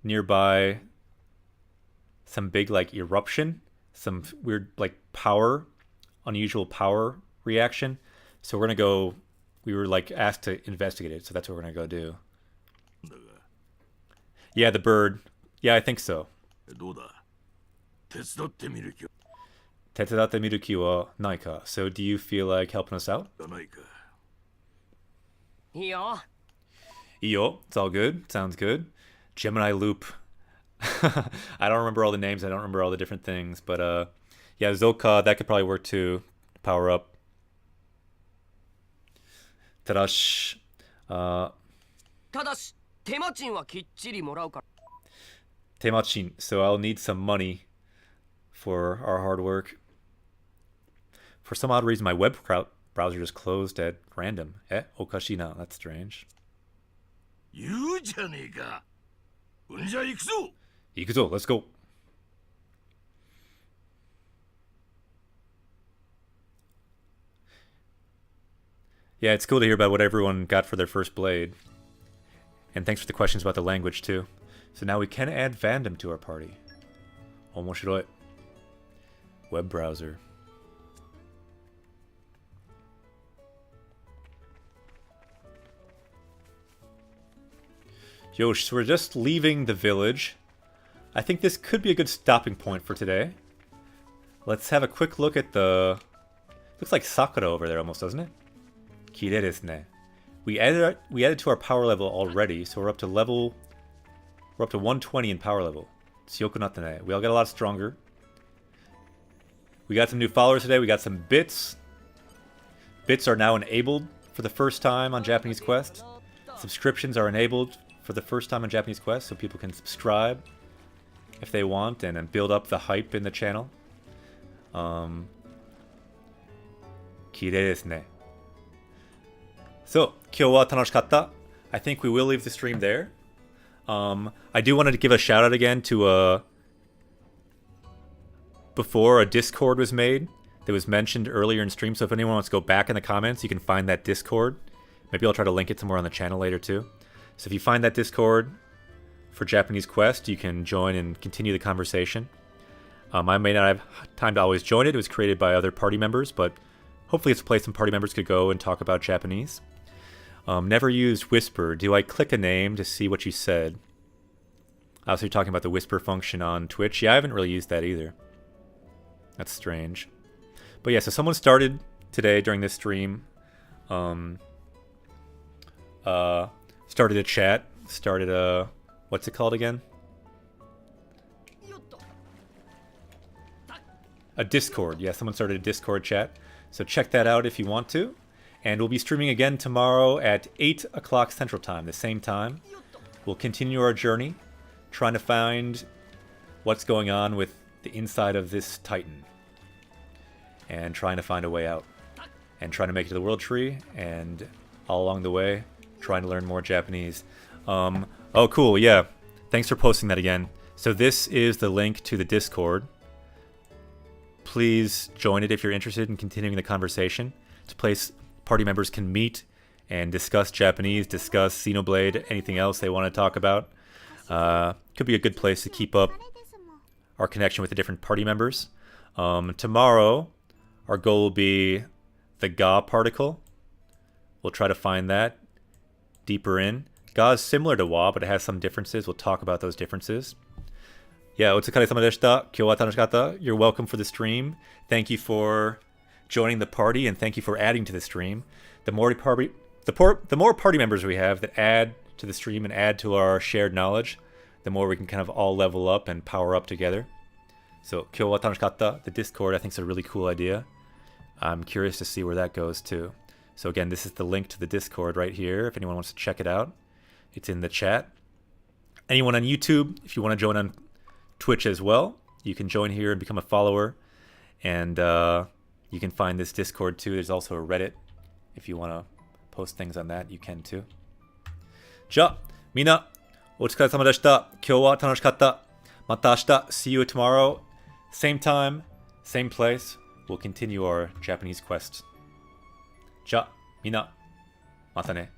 nearby, some big like eruption, some weird like power, unusual power reaction. So we're gonna go. We were like asked to investigate it, so that's what we're gonna go do. Yeah, the bird. Yeah, I think so. 手伝ってみる気はないか? So do you feel like helping us out? いいよ。いいよ. It's all good. Sounds good. Gemini Loop. I don't remember all the names. I don't remember all the different things. But yeah, Zoka, that could probably work too. Power up. Tadash. ただし、手間賃はきっちりもらうから。Temachin. So I'll need some money for our hard work. For some odd reason, my web browser just closed at random. Okashi na. That's strange. 言うじゃねえか。うんじゃ行くぞ。行くぞ. Let's go. Yeah, it's cool to hear about what everyone got for their first blade. And thanks for the questions about the language, too. So now we can add fandom to our party. Omoshiroi. Web browser. Yosh, so we're just leaving the village. I think this could be a good stopping point for today. Let's have a quick look at the... Looks like Sakura over there almost, doesn't it? Kirei desu ne. We added to our power level already, so we're up to 120 in power level. Tsuyoku natte ne. We all got a lot stronger. We got some new followers today. We got some bits. Bits are now enabled for the first time on Japanese Quest. Subscriptions are enabled for the first time on Japanese Quest, so people can subscribe if they want and build up the hype in the channel. Kirei desu ne. So, kyou wa tanoshikatta. I think we will leave the stream there. I do want to give a shout out again to before a Discord was made that was mentioned earlier in stream. So if anyone wants to go back in the comments, you can find that Discord. Maybe I'll try to link it somewhere on the channel later too. So if you find that Discord for Japanese Quest, you can join and continue the conversation. I may not have time to always join it. It was created by other party members, but hopefully it's a place some party members could go and talk about Japanese. Never used Whisper. Do I click a name to see what you said? So you're talking about the Whisper function on Twitch. Yeah, I haven't really used that either. That's strange. But yeah, so someone started today during this stream. Started a chat. Started a... What's it called again? A Discord. Yeah, someone started a Discord chat. So check that out if you want to. And we'll be streaming again tomorrow at 8 o'clock Central Time, the same time. We'll continue our journey, trying to find what's going on with the inside of this Titan. And trying to find a way out. And trying to make it to the World Tree. And all along the way, trying to learn more Japanese. Oh, cool. Yeah. Thanks for posting that again. So this is the link to the Discord. Please join it if you're interested in continuing the conversation. It's a place party members can meet and discuss Japanese, discuss Xenoblade, anything else they want to talk about. Could be a good place to keep up our connection with the different party members. Tomorrow, our goal will be the Ga particle. We'll try to find that deeper in. Ga is similar to Wa, but it has some differences. We'll talk about those differences. Yeah, otsukaresama deshita. Kyou wa tanoshikatta. You're welcome for the stream. Thank you for joining the party, and thank you for adding to the stream. The more party members we have that add to the stream and add to our shared knowledge, the more we can kind of all level up and power up together. So, kyou wa tanoshikatta, the Discord, I think is a really cool idea. I'm curious to see where that goes too. So again, this is the link to the Discord right here, if anyone wants to check it out. It's in the chat. Anyone on YouTube, if you want to join on Twitch as well, you can join here and become a follower. And you can find this Discord too. There's also a Reddit. If you want to post things on that, you can too. じゃあ、みんな、お疲れ様でした。今日は楽しかった。また明日。See you tomorrow. Same time, same place. We'll continue our Japanese quest. じゃあ、みんな、またね。